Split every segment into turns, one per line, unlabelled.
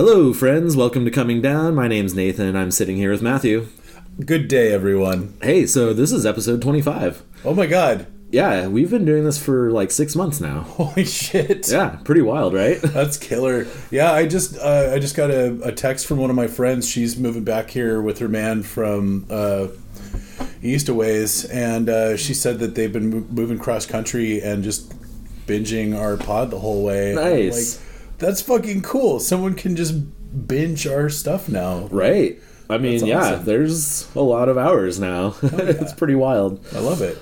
Hello, friends. Welcome to Coming Down. My name's Nathan. I'm sitting here with Matthew.
Good day, everyone.
Hey, so this is episode 25.
Oh my god.
Yeah, we've been doing this for like 6 months now.
Holy shit.
Yeah, pretty wild, right?
That's killer. Yeah, I just got a text from one of my friends. She's moving back here with her man from east a ways, and she said that they've been moving cross country and just binging our pod the whole way.
Nice.
Like, that's fucking cool. Someone can just binge our stuff now.
Right. I mean,
That's
yeah,
awesome.
There's a lot of hours now.
Oh, yeah.
It's pretty wild.
I love it.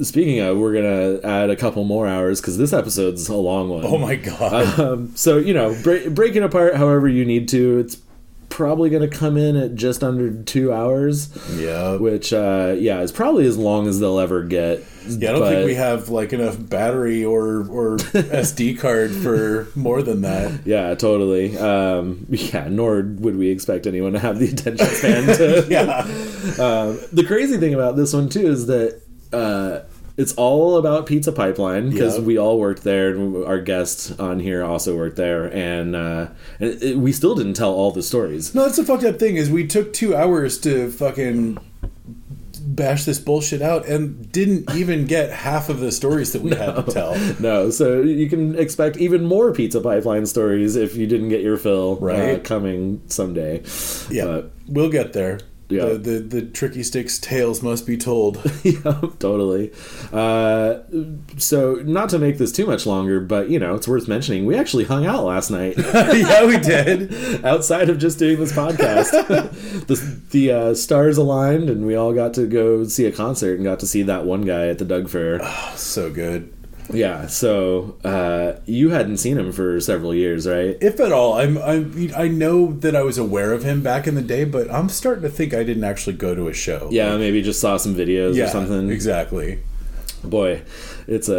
Speaking of, we're going to add a couple more hours because this episode's a long one.
Oh my god.
So, break it apart however you need to. It's probably going to come in at just under 2 hours.
Yeah.
Which, is probably as long as they'll ever get.
Yeah, I don't think we have like enough battery or SD card for more than that.
Yeah, totally. Nor would we expect anyone to have the attention span to.
Yeah.
The crazy thing about this one too is that it's all about Pizza Pipeline because we all worked there, and our guest on here also worked there, and we still didn't tell all the stories.
No, that's the fucked up thing is we took 2 hours to fucking bash this bullshit out and didn't even get half of the stories that we had to tell.
No, so you can expect even more Pizza Pipeline stories if you didn't get your fill coming someday.
Yeah,
but
we'll get there.
Yeah.
The tricky sticks tales must be told.
Yeah, totally. So not to make this too much longer, but it's worth mentioning we actually hung out last night.
Yeah, we did.
Outside of just doing this podcast. the stars aligned and we all got to go see a concert and got to see that one guy at the Doug Fair.
Oh, so good.
Yeah, so you hadn't seen him for several years, right?
If at all. I know that I was aware of him back in the day, but I'm starting to think I didn't actually go to a show.
Yeah, maybe just saw some videos or something.
Exactly.
Boy, it's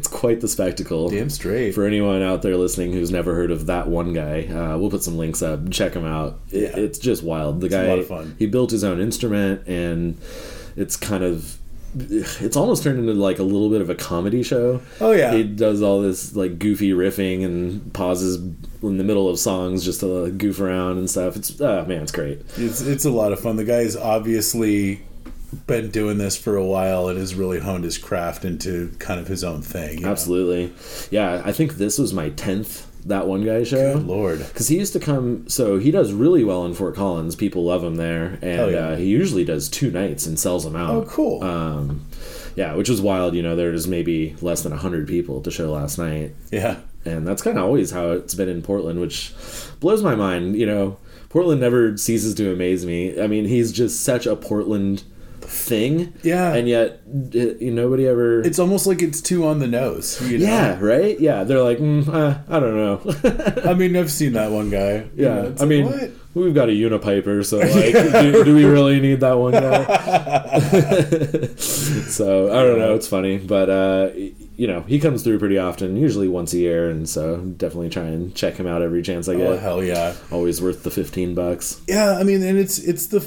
quite the spectacle.
Damn straight.
For anyone out there listening who's never heard of that one guy, we'll put some links up. Check him out. It's just wild. The guy,
a lot of fun.
He built his own instrument, and it's almost turned into like a little bit of a comedy show.
Oh yeah.
He does all this like goofy riffing and pauses in the middle of songs just to goof around and stuff. It's great.
It's a lot of fun. The guy's obviously been doing this for a while and has really honed his craft into kind of his own thing.
Absolutely. Yeah, I think this was my 10th That One Guy show.
Good Lord.
Because he used to come, so he does really well in Fort Collins. People love him there. And he usually does 2 nights and sells them out.
Oh, cool.
Which was wild. There's maybe less than 100 people at the show last night.
Yeah.
And that's kind of always how it's been in Portland, which blows my mind. Portland never ceases to amaze me. I mean, he's just such a Portland thing, and yet nobody ever.
It's almost like it's too on the nose.
Yeah, right. Yeah, they're like, I don't know.
I mean, I've seen That One Guy.
Yeah,
I mean, what?
We've got a Unipiper, so like, do we really need that one guy? So I don't know. It's funny, but he comes through pretty often, usually once a year, and so definitely try and check him out every chance I get.
Oh hell yeah!
Always worth the $15.
Yeah, I mean, and it's the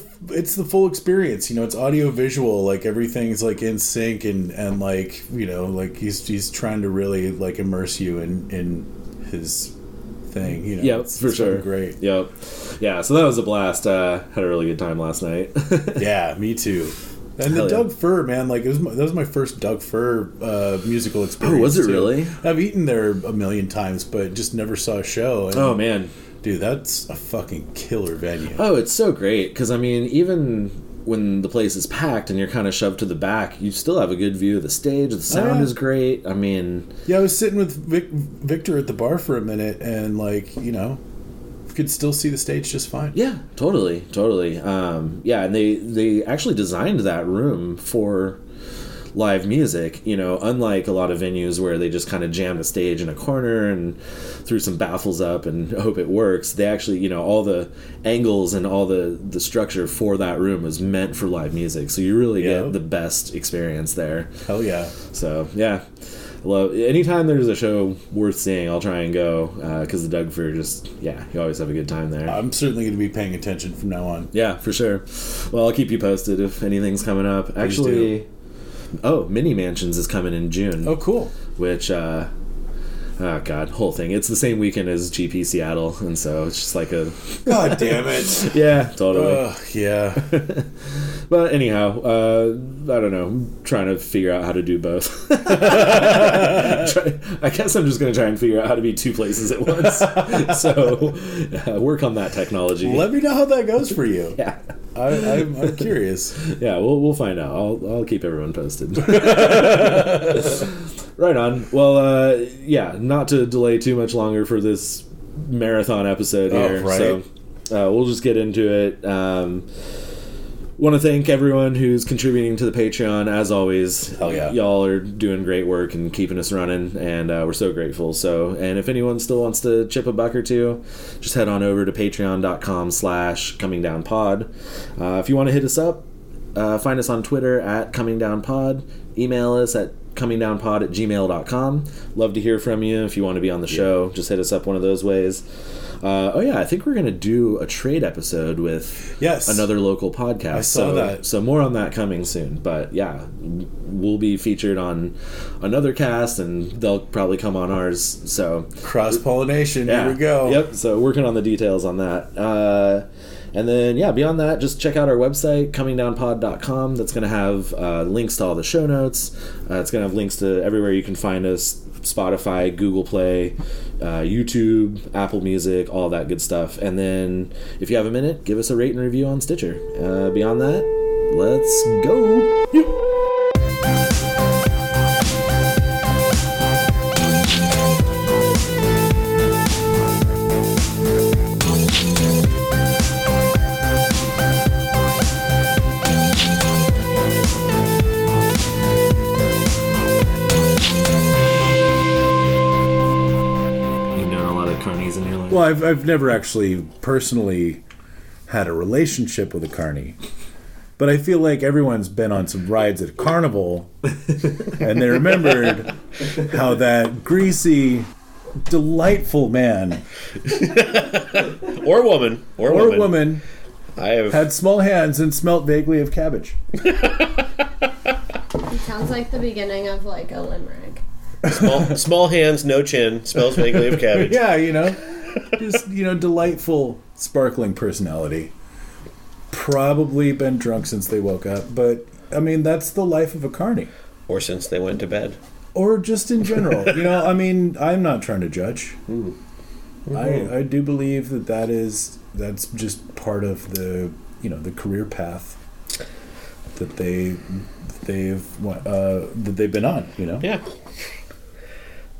full experience. It's audio visual, like everything's like in sync, and like like he's trying to really like immerse you in his thing.
Yep, for sure.
Great.
Yep. Yeah, so that was a blast. Had a really good time last night.
Yeah, me too. And the Doug Fir, man, like that was my first Doug Fir musical experience.
Oh, was it
too.
really?
I've eaten there a million times, but just never saw a show. And,
oh man,
dude, that's a fucking killer venue.
Oh, it's so great because I mean, even when the place is packed and you're kind of shoved to the back, you still have a good view of the stage. The sound is great. I mean,
I was sitting with Victor at the bar for a minute, and like could still see the stage just fine.
Yeah, totally. And they actually designed that room for live music, unlike a lot of venues where they just kind of jam a stage in a corner and threw some baffles up and hope it works. They actually, all the angles and all the structure for that room was meant for live music, so you really get the best experience there.
Hell yeah.
So yeah, anytime there's a show worth seeing, I'll try and go because the Doug Fair you always have a good time there.
I'm certainly going to be paying attention from now on.
Yeah, for sure. Well, I'll keep you posted if anything's coming up.
Please
actually do. Mini Mansions is coming in June.
Oh, cool.
Which Oh God, whole thing. It's the same weekend as GP Seattle, and so it's just like a.
God damn it!
Yeah, totally.
Yeah.
But anyhow, I don't know. I'm trying to figure out how to do both. I guess I'm just going to try and figure out how to be two places at once. So work on that technology.
Let me know how that goes for you.
Yeah,
I'm curious.
Yeah, we'll find out. I'll keep everyone posted. Right on. Well, yeah, not to delay too much longer for this marathon episode here.
Right.
So we'll just get into it. Want to thank everyone who's contributing to the Patreon. As always, y'all are doing great work and keeping us running, and we're so grateful. So, and if anyone still wants to chip a buck or two, just head on over to patreon.com/comingdownpod. If you want to hit us up, find us on Twitter at comingdownpod. Email us at comingdownpod@gmail.com. Love to hear from you. If you want to be on the show, just hit us up one of those ways. I think we're going to do a trade episode with another local podcast.
I saw that.
So more on that coming soon. But yeah, we'll be featured on another cast, and they'll probably come on ours. So
cross-pollination, here we go.
Yep, so working on the details on that. And then, beyond that, just check out our website, comingdownpod.com. That's going to have links to all the show notes. It's going to have links to everywhere you can find us, Spotify, Google Play, YouTube, Apple Music, all that good stuff. And then, if you have a minute, give us a rate and review on Stitcher. Beyond that, let's go.
Well, I've never actually personally had a relationship with a carny, but I feel like everyone's been on some rides at a carnival, and they remembered how that greasy, delightful man
or woman
I have had small hands and smelt vaguely of cabbage.
It sounds like the beginning of like a limerick.
Small hands, no chin, smells vaguely of cabbage.
Yeah, just delightful, sparkling personality. Probably been drunk since they woke up, but I mean that's the life of a carny.
Or since they went to bed.
Or just in general. I'm not trying to judge. Mm-hmm. I do believe that's just part of the the career path that they've been on.
Yeah.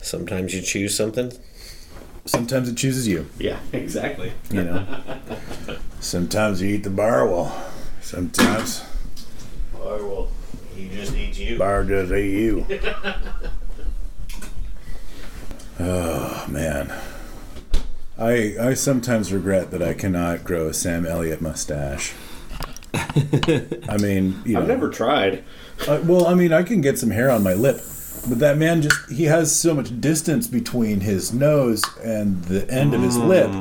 Sometimes you choose something.
Sometimes it chooses you.
Yeah, exactly.
Sometimes you eat the bar wall. Sometimes
he just eats you.
Bar does eat you. Oh man, I sometimes regret that I cannot grow a Sam Elliott mustache. I mean,
I've never tried.
I can get some hair on my lip. But that man he has so much distance between his nose and the end of his lip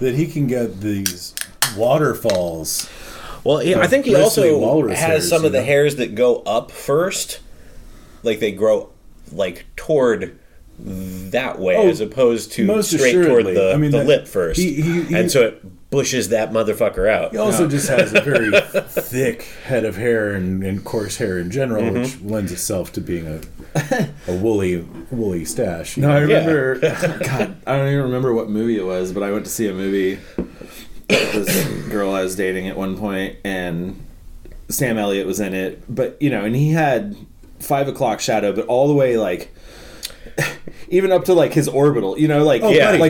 that he can get these waterfalls.
Well, I think he also has some of the hairs that go up first. Like they grow like toward that way as opposed to straight toward the lip first. And so it bushes that motherfucker out.
He also just has a very thick head of hair and coarse hair in general, which lends itself to being a woolly stash.
No, I remember. God, I don't even remember what movie it was, but I went to see a movie with this girl I was dating at one point, and Sam Elliott was in it. But and he had 5 o'clock shadow, but all the way like. Even up to like his orbital, like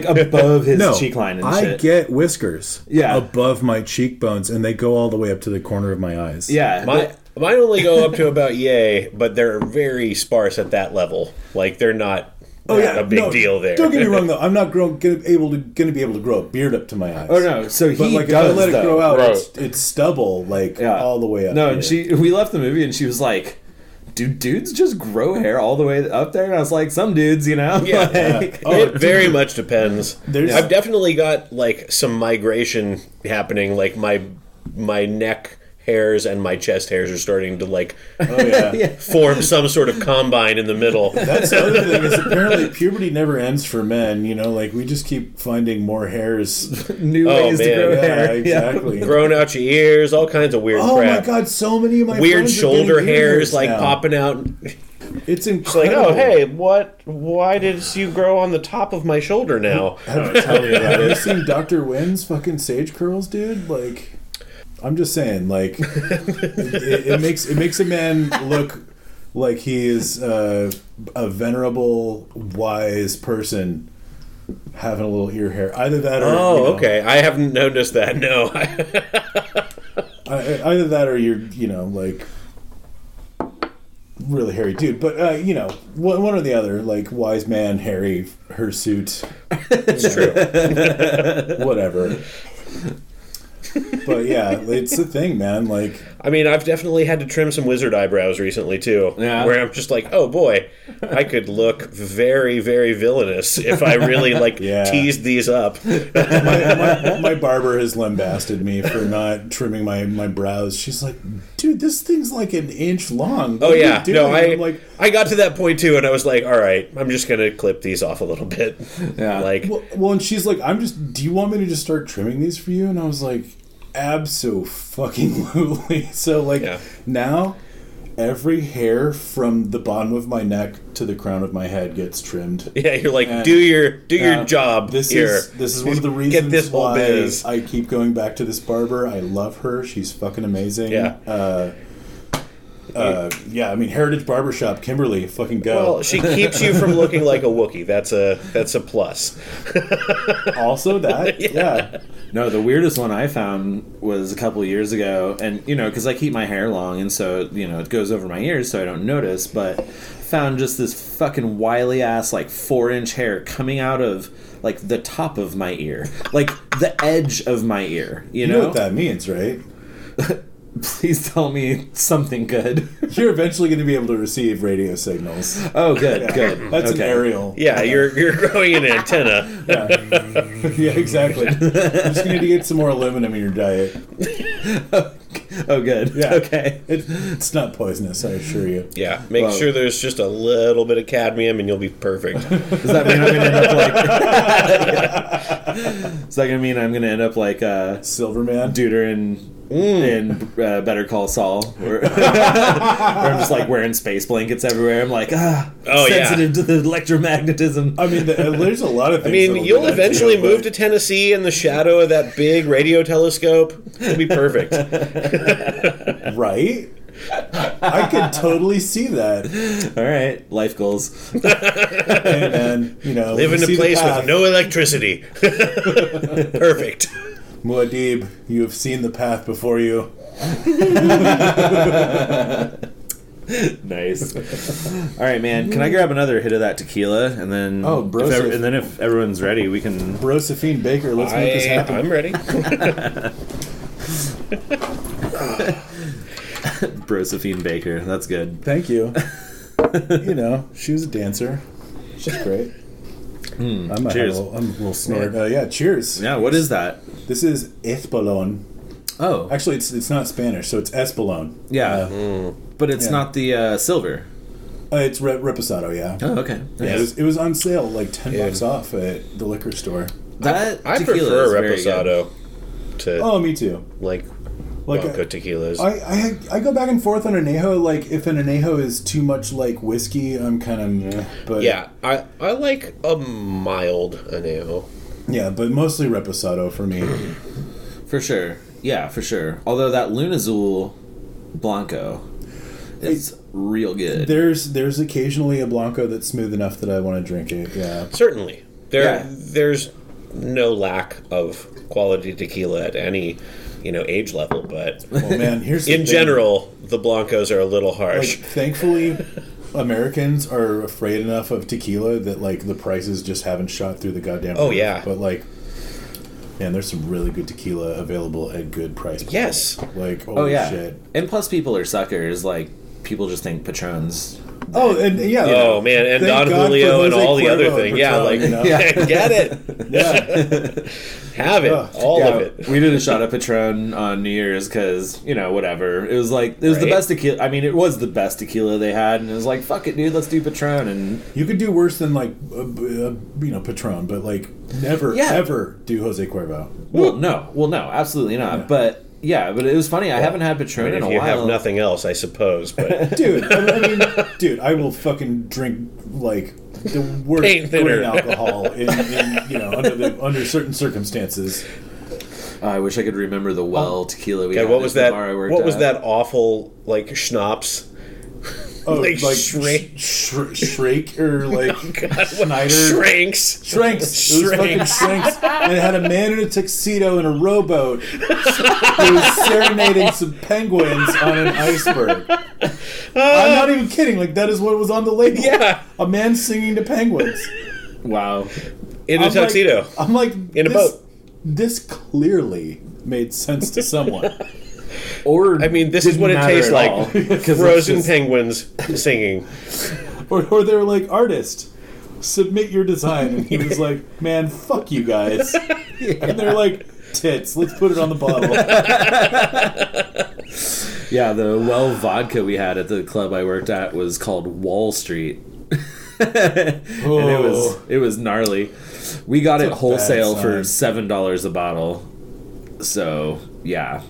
above his cheek line and shit.
I get whiskers above my cheekbones, and they go all the way up to the corner of my eyes.
Yeah.
Mine only go up to about yay, but they're very sparse at that level. Like they're not a big deal there.
Don't get me wrong, though. I'm not going to be able to grow a beard up to my eyes.
Oh no! So he
if I let it grow out, it's stubble all the way up.
No, and we left the movie, and she was like, do dudes just grow hair all the way up there? And I was like, some dudes,
Yeah. It very much depends. I've definitely got like some migration happening. Like my neck hairs and my chest hairs are starting to form some sort of combine in the middle.
That's the other thing is apparently puberty never ends for men. We just keep finding more hairs,
new ways to grow hair.
Exactly.
Growing out your ears, all kinds of weird crap.
Oh my god, so many of my
weird
friends
shoulder hairs
now.
Popping out.
It's incredible.
It's like, oh hey, what? Why did you grow on the top of my shoulder now?
Have you seen Dr. Wynn's fucking sage curls, dude? I'm just saying, it makes a man look like he is a venerable, wise person having a little ear hair. Either that, or
okay, I haven't noticed that. No,
either that, or you're really hairy dude. But one or the other, wise man, hairy, hirsute.
It's true.
Whatever. But yeah, it's the thing, man.
I've definitely had to trim some wizard eyebrows recently too. Yeah. Where I'm just like, oh boy, I could look very, very villainous if I really teased these up.
My barber has lambasted me for not trimming my brows. She's like, dude, this thing's like an inch long.
What I got to that point too, and I was like, all right, I'm just gonna clip these off a little bit.
Yeah. Well, and she's like, do you want me to just start trimming these for you? And I was like, abso-fucking-lutely. So, now, every hair from the bottom of my neck to the crown of my head gets trimmed.
Yeah, you're like, and, do your job.
This is one of the reasons why I keep going back to this barber. I love her. She's fucking amazing.
Yeah.
Heritage Barbershop, Kimberly, fucking go.
Well, she keeps you from looking like a Wookiee. That's a plus.
Also that, yeah.
No, the weirdest one I found was a couple of years ago, and because I keep my hair long, and so it goes over my ears, so I don't notice. But found just this fucking wily ass 4-inch hair coming out of the top of my ear, the edge of my ear. You know
what that means, right?
Please tell me something good.
You're eventually going to be able to receive radio signals.
Oh, good, good.
That's an aerial.
Yeah, you're growing an antenna.
Yeah, exactly. You're just going to need to get some more aluminum in your diet.
Oh, good.
Yeah.
Okay.
It's not poisonous, I assure you.
Yeah, make sure there's just a little bit of cadmium and you'll be perfect.
Does that mean I'm going to end up Is that going to mean I'm going to end up like
Silverman?
Duder in Better Call Saul, where I'm just wearing space blankets everywhere. I'm sensitive to the electromagnetism.
I mean, there's a lot of things.
You'll eventually move to Tennessee in the shadow of that big radio telescope. It'll be perfect.
Right? I could totally see that.
All right, life goals.
And
live in a place with no electricity. Perfect.
Muad'Dib, you have seen the path before you.
Nice. All right, man. Can I grab another hit of that tequila, and then if everyone's ready, we can.
Brosephine Baker, let's make this happen.
I'm ready.
Brosephine Baker, that's good.
Thank you. She was a dancer. She's great.
Cheers.
I'm a little snort. Cheers.
Yeah, what is that?
This is Espolón.
Oh.
Actually, it's not Spanish, so it's Espolón.
Yeah. But it's not the silver.
It's Reposado, yeah.
Oh, okay.
Nice. Yeah, it was on sale, $10 off at the liquor store.
I prefer Reposado to...
Oh, me too.
Vodka tequilas.
I go back and forth on añejo. If an añejo is too much like whiskey, I'm kind of meh. But
yeah, I like a mild añejo.
Yeah, but mostly Reposado for me.
For sure. Yeah, for sure. Although that Lunazul Blanco is real good.
There's occasionally a Blanco that's smooth enough that I want to drink it. Yeah,
certainly. There's no lack of quality tequila at any age level, but
here's
in general, the Blancos are a little harsh.
Thankfully, Americans are afraid enough of tequila that the prices just haven't shot through the goddamn roof.
Yeah.
But there's some really good tequila available at good price points.
Yes.
Shit.
And plus people are suckers. People just think Patron's
Oh, and yeah.
Oh man, and Don Julio and all the other things. Yeah, like get it.
Yeah.
Have it, all of it.
We did a shot of Patron on New Year's because whatever. It was the best tequila. I mean, it was the best tequila they had, and it was like, fuck it, dude, let's do Patron. And
you could do worse than Patron, but like never ever do Jose Cuervo.
Well, no, absolutely not. Yeah. But it was funny. I haven't had Patron in a while.
If you have nothing else, I suppose. But
dude, I will fucking drink like the worst grain alcohol in under certain circumstances.
I wish I could remember the tequila we had.
What was that? What was that awful schnapps?
Oh, like Shrake or like Schneider?
Shrinks.
It was fucking Shrinks. And it had a man in a tuxedo in a rowboat who was serenading some penguins on an iceberg. I'm not even kidding. Like, that is what was on the label.
Yeah.
A man singing to penguins.
Wow.
In a tuxedo.
I'm like,
in a boat.
This clearly made sense to someone.
Or
I mean, this is what it tastes like. Frozen penguins singing.
Or they were like, artist, submit your design. And he was like, man, fuck you guys. And they're like, tits, let's put it on the bottle.
Yeah, the vodka we had at the club I worked at was called Wall Street. And it was gnarly. We got it wholesale for $7 a bottle. So, yeah.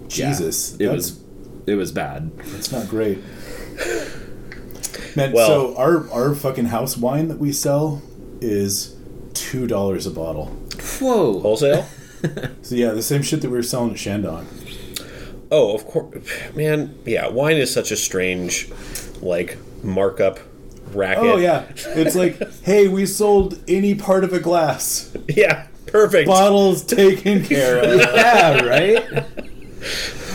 Jesus.
Yeah, it was bad.
It's not great. Man, so our fucking house wine that we sell is $2 a bottle.
Whoa.
Wholesale?
So yeah, the same shit that we were selling at Shandong.
Oh, of course. Man, yeah, wine is such a strange, markup racket.
Oh, yeah. It's like, hey, we sold any part of a glass.
Yeah, perfect.
Bottles taken care of.
Yeah, right?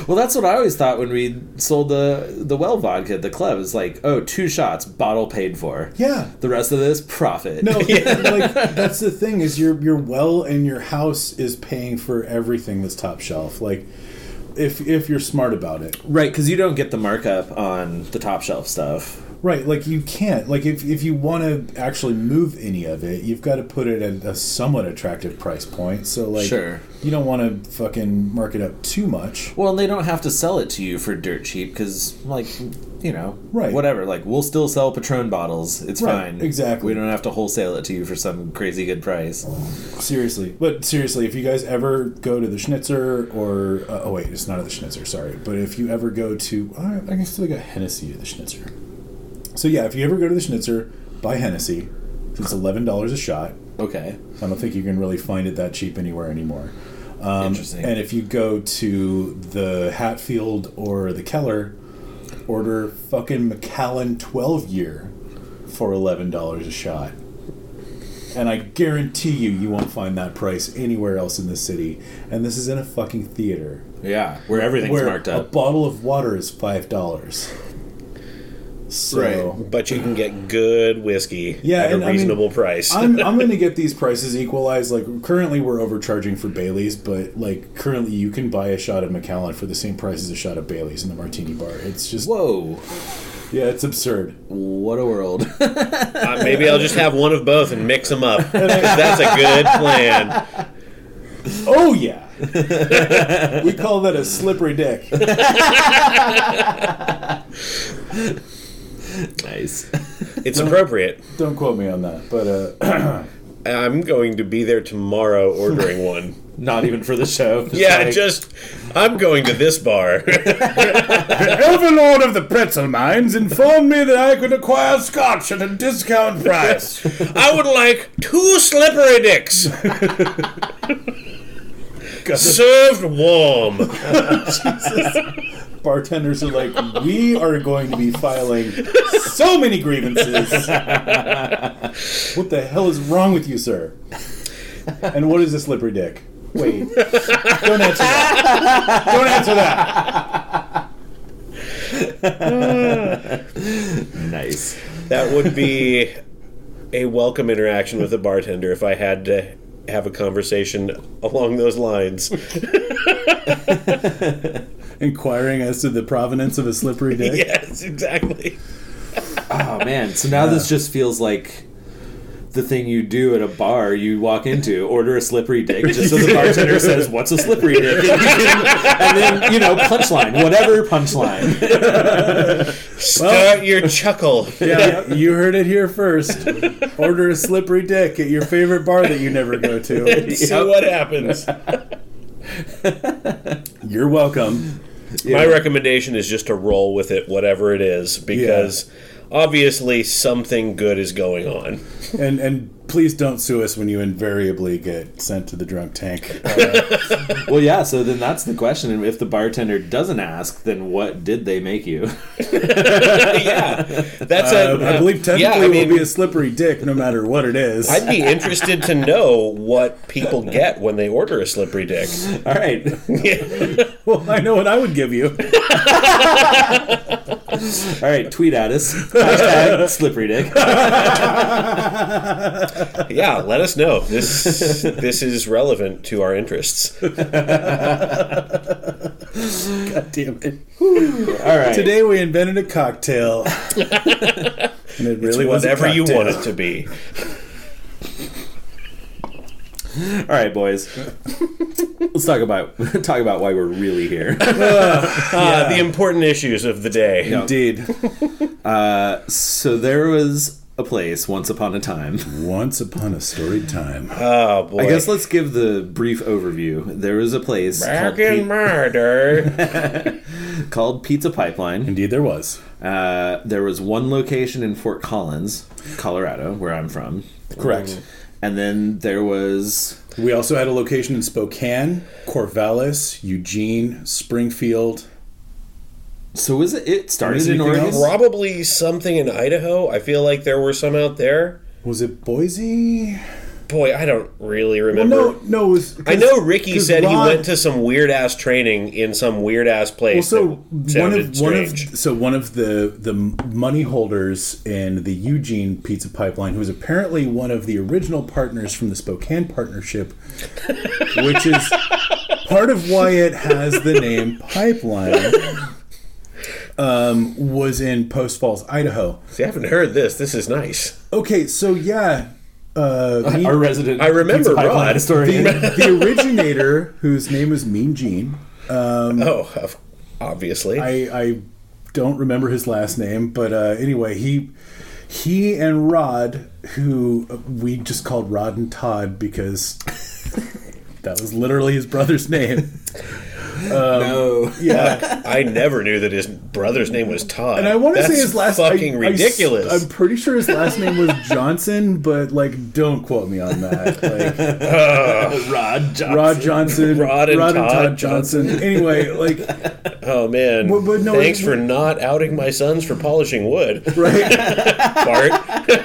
Well, that's what I always thought when we sold the vodka at the club. It's like, 2 shots, bottle paid for.
Yeah.
The rest of this, profit.
No, that's the thing is your well and your house is paying for everything that's top shelf. Like, if you're smart about it.
Right, because you don't get the markup on the top shelf stuff.
Right, like you can't. Like if you want to actually move any of it, you've got to put it at a somewhat attractive price point. So
sure.
You don't want to fucking mark it up too much.
Well, and they don't have to sell it to you for dirt cheap because, right. Whatever. Like, we'll still sell Patron bottles. It's fine.
Exactly.
We don't have to wholesale it to you for some crazy good price.
Seriously. But seriously, if you guys ever go to the Schnitzer or... wait, it's not at the Schnitzer, sorry. But if you ever go to... I can still get Hennessy at the Schnitzer. So yeah, if you ever go to the Schnitzer, buy Hennessy. It's $11 a shot.
Okay.
I don't think you can really find it that cheap anywhere anymore.
Interesting.
And if you go to the Hatfield or the Keller, order fucking Macallan 12-year for $11 a shot. And I guarantee you won't find that price anywhere else in the city. And this is in a fucking theater.
Yeah, where everything's marked up.
A bottle of water is $5. So,
right, but you can get good whiskey at a reasonable price.
I'm going to get these prices equalized. Like, currently we're overcharging for Bailey's, but currently you can buy a shot of Macallan for the same price as a shot of Bailey's in the martini bar. It's just
whoa.
Yeah, it's absurd.
What a world.
Maybe I'll just have one of both and mix them up. That's a good plan.
Oh yeah. We call that a slippery dick.
Nice.
It's appropriate.
Don't quote me on that, but
I'm going to be there tomorrow ordering one.
Not even for the show.
I'm going to this bar.
The overlord of the pretzel mines informed me that I could acquire scotch at a discount price.
I would like 2 slippery dicks. Served warm.
Jesus. Bartenders are like, we are going to be filing so many grievances. What the hell is wrong with you, sir? And what is a slippery dick? Wait. Don't answer that. Don't answer
that. Nice.
That would be a welcome interaction with a bartender if I had to have a conversation along those lines.
Inquiring as to the provenance of a slippery dick?
Yes, exactly.
Oh, man. So now this just feels like the thing you do at a bar you walk into, order a slippery dick, just so the bartender says, what's a slippery dick? And then, punchline, whatever punchline.
Start your chuckle.
Yeah, you heard it here first. Order a slippery dick at your favorite bar that you never go to.
See what happens.
You're welcome.
My recommendation is just to roll with it, whatever it is, because obviously something good is going on.
And please don't sue us when you invariably get sent to the drunk tank.
Well, yeah, so then that's the question. And if the bartender doesn't ask, then what did they make you?
Yeah. That's
I believe technically it will be a slippery dick no matter what it is.
I'd be interested to know what people get when they order a slippery dick.
All right.
Well, I know what I would give you.
All right, tweet at us. Hashtag slippery dick.
Yeah, let us know. This is relevant to our interests.
God damn it.
All right.
Today we invented a cocktail. And it really was
whatever you want it to be.
All right, boys. Let's talk about why we're really here.
The important issues of the day.
Indeed.
So there was a place once upon a time.
Once upon a storied time.
Oh, boy.
I guess let's give the brief overview. There was a place
Back in murder.
called Pizza Pipeline.
Indeed there was.
There was one location in Fort Collins, Colorado, where I'm from.
Correct.
And then there was...
We also had a location in Spokane, Corvallis, Eugene, Springfield.
So was it started in Oregon?
Probably something in Idaho. I feel like there were some out there.
Was it Boise?
Boy, I don't really remember.
Well, no, it was...
I know Ricky said he went to some weird-ass training in some weird-ass place.
Well,
one of
the money holders in the Eugene Pizza Pipeline, who was apparently one of the original partners from the Spokane partnership, which is part of why it has the name Pipeline, was in Post Falls, Idaho.
See, I haven't heard this. This is nice.
Okay, so yeah.
Our resident
I remember Rod.
The originator, whose name was Mean Gene.
Obviously.
I don't remember his last name, but anyway, he and Rod, who we just called Rod and Todd because that was literally his brother's name.
No.
Yeah.
I never knew that his brother's name was Todd.
And I want to say his last
name fucking ridiculous.
I'm pretty sure his last name was Johnson, but don't quote me on that.
Rod Johnson.
Rod Johnson.
Rod and Todd
Johnson. Anyway,
oh man.
But no,
thanks for not outing my sons for polishing wood.
Right.
Bart.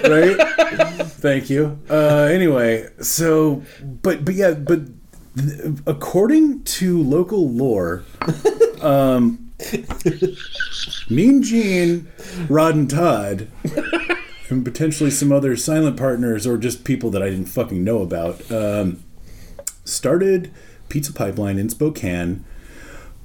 Right. Thank you. Anyway, so but according to local lore, Mean Gene, Rod and Todd, and potentially some other silent partners or just people that I didn't fucking know about, started Pizza Pipeline in Spokane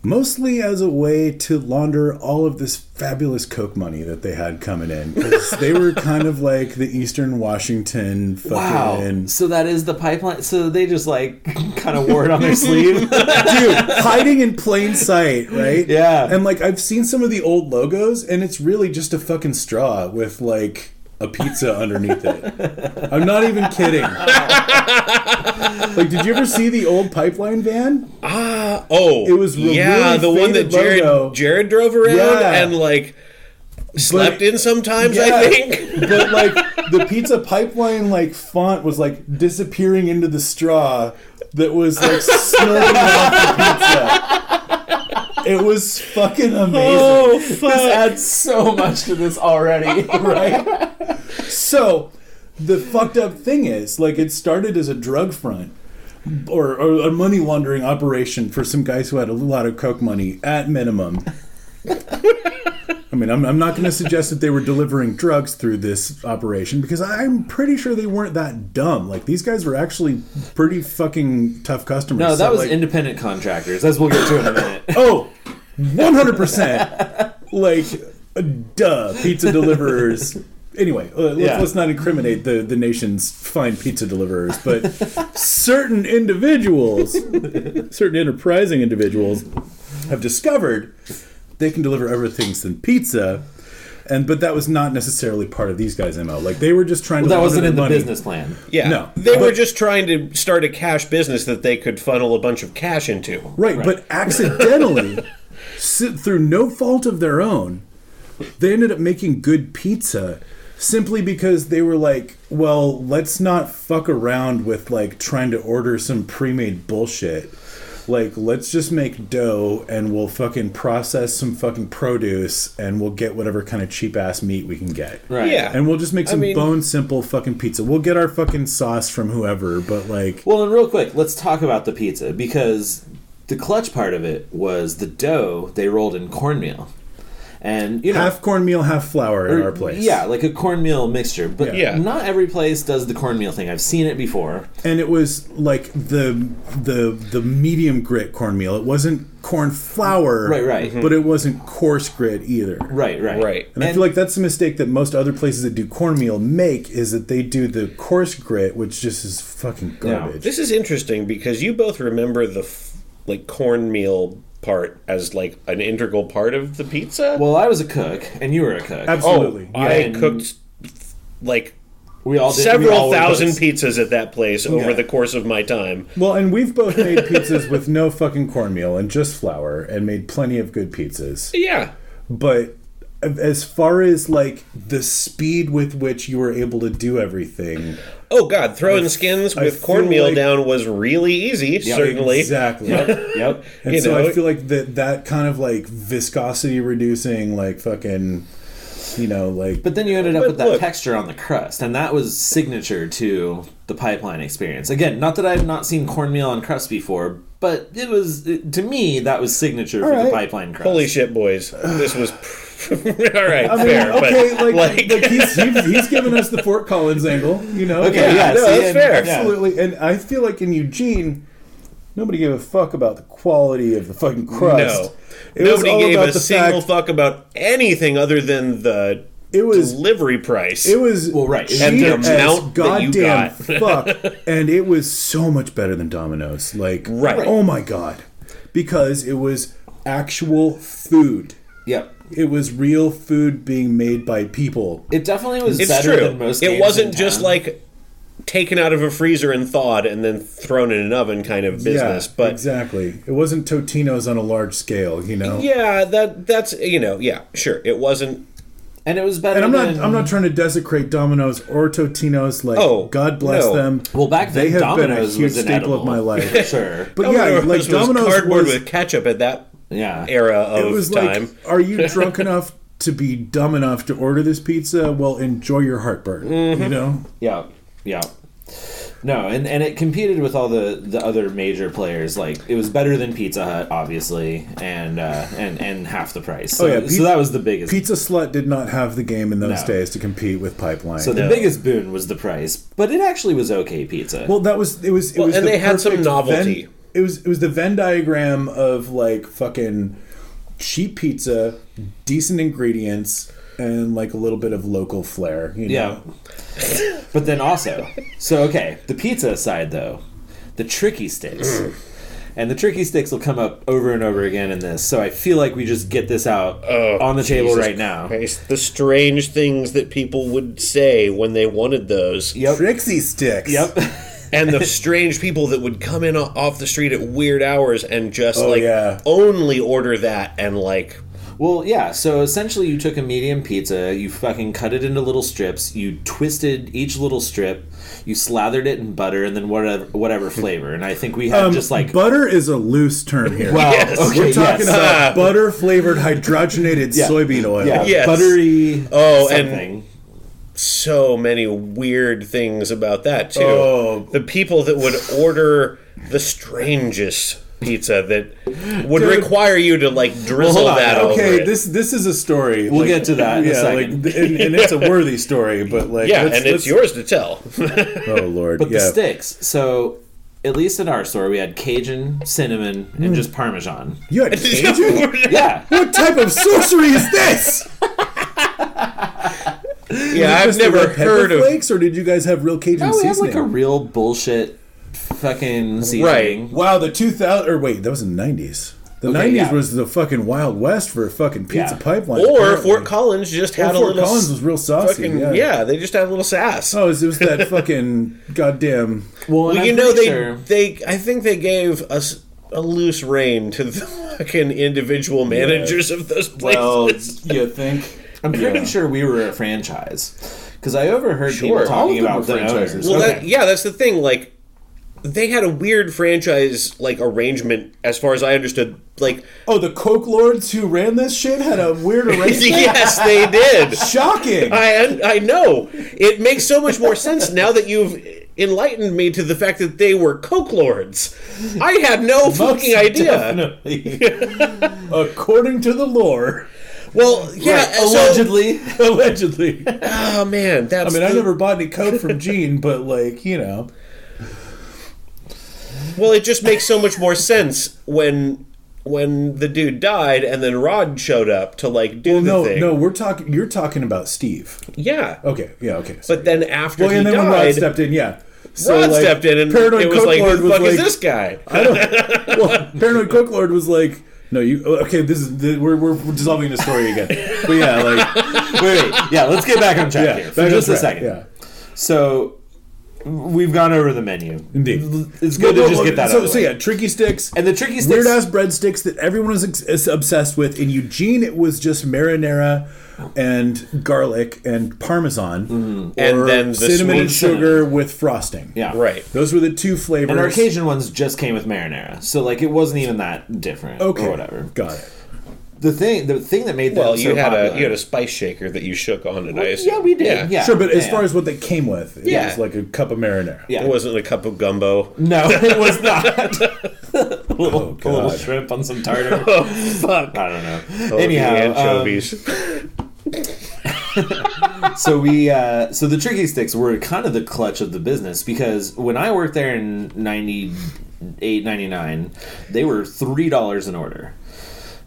mostly as a way to launder all of this fabulous coke money that they had coming in. Because they were kind of like the Eastern Washington fucking...
Wow. So that is the pipeline? So they just kind of wore it on their sleeve?
Dude, hiding in plain sight, right?
Yeah.
And I've seen some of the old logos and it's really just a fucking straw with a pizza underneath it. I'm not even kidding. Did you ever see the old pipeline van?
It was really the one that Jared drove around and slept in sometimes. Yeah, I think,
but the Pizza Pipeline font was disappearing into the straw that was snorting off the pizza. It was fucking amazing.
Oh, fuck. This adds so much to this already,
right? So, the fucked up thing is, it started as a drug front or a money laundering operation for some guys who had a lot of coke money at minimum. I mean, I'm not going to suggest that they were delivering drugs through this operation because I'm pretty sure they weren't that dumb. These guys were actually pretty fucking tough customers.
No, that was independent contractors, as we'll get to in a minute.
Oh, 100%. Duh, pizza deliverers. Anyway, let's not incriminate the nation's fine pizza deliverers, but certain individuals, certain enterprising individuals, have discovered they can deliver other things than pizza, but that was not necessarily part of these guys' MO. Like, they were just trying to...
That wasn't in the
money.
business plan.
Yeah.
No.
They were just trying to start a cash business that they could funnel a bunch of cash into.
Right. But accidentally, through no fault of their own, they ended up making good pizza simply because they were like, well, let's not fuck around with, like, trying to order some pre-made bullshit. Like, let's just make dough and we'll fucking process some fucking produce and we'll get whatever kind of cheap-ass meat we can get.
Right.
Yeah.
And we'll just make some bone-simple fucking pizza. We'll get our fucking sauce from whoever, but, like...
Well, and real quick, let's talk about the pizza, because the clutch part of it was the dough they rolled in cornmeal. And, you know,
half cornmeal, half flour in our place.
Yeah, like a cornmeal mixture. But not every place does the cornmeal thing. I've seen it before.
And it was like the medium grit cornmeal. It wasn't corn flour,
right.
But it wasn't coarse grit either.
Right.
And I feel like that's a mistake that most other places that do cornmeal make, is that they do the coarse grit, which just is fucking garbage.
Now, this is interesting because you both remember the cornmeal part as like an integral part of the pizza.
Well, I was a cook and you were a cook.
Absolutely.
I cooked like
we all did,
several thousand pizzas at that place over the course of my time.
Well, and we've both made pizzas with no fucking cornmeal and just flour, and made plenty of good pizzas.
Yeah.
But as far as like the speed with which you were able to do everything...
Oh God, throwing skins with cornmeal down was really easy, certainly.
Exactly.
Yep.
And I feel like that kind of like viscosity reducing, like fucking, like...
But then you ended up with that texture on the crust, and that was signature to the pipeline experience. Again, not that I've not seen cornmeal on crust before, but it was, to me, that was signature for the pipeline crust.
Holy shit, boys. This was... All right,
I mean,
fair.
Okay,
but,
like he's given us the Fort Collins angle,
Okay,
yeah,
no, that's fair.
Absolutely. And I feel like in Eugene, nobody gave a fuck about the quality of the fucking crust.
No. Nobody gave a single fuck about anything other than the delivery price.
It was
and the amount that you got.
Fuck, and it was so much better than Domino's. Like, oh my God, because it was actual food.
Yep.
It was real food being made by people.
It definitely was better than most games.
It wasn't just like taken out of a freezer and thawed and then thrown in an oven kind of business.
Yeah,
but
exactly. It wasn't Totino's on a large scale,
Yeah, that's sure. It wasn't.
And it was better.
And I'm not trying to desecrate Domino's or Totino's. Like, God bless them.
Well, back then,
they have
Domino's
been a huge staple of my life.
Sure,
but Domino's like Domino's
was cardboard with ketchup at that era of
it was
time.
Like, are you drunk enough to be dumb enough to order this pizza? Well, enjoy your heartburn.
Yeah. No, and it competed with all the other major players. Like, it was better than Pizza Hut, obviously, and half the price. So, so that was the biggest.
Pizza Slut did not have the game in those days to compete with Pipeline.
So the biggest boon was the price, but it actually was okay pizza.
Well, it was,
and they had some novelty.
It was the Venn diagram of like fucking cheap pizza, decent ingredients, and like a little bit of local flair.
Yeah. But then also, the pizza side though, the tricky sticks. And the tricky sticks will come up over and over again in this, so I feel like we just get this out on the table right now.
Christ. The strange things that people would say when they wanted those.
Yep.
Trixie sticks.
Yep.
And the strange people that would come in off the street at weird hours and just only order that and like...
Well, yeah, so essentially you took a medium pizza, you fucking cut it into little strips, you twisted each little strip, you slathered it in butter, and then whatever flavor. And I think we had just like...
Butter is a loose term here.
Well, okay,
we're talking about butter-flavored hydrogenated soybean oil.
Yeah,
yes.
Buttery something.
And so many weird things about that, too. The people that would order the strangest... pizza that would require you to like drizzle that over it.
This is a story.
We'll get to that in a second.
And it's a worthy story, but like
it's yours to tell.
Oh Lord!
But the sticks. So at least in our store, we had Cajun, cinnamon, and just Parmesan.
You had Cajun?
Yeah.
What type of sorcery is this?
Yeah, I've never heard of
flakes, or did you guys have real Cajun seasoning?
We had like a real bullshit fucking seasoning.
Right.
Wow, the 2000 or wait, that was in the 90s. The 90s was the fucking Wild West for a fucking pizza pipeline.
Or apparently. Fort Collins just had a little...
Fort Collins was real saucy.
Fucking, they just had a little sass.
Oh, it was that fucking goddamn...
Well, you know, I think they gave us a loose rein to the fucking individual managers of those places.
Well, you think?
I'm pretty sure we were a franchise. Because I overheard people talking about the franchises.
Well, that's the thing, like... They had a weird franchise arrangement, as far as I understood.
The Coke Lords who ran this shit had a weird arrangement.
Yes, they did.
Shocking.
I know. It makes so much more sense now that you've enlightened me to the fact that they were Coke Lords. I had no fucking idea.
According to the lore.
Well, yeah,
allegedly.
Oh man, that's.
I never bought any Coke from Gene, but
Well, it just makes so much more sense when the dude died and then Rod showed up to do the thing.
No, you're talking about Steve.
Yeah.
Okay. Sorry.
But then after he
and then
died,
when Rod stepped in,
Rod stepped in and
Paranoid
it was
Coke Lord
who the fuck is this guy?
Paranoid Coke Lord was like, no, you. Okay, this is we're dissolving the story again. But
wait, let's get back on track here for just a second.
Yeah.
So. We've gone over the menu.
Indeed.
It's good to just get that out of the way.
tricky sticks.
And the tricky sticks...
Weird-ass breadsticks that everyone is obsessed with. In Eugene, it was just marinara and garlic and Parmesan.
Mm-hmm. And then the
cinnamon and sugar with frosting.
Yeah.
Right.
Those were the two flavors.
And our Cajun ones just came with marinara. So, it wasn't even that different or whatever.
Got it.
The thing that made them
you had a spice shaker that you shook on it.
Yeah, we did. Yeah.
Sure, but as far as what they came with, it was like a cup of marinara.
Yeah. It wasn't a cup of gumbo.
No, it was not. a little shrimp on some tartar.
Oh, fuck.
I don't know.
Anyhow, anchovies.
So the tricky sticks were kind of the clutch of the business, because when I worked there in 98, 99, they were $3 an order.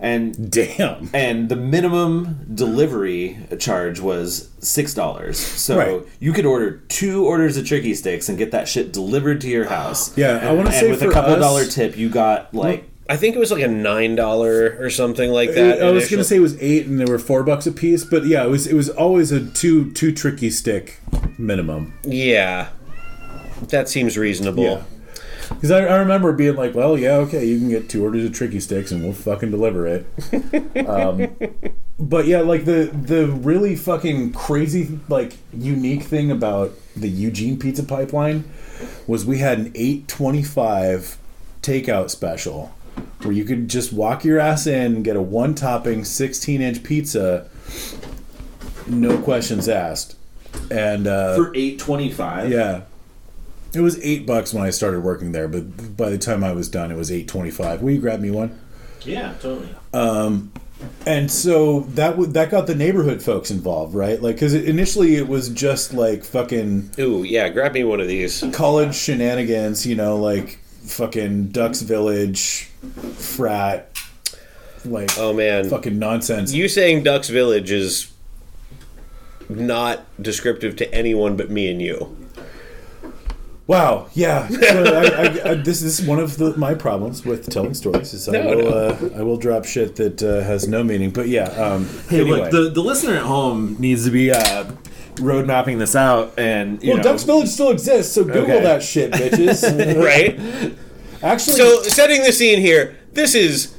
And
damn.
And the minimum delivery charge was $6. So you could order 2 orders of tricky sticks and get that shit delivered to your house.
Yeah, I want to say
with a couple dollar tip, you got
I think it was a $9 or something like that.
I was going to say it was $8 and there were $4 a piece, but yeah, it was always a two tricky stick minimum.
Yeah, that seems reasonable.
Yeah. Because I remember being like, well, yeah, okay, you can get 2 orders of tricky sticks and we'll fucking deliver it. But yeah, the really fucking crazy, unique thing about the Eugene Pizza Pipeline was we had an $8.25 takeout special where you could just walk your ass in and get a 1-topping 16-inch pizza, no questions asked. And
for $8.25?
Yeah. It was $8 when I started working there, but by the time I was done, it was $8.25. Will you grab me one?
Yeah, totally.
And so that got the neighborhood folks involved, right? Because initially it was just fucking...
Ooh, yeah, grab me one of these.
College shenanigans, fucking Ducks Village, frat,
oh man,
fucking nonsense.
You saying Ducks Village is not descriptive to anyone but me and you.
Wow, yeah. So this is one of my problems with telling stories. Is I will drop shit that has no meaning. But yeah.
Hey,
anyway.
Look, the listener at home needs to be road mapping this out, and
Ducks Village still exists, so Google that shit, bitches.
Right.
Actually,
so setting the scene here. This is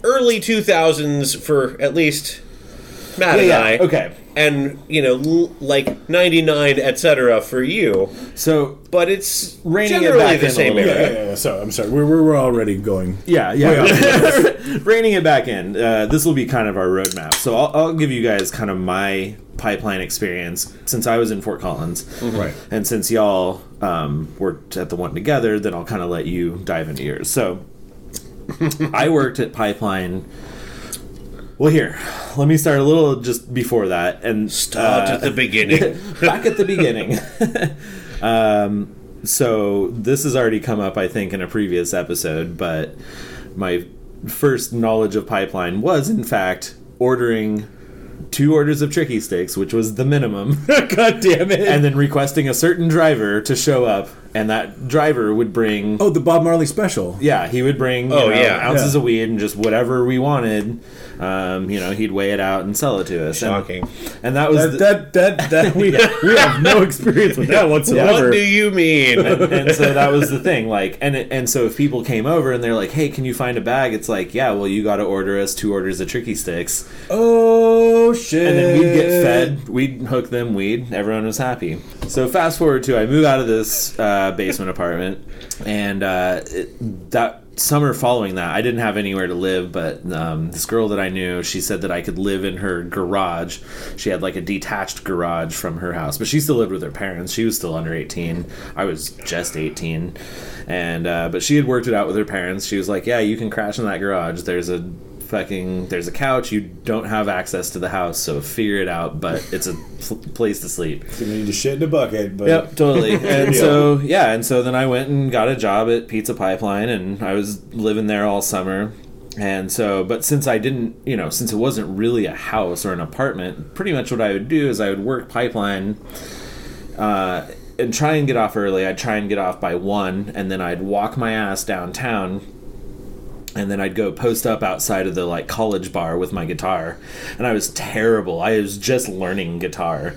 early 2000s for at least Matt and I.
Okay.
And 99, etc. for you.
So,
but it's
reining
generally
it back
the same area.
Yeah. So I'm sorry, we're already going.
Yeah. Reining it back in. This will be kind of our roadmap. So I'll give you guys kind of my pipeline experience since I was in Fort Collins,
right?
And since y'all worked at the one together, then I'll kind of let you dive into yours. So I worked at Pipeline. Well, here, let me start a little just before that and
start at the beginning.
Back at the beginning. So this has already come up, I think, in a previous episode, but my first knowledge of Pipeline was, in fact, ordering 2 orders of tricky sticks, which was the minimum.
God damn it.
And then requesting a certain driver to show up, and that driver would bring...
Oh, the Bob Marley special.
Yeah, he would bring ounces of weed and just whatever we wanted. He'd weigh it out and sell it to us.
Shocking.
And that was...
We have no experience with that whatsoever.
What do you mean?
And so that was the thing. Like, and so if people came over and they're like, hey, can you find a bag? It's like, yeah, well, you got to order us 2 orders of tricky sticks.
Oh, shit.
And then we'd get fed. We'd hook them weed. Everyone was happy. So fast forward to I move out of this basement apartment, and that summer following that, I didn't have anywhere to live, but this girl that I knew, she said that I could live in her garage. She had like a detached garage from her house, but she still lived with her parents. She was still under 18. I was just 18. And but she had worked it out with her parents. She was like, yeah, you can crash in that garage. There's a couch. You don't have access to the house, so figure it out, but it's a place to sleep.
You need to shit in a bucket, but...
Yep, totally. And so then I went and got a job at Pizza Pipeline, and I was living there all summer. And so, but since I didn't, since it wasn't really a house or an apartment, pretty much what I would do is I would work pipeline and try and get off early. I'd try and get off by 1, and then I'd walk my ass downtown. And then I'd go post up outside of the like college bar with my guitar, and I was terrible. I was just learning guitar,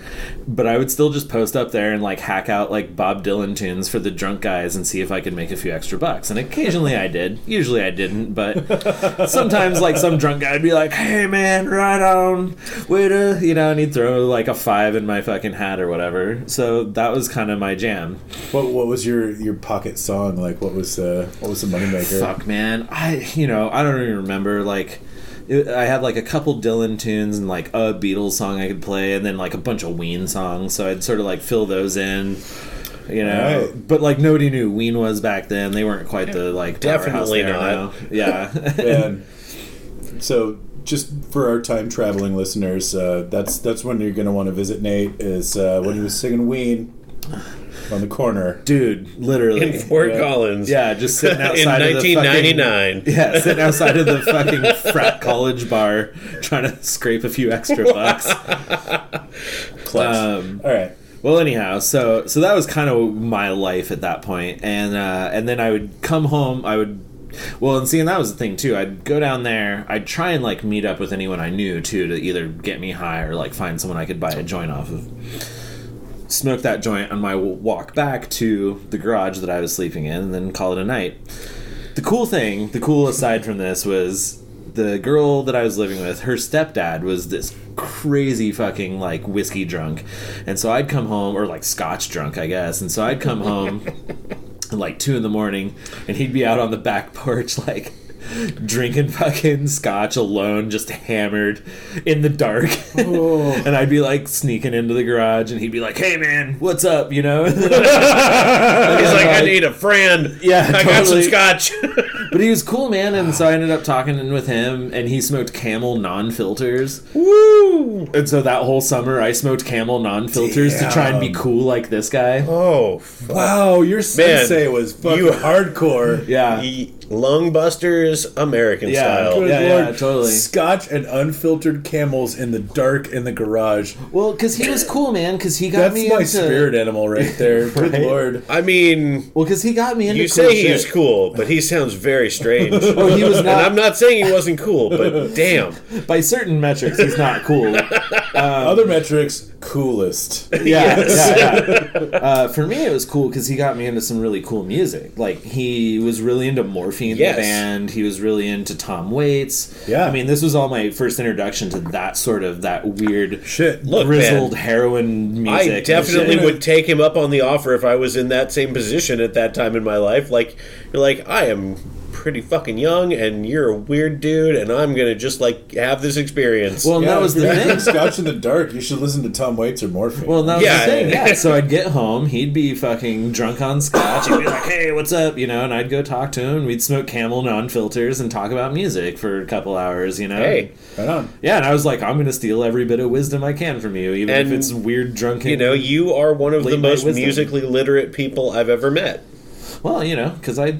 but I would still just post up there and like hack out like Bob Dylan tunes for the drunk guys and see if I could make a few extra bucks. And occasionally I did. Usually I didn't, but sometimes like some drunk guy would be like, "Hey man, right on, way to," and he'd throw like a 5 in my fucking hat or whatever. So that was kind of my jam.
What was your pocket song? Like what was the moneymaker?
Fuck man, I don't even remember. Like, I had like a couple Dylan tunes and like a Beatles song I could play, and then like a bunch of Ween songs. So I'd sort of like fill those in, Right. But like nobody knew Ween was back then. They weren't quite the like
definitely not.
Now. Yeah.
And so, just for our time traveling listeners, that's when you're gonna want to visit Nate. Is when he was singing Ween. On the corner.
Dude, literally.
In Fort Collins.
Yeah, just sitting outside
in 1999.
Of the fucking... sitting outside of the fucking frat college bar trying to scrape a few extra bucks.
Clutch. All right.
Well, anyhow, so that was kind of my life at that point. And then I would come home, and that was the thing, too. I'd go down there, I'd try and, like, meet up with anyone I knew, too, to either get me high or, like, find someone I could buy a joint off of. Smoke that joint on my walk back to the garage that I was sleeping in, and then call it a night. The cool aside from this was the girl that I was living with, her stepdad was this crazy fucking like whiskey drunk, and so I'd come home, or like scotch drunk I guess, and so I'd come home at like 2 a.m, and he'd be out on the back porch like drinking fucking scotch alone, just hammered in the dark. And I'd be like sneaking into the garage, and he'd be like, "Hey man, what's up?"
He's like, "I need a friend.
Yeah,
I got some scotch."
But he was cool, man, and so I ended up talking with him, and he smoked Camel non-filters.
Woo!
And so that whole summer, I smoked Camel non-filters to try and be cool like this guy.
Oh, fuck.
Wow, your sensei was fucking hardcore.
Yeah.
Lung busters, American style.
Yeah, totally.
Scotch and unfiltered Camels in the dark in the garage.
Well, because he was cool, man, because he got me into...
That's my spirit animal right there. Right? Good Lord.
I mean...
Well, because he got me into
You say he was cool, but he sounds very strange.
Oh, he was not...
And I'm not saying he wasn't cool, but damn.
By certain metrics, he's not cool.
Other metrics, coolest.
Yeah. For me, it was cool because he got me into some really cool music. Like, he was really into Morphine, the band. He was really into Tom Waits.
Yeah.
I mean, this was all my first introduction to that sort of, that weird,
Look,
grizzled heroin music.
I definitely would take him up on the offer if I was in that same position at that time in my life. Like, you're like, I am pretty fucking young, and you're a weird dude, and I'm gonna just like have this experience.
Well, that was the thing.
Scotch in the dark. You should listen to Tom Waits or Morphine.
Well, that was the thing. Yeah. So I'd get home, he'd be fucking drunk on scotch. He'd be like, "Hey, what's up?" And I'd go talk to him. We'd smoke Camel non-filters and talk about music for a couple hours.
Hey,
right on.
Yeah, and I was like, I'm gonna steal every bit of wisdom I can from you, even if it's weird drunken.
You are one of the most musically literate people I've ever met.
Well, because I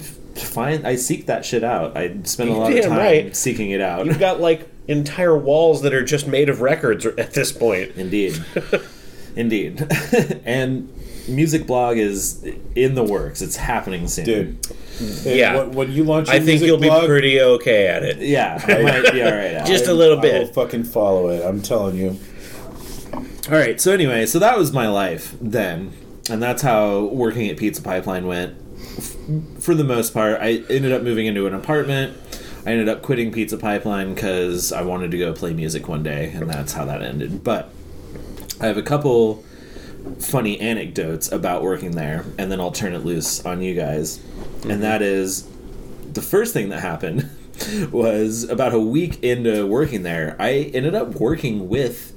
seek that shit out. I spend a lot of time seeking it out.
You've got like entire walls that are just made of records at this point.
Indeed. Indeed. And music blog is in the works. It's happening soon.
Dude.
Yeah.
When you launch your
I think you'll
blog,
be pretty okay at it.
Yeah, I might be all right.
Just a little bit.
I will fucking follow it. I'm telling you.
All right. So anyway, that was my life then, and that's how working at Pizza Pipeline went. For the most part, I ended up moving into an apartment. I ended up quitting Pizza Pipeline because I wanted to go play music one day, and that's how that ended. But I have a couple funny anecdotes about working there, and then I'll turn it loose on you guys. Mm-hmm. And that is, the first thing that happened was about a week into working there, I ended up working with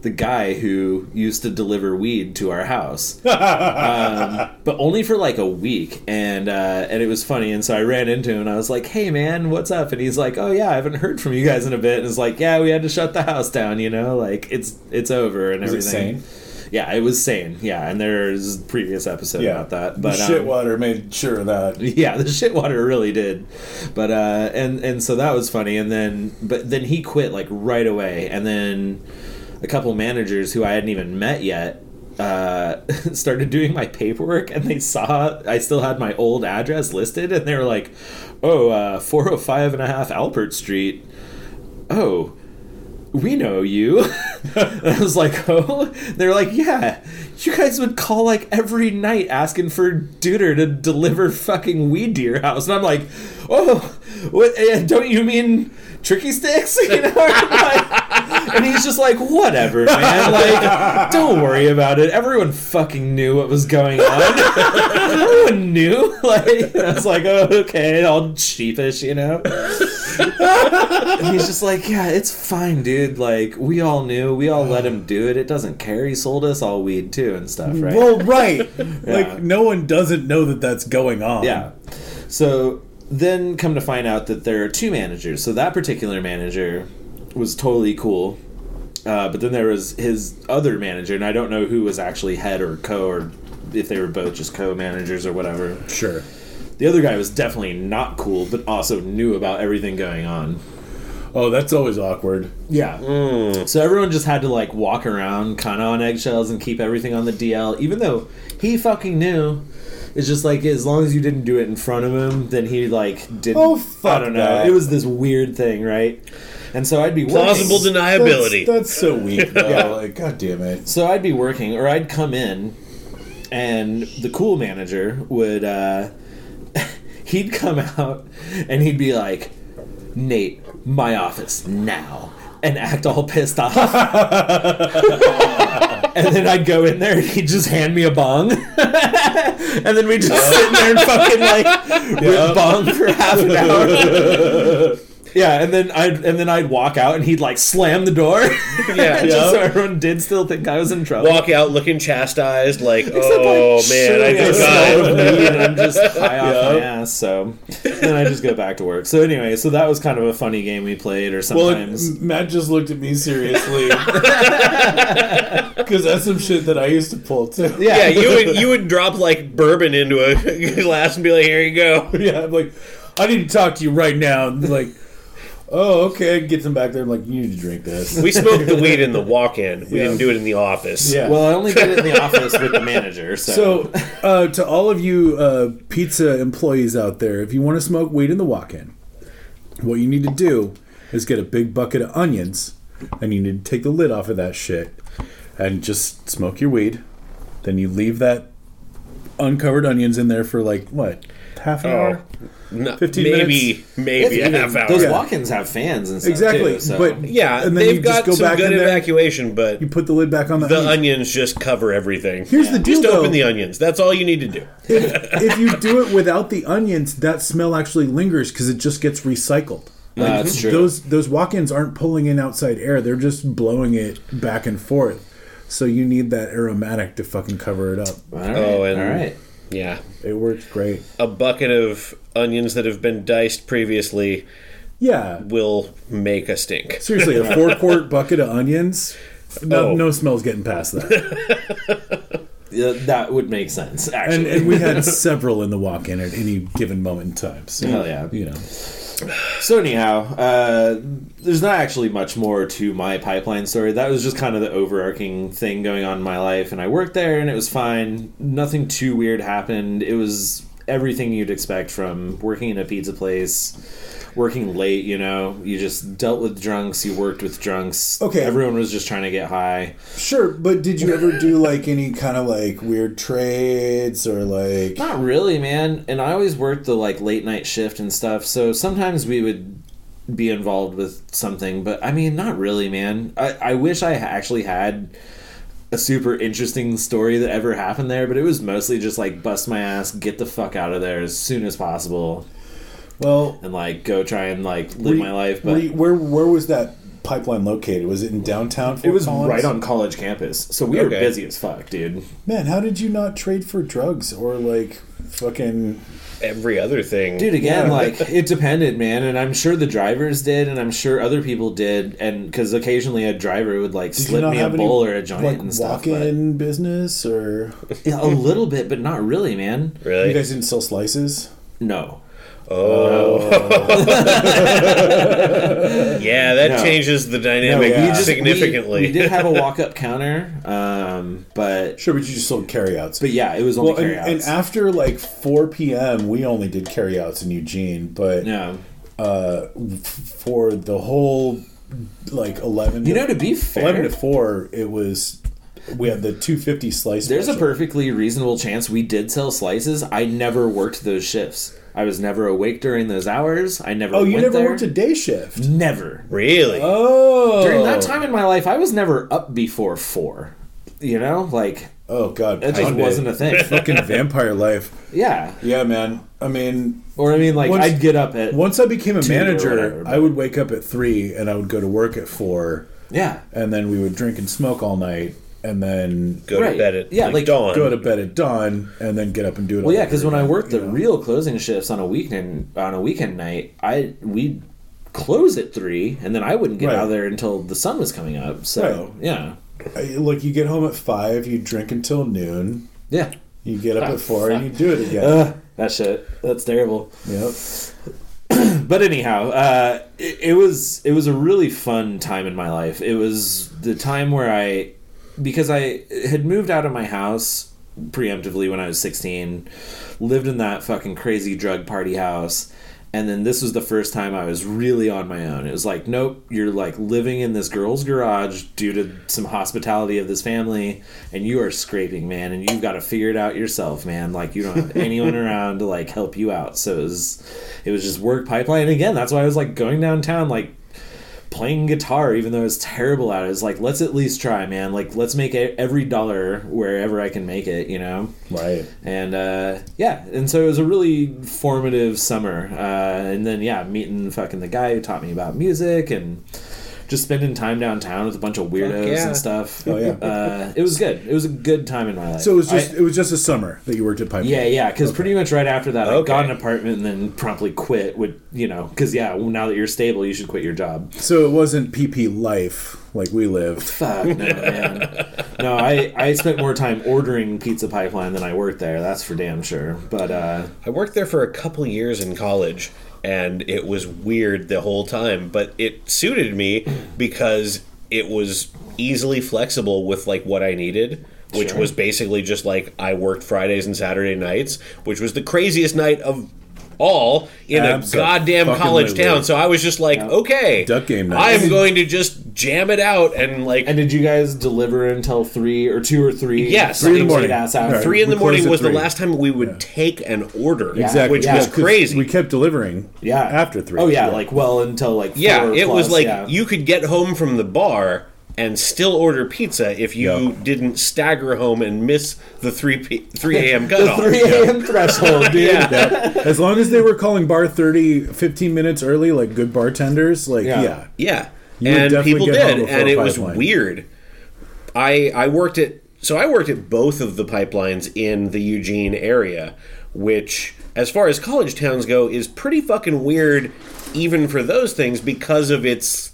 the guy who used to deliver weed to our house, but only for like a week, and it was funny. And so I ran into him, and I was like, "Hey, man, what's up?" And he's like, "Oh yeah, I haven't heard from you guys in a bit." And it's like, "Yeah, we had to shut the house down, like it's over and everything."
Was it sane?
Yeah, it was sane. Yeah, and there's a previous episode about that. But
the shitwater made sure of that.
Yeah, the shitwater really did. But and so that was funny. And then he quit like right away, and then a couple managers who I hadn't even met yet started doing my paperwork, and they saw I still had my old address listed, and they were like, "Oh, 405 and a half Alpert Street. Oh, we know you." And I was like, "Oh?" They're like, "Yeah, you guys would call like every night asking for Duder to deliver fucking weed to your house." And I'm like, "Oh, what? Don't you mean Tricky Sticks?" And he's just like, "Whatever, man. Like, don't worry about it. Everyone fucking knew what was going on. Everyone knew." Like, I was like, "Oh, okay," all sheepish, And he's just like, "Yeah, it's fine, dude. Like, we all knew. We all let him do it. It doesn't care. He sold us all weed too and stuff, right?"
Well, right. Yeah. Like, no one doesn't know that that's going on.
Yeah. So then come to find out that there are two managers. So that particular manager was totally cool. But then there was his other manager, and I don't know who was actually head or co, or if they were both just co-managers or whatever.
Sure.
The other guy was definitely not cool, but also knew about everything going on.
Oh, that's always awkward.
Yeah. So everyone just had to like walk around kind of on eggshells and keep everything on the DL, even though he fucking knew. It's just like, as long as you didn't do it in front of him, then he like didn't.
Oh, fuck,
I don't know.
that.
It was this weird thing, right? And so I'd be working.
Plausible deniability.
That's so weak, though. Yeah. Like, God damn it.
So I'd be working, or I'd come in, and the cool manager would, he'd come out, and he'd be like, "Nate, my office, now," and act all pissed off. And then I'd go in there, and he'd just hand me a bong. And then we'd just sit in there and fucking, like, rip bong for half an hour. Yeah, and then I'd walk out, and he'd like slam the door.
Yeah,
just so everyone did still think I was in trouble.
Walk out looking chastised, like,
Except,
"Oh
like,
man, I
forgot me, and I'm just high off my ass." So then I just go back to work. So anyway, that was kind of a funny game we played, or sometimes.
Well, Matt just looked at me seriously because that's some shit that I used to pull too.
Yeah, you would drop like bourbon into a glass and be like, "Here you go."
Yeah, I'm like, "I need to talk to you right now." And like, "Oh, okay." Get them back there. I'm like, "You need to drink this."
We smoked the weed in the walk-in. We didn't do it in the office.
Yeah.
Well, I only did it in the office with the manager.
So to all of you pizza employees out there, if you want to smoke weed in the walk-in, what you need to do is get a big bucket of onions, and you need to take the lid off of that shit, and just smoke your weed. Then you leave that uncovered onions in there for like, what, half an hour?
No,
15 minutes?
Maybe a half hour.
Those walk-ins have fans and stuff
Exactly,
too, so.
but
Yeah,
and then
they've
you just
got
go
some
back
good
in there,
evacuation, but
you put the lid back on
the onions just cover everything.
Here's the deal,
Just open
though.
the onions. That's all you need to do.
If you do it without the onions, that smell actually lingers because it just gets recycled.
That's true.
Those walk-ins aren't pulling in outside air; they're just blowing it back and forth. So you need that aromatic to fucking cover it up.
All right.
All
right.
Yeah,
it works great.
A bucket of onions that have been diced previously, will make a stink.
Seriously, a 4-quart bucket of onions, no smells getting past that.
Yeah, that would make sense, actually.
And we had several in the walk-in at any given moment in time. So,
hell yeah. So anyhow, there's not actually much more to my pipeline story. That was just kind of the overarching thing going on in my life, and I worked there, and it was fine. Nothing too weird happened. It was everything you'd expect from working in a pizza place, working late, you know. You just dealt with drunks, you worked with drunks.
Okay.
Everyone was just trying to get high.
Sure, but did you ever do, like, any kind of, like, weird trades or, like...
Not really, man. And I always worked the, like, late night shift and stuff, so sometimes we would be involved with something, but, I mean, not really, man. I wish I actually had a super interesting story that ever happened there, but it was mostly just, like, bust my ass, get the fuck out of there as soon as possible.
Well,
and like go try and like live my life. But
where was that pipeline located? Was it in downtown Fort
It was
Collins?
right on college campus, so we were busy as fuck, dude.
Man, how did you not trade for drugs or like fucking
every other thing?
Dude, again, like it depended, man, and I'm sure the drivers did, and I'm sure other people did, and because occasionally a driver would like slip me a bowl or a joint
like,
and stuff.
Walk-in business or
a little bit, but not really, man.
Really?
You guys didn't sell slices?
No.
Oh. Yeah, that changes the dynamic significantly.
We did have a walk-up counter, but...
Sure, but you just sold carryouts.
But yeah, it was only carryouts.
And after like 4 p.m., we only did carryouts in Eugene, but for the whole like 11
to be fair...
11 to 4, it was... We had the 250 slice.
There's a perfectly reasonable chance we did sell slices. I never worked those shifts. I was never awake during those hours. I never.
Oh, you never
there.
worked a day shift?
Never.
Really?
Oh.
During that time in my life, I was never up before 4. You know, like.
Oh God,
that just wasn't a thing.
Fucking vampire life.
Yeah.
Yeah, man. I mean,
like I'd get up at.
Once I became a manager, I would wake up at 3 and I would go to work at 4.
Yeah.
And then we would drink and smoke all night. And then
go to bed at dawn.
Go to bed at dawn, and then get up and do it.
Well, yeah, because when I worked the real closing shifts on a weekend night, we'd close at 3, and then I wouldn't get out of there until the sun was coming up. So yeah,
like you get home at 5, you drink until noon.
Yeah,
you get up at 4, and you do it again.
That shit, that's terrible.
Yep.
But anyhow, it was a really fun time in my life. It was the time where because I had moved out of my house preemptively when I was 16, lived in that fucking crazy drug party house, and then this was the first time I was really on my own. It was like, nope, you're like living in this girl's garage due to some hospitality of this family, and you are scraping, man, and you've got to figure it out yourself, man. Like, you don't have anyone around to like help you out. So it was just work pipeline. And again, that's why I was like going downtown, like playing guitar, even though it's terrible at it. It's like, let's at least try, man. Like, let's make every dollar wherever I can make it, you know?
Right.
And, and so it was a really formative summer. And then, meeting fucking the guy who taught me about music and just spending time downtown with a bunch of weirdos and stuff.
Oh, yeah.
It was good. It was a good time in my life.
So it was just a summer that you worked at Pipeline?
Yeah, because pretty much right after that, I got an apartment and then promptly quit because, now that you're stable, you should quit your job.
So it wasn't PP life like we lived.
Fuck, no, man. No, I spent more time ordering Pizza Pipeline than I worked there. That's for damn sure. But
I worked there for a couple years in college. And it was weird the whole time, but it suited me because it was easily flexible with like what I needed, which was basically just like I worked Fridays and Saturday nights, which was the craziest night of all in a goddamn college town. So I was just like, okay,
duck game night.
I am going to just jam it out and like.
And did you guys deliver until 3 or 2 or 3?
Yes,
3 in the morning.
Right. 3 in the morning was the last time we would take an order.
Exactly,
which was crazy.
We kept delivering. After 3.
Oh yeah, like until like 4
it
plus,
was like you could get home from the bar and still order pizza if you didn't stagger home and miss the 3 a.m. cutoff.
The 3 a.m. threshold, dude.
As long as they were calling bar 15 minutes early, like good bartenders, like,
Yeah. And people did, and it was weird. I worked at both of the pipelines in the Eugene area, which, as far as college towns go, is pretty fucking weird even for those things because of its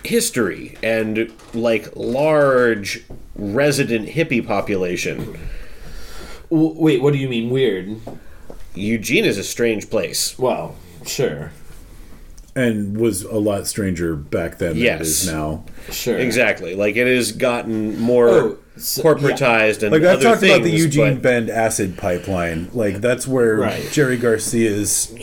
history and like large resident hippie population.
Wait, what do you mean weird?
Eugene is a strange place.
Well, sure.
And was a lot stranger back then than it is now.
Sure.
Exactly. Like, it has gotten more corporatized and
like, I've talked
things,
about the Eugene Bend acid pipeline. Like, that's where Jerry Garcia's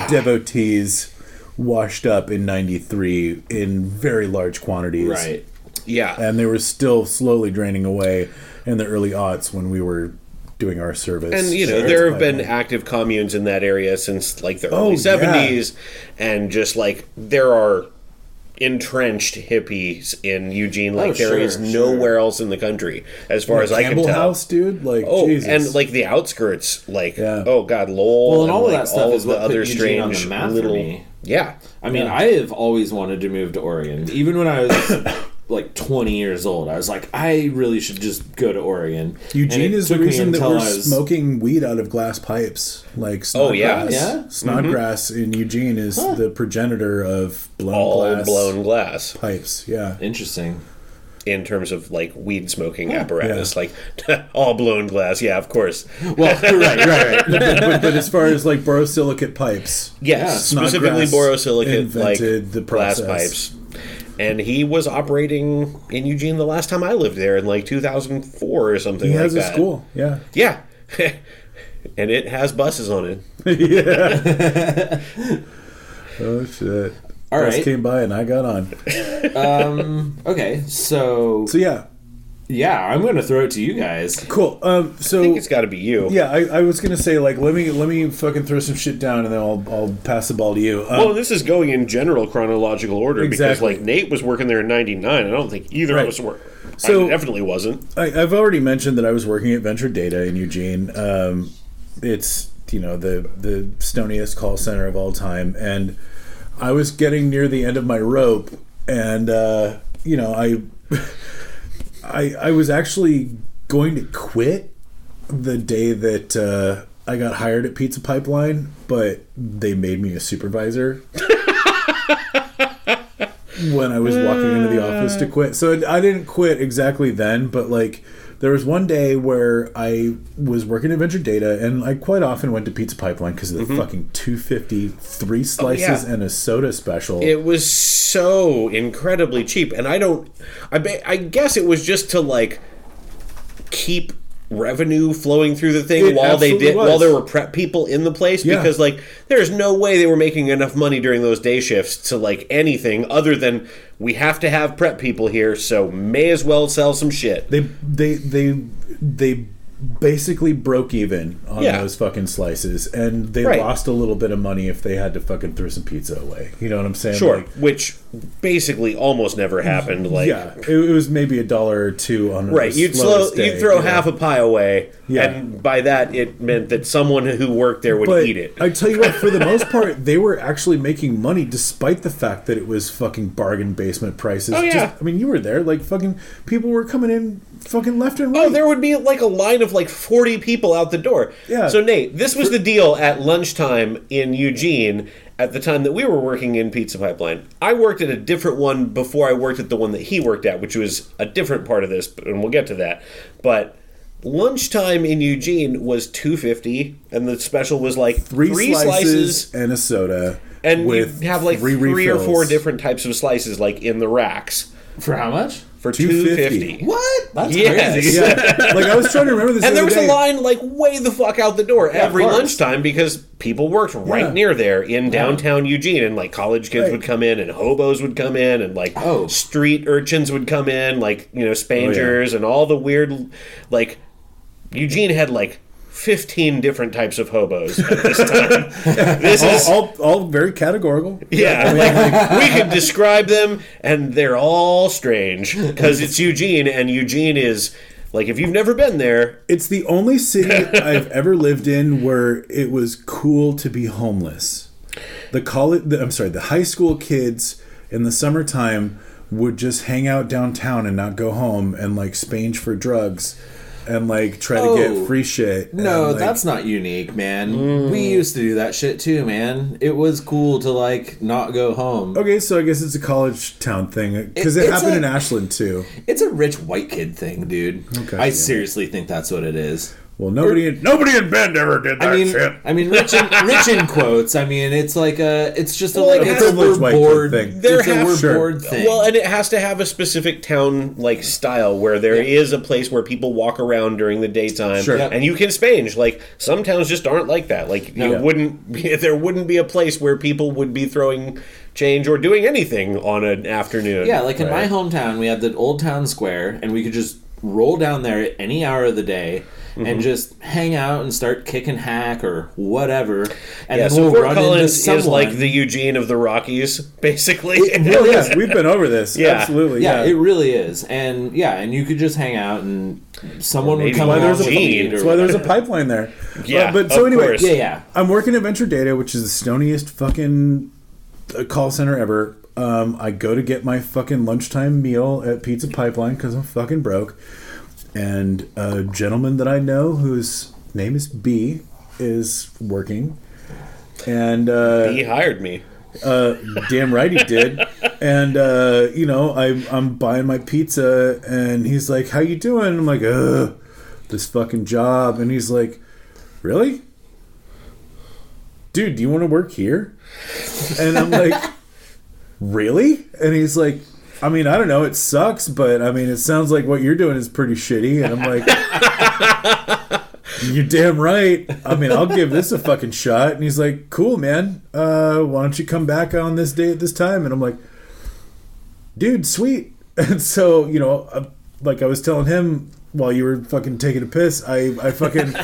devotees washed up in 93 in very large quantities.
Right.
Yeah.
And they were still slowly draining away in the early aughts when we were doing our service.
And, there have been active communes in that area since, like, the early 70s. And just, like, there are entrenched hippies in Eugene. Like, there is nowhere else in the country, as far as I can tell.
Campbell House, dude? Like, Jesus.
And, like, the outskirts, like, oh, God, Lowell.
Well, and all of
like,
that stuff is what
other
put Eugene on the
strange
map
little...
for me.
Yeah.
I mean, I have always wanted to move to Oregon. Even when I was... like 20 years old, I was like, I really should just go to Oregon.
Eugene is the reason that we're smoking weed out of glass pipes, like Snodgrass. Snodgrass in Eugene is the progenitor of blown glass pipes. Yeah,
interesting.
In terms of like weed smoking apparatus, like all blown glass. Yeah, of course.
Well, right.
But as far as like borosilicate pipes,
specifically borosilicate like
the
glass pipes. And he was operating in Eugene the last time I lived there in like 2004 or something like that.
He has a school, yeah.
Yeah. And it has buses on it.
Yeah. Oh, shit.
All right.
Bus came by and I got on.
Okay, so
yeah.
Yeah, I'm going to throw it to you guys.
Cool. So
I think it's got to be you.
Yeah, I was going to say, like, let me fucking throw some shit down, and then I'll pass the ball to you.
Well, this is going in general chronological order because, like, Nate was working there in '99. I don't think either of us were. So I definitely wasn't.
I've already mentioned that I was working at Venture Data in Eugene. It's the stoniest call center of all time, and I was getting near the end of my rope, and I was actually going to quit the day that I got hired at Pizza Pipeline, but they made me a supervisor when I was walking into the office to quit. So I didn't quit exactly then, but like there was one day where I was working at Venture Data, and I quite often went to Pizza Pipeline because of the fucking $2.50 3 slices and a soda special.
It was so incredibly cheap, and I guess it was just to like keep revenue flowing through the thing while there were prep people in the place, because like there's no way they were making enough money during those day shifts to like anything other than we have to have prep people here, so may as well sell some shit. They basically broke even on those fucking slices, and they lost a little bit of money if they had to fucking throw some pizza away. You know what I'm saying? Sure.
Like,
which basically almost never happened. Like,
it was maybe $1 or $2 on
you'd throw half a pie away, and by that it meant that someone who worked there would eat it.
I tell you what, for the most part, they were actually making money despite the fact that it was fucking bargain basement prices.
Oh yeah,
I mean, you were there. Like fucking people were coming in fucking left and right.
Oh, there would be like a line of like 40 people out the door.
Yeah.
So Nate, this was the deal at lunchtime in Eugene at the time that we were working in Pizza Pipeline. I worked at a different one before I worked at the one that he worked at, which was a different part of this, and we'll get to that. But lunchtime in Eugene was $2.50, and the special was like three slices
and a soda,
and
with
you have like three or four different types of slices, like in the racks.
For how much?
For $2.50.
What? That's crazy.
Yeah. Like I was trying to remember this.
And there was a line like way the fuck out the door every lunchtime because people worked right near there in downtown Eugene, and like college kids would come in, and hobos would come in, and like street urchins would come in, like spangers and all the weird, like Eugene had like 15 different types of hobos at this time. This is
all very categorical.
Yeah, like we could describe them, and they're all strange because it's Eugene, and Eugene is like, if you've never been there,
it's the only city I've ever lived in where it was cool to be homeless. The high school kids in the summertime would just hang out downtown and not go home and like spange for drugs. And like try to get free shit.
No,
and,
that's not unique, man. We used to do that shit too, man. It was cool to like not go home.
Okay, so I guess it's a college town thing because it happened in Ashland too.
It's a rich white kid thing, dude. Okay, I seriously think that's what it is.
Well, nobody in Bend ever did that shit.
I mean, rich in quotes. I mean, it's just a
privileged white
board
thing.
It's a word board thing.
Well, and it has to have a specific town like style where there is a place where people walk around during the daytime, and you can spange. Like some towns just aren't like that. Like there wouldn't be a place where people would be throwing change or doing anything on an afternoon.
Yeah, like in my hometown, we had the Old Town Square, and we could just roll down there at any hour of the day. And just hang out and start kicking hack or whatever. And then
so
we'll
Fort
run
Collins
into someone.
is like the Eugene of the Rockies, basically.
It really is. We've been over this. Yeah. Absolutely.
Yeah, it really is. And you could just hang out and someone would come along.
That's why there's a pipeline there.
Yeah,
but so anyway,
course.
I'm working at Venture Data, which is the stoniest fucking call center ever. I go to get my fucking lunchtime meal at Pizza Pipeline because I'm fucking broke. And a gentleman that I know whose name is B is working. And
B hired me.
Damn right he did. And I'm buying my pizza and he's like, "How you doing?" I'm like, "Ugh, this fucking job." And he's like, "Really? Dude, do you want to work here?" And I'm like, "Really?" And he's like, "I mean, I don't know. It sucks, but I mean, it sounds like what you're doing is pretty shitty." And I'm like, "You're damn right. I mean, I'll give this a fucking shot." And he's like, "Cool, man. Why don't you come back on this day at this time?" And I'm like, "Dude, sweet." And so, like I was telling him while you were fucking taking a piss, I fucking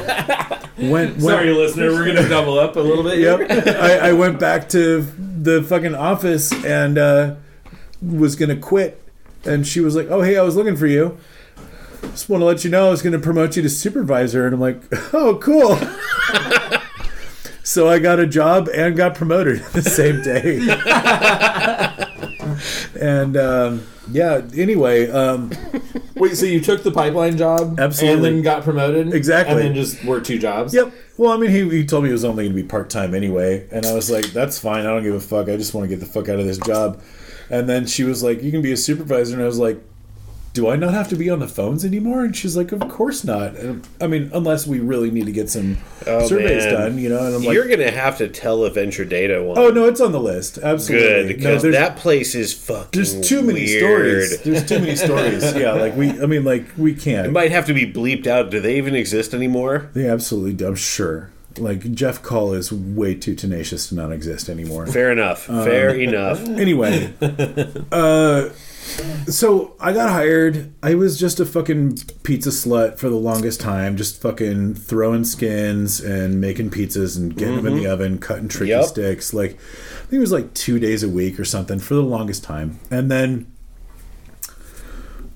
went.
Sorry, listener, we're gonna double up a little bit.
Yep. I went back to the fucking office and was gonna quit, and she was like, "Oh, hey, I was looking for you. Just want to let you know I was gonna promote you to supervisor." And I'm like, "Oh, cool." So I got a job and got promoted the same day. And anyway,
wait, so you took the pipeline job,
absolutely,
and then got promoted,
exactly,
and then just worked 2 jobs?
Yep. Well, I mean, he told me it was only going to be part-time anyway, and I was like, "That's fine. I don't give a fuck. I just want to get the fuck out of this job." And then she was like, "You can be a supervisor." And I was like, "Do I not have to be on the phones anymore?" And she's like, "Of course not. And, I mean, unless we really need to get some surveys done, And I'm like,
"You're going to have to tell a Venture Data one."
Oh, no, it's on the list. Absolutely.
Good, because that place is fucking
There's too many stories. There's too many stories. Yeah, we can't.
It might have to be bleeped out. Do they even exist anymore?
They absolutely do, I'm sure. Like, Jeff Call is way too tenacious to not exist anymore.
Fair enough. Fair enough.
Anyway. So I got hired. I was just a fucking pizza slut for the longest time, just fucking throwing skins and making pizzas and getting them in the oven, cutting tricky sticks. Like, I think it was like 2 days a week or something for the longest time. And then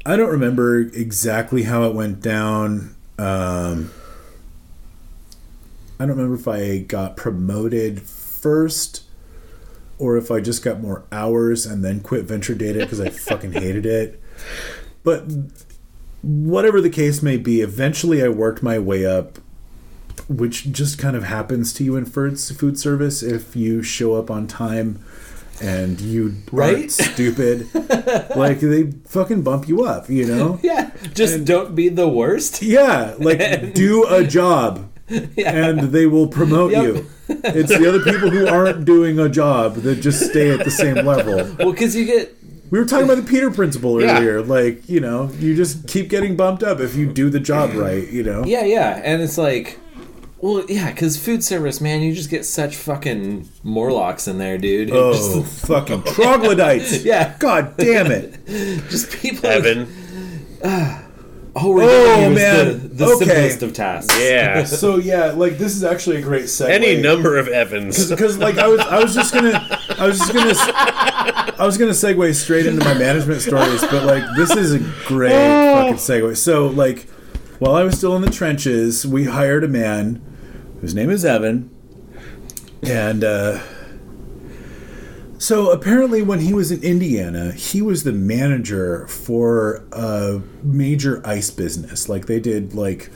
I don't remember exactly how it went down. I don't remember if I got promoted first or if I just got more hours and then quit Venture Data because I fucking hated it. But whatever the case may be, eventually I worked my way up, which just kind of happens to you in food service if you show up on time and you aren't stupid. Like, they fucking bump you up,
Yeah, just don't be the worst.
Yeah, like, do a job. And they will promote you. It's the other people who aren't doing a job that just stay at the same level.
Well, because you get...
We were talking about the Peter Principle earlier. Like, you just keep getting bumped up if you do the job right,
Yeah. And it's like... Well, yeah, because food service, man, you just get such fucking Morlocks in there, dude.
Oh, fucking troglodytes.
Yeah.
God damn it.
Just people...
Evan.
Man,
the simplest of tasks.
Yeah.
So like, this is actually a great segue.
Any number of Evans.
Because like I was gonna segue straight into my management stories, but like, this is a great fucking segue. So like, while I was still in the trenches, we hired a man whose name is Evan, and so apparently when he was in Indiana, he was the manager for a major ice business. Like, they did like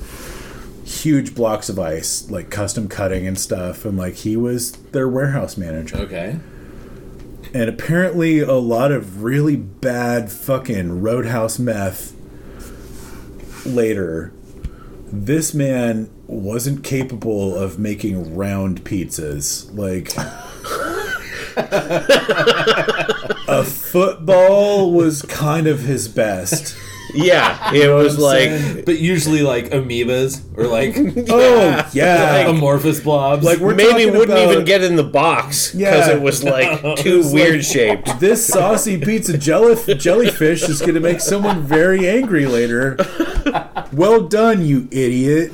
huge blocks of ice, like custom cutting and stuff, and like, he was their warehouse manager.
Okay.
And apparently a lot of really bad fucking roadhouse meth later this man wasn't capable of making round pizzas. Like, a football was kind of his best.
Yeah, it was like,
but usually like amoebas or like
like
amorphous blobs.
Like maybe wouldn't even get in the box because it was like too weird shaped.
This saucy pizza jellyfish is going to make someone very angry later. Well done, you idiot.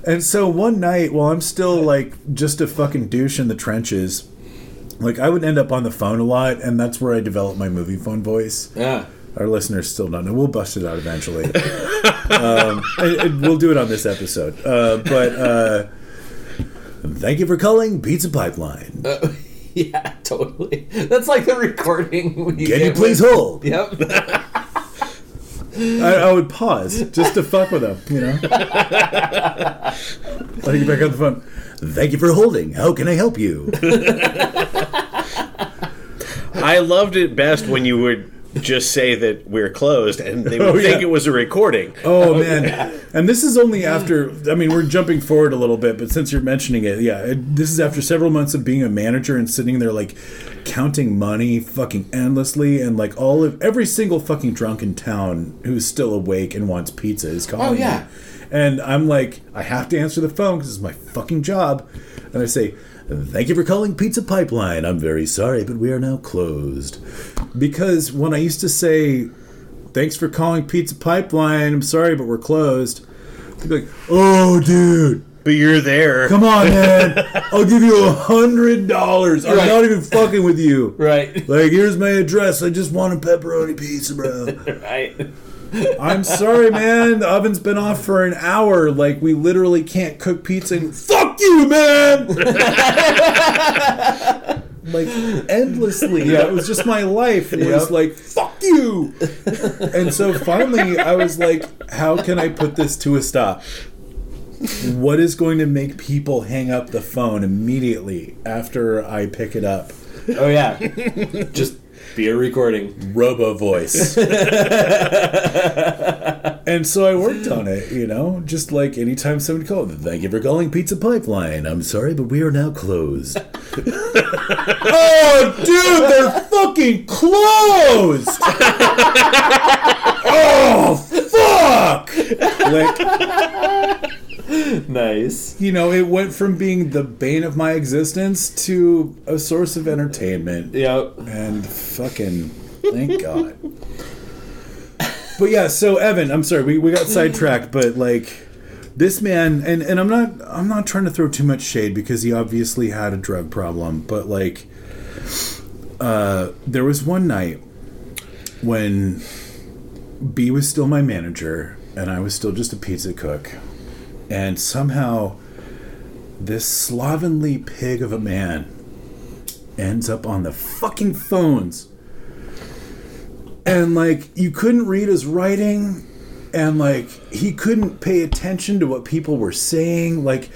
And so one night, while I'm still like just a fucking douche in the trenches, like I would end up on the phone a lot, and that's where I developed my movie phone voice.
Yeah.
Our listeners still don't know. We'll bust it out eventually. And we'll do it on this episode. But thank you for calling Pizza Pipeline.
Yeah, totally. That's like the recording.
Can you please hold?
Yep.
I would pause just to fuck with them, you know? Let me get back on the phone. Thank you for holding. How can I help you?
I loved it best when you would just say that we're closed and they would think it was a recording.
Oh, man. And this is only after, I mean, we're jumping forward a little bit, but since you're mentioning it, this is after several months of being a manager and sitting there like counting money fucking endlessly, and like every single fucking drunk in town who's still awake and wants pizza is calling me. And I'm like, I have to answer the phone because it's my fucking job. And I say, thank you for calling Pizza Pipeline. I'm very sorry, but we are now closed. Because when I used to say, thanks for calling Pizza Pipeline, I'm sorry, but we're closed, they'd be like, oh, dude.
But you're there.
Come on, man. I'll give you $100. I'm not even fucking with you.
Right.
Like, here's my address. I just want a pepperoni pizza, bro.
Right.
I'm sorry, man. The oven's been off for an hour. Like, we literally can't cook pizza. And fuck you, man! Like, endlessly. Yeah, it was just my life. It was like, fuck you! And so finally, I was like, how can I put this to a stop? What is going to make people hang up the phone immediately after I pick it up?
Oh, yeah. Just be a recording.
Robo voice. And so I worked on it, you know, just like anytime somebody called, thank you for calling Pizza Pipeline. I'm sorry, but we are now closed. Oh, dude, they're fucking closed. Oh, fuck. Like,
nice.
You know, it went from being the bane of my existence to a source of entertainment.
Yep.
And fucking thank God. But yeah, so Evan, I'm sorry, we got sidetracked, but like this man, and I'm not trying to throw too much shade because he obviously had a drug problem, but like there was one night when B was still my manager and I was still just a pizza cook. And somehow, this slovenly pig of a man ends up on the fucking phones. And, like, you couldn't read his writing. And, like, he couldn't pay attention to what people were saying. Like,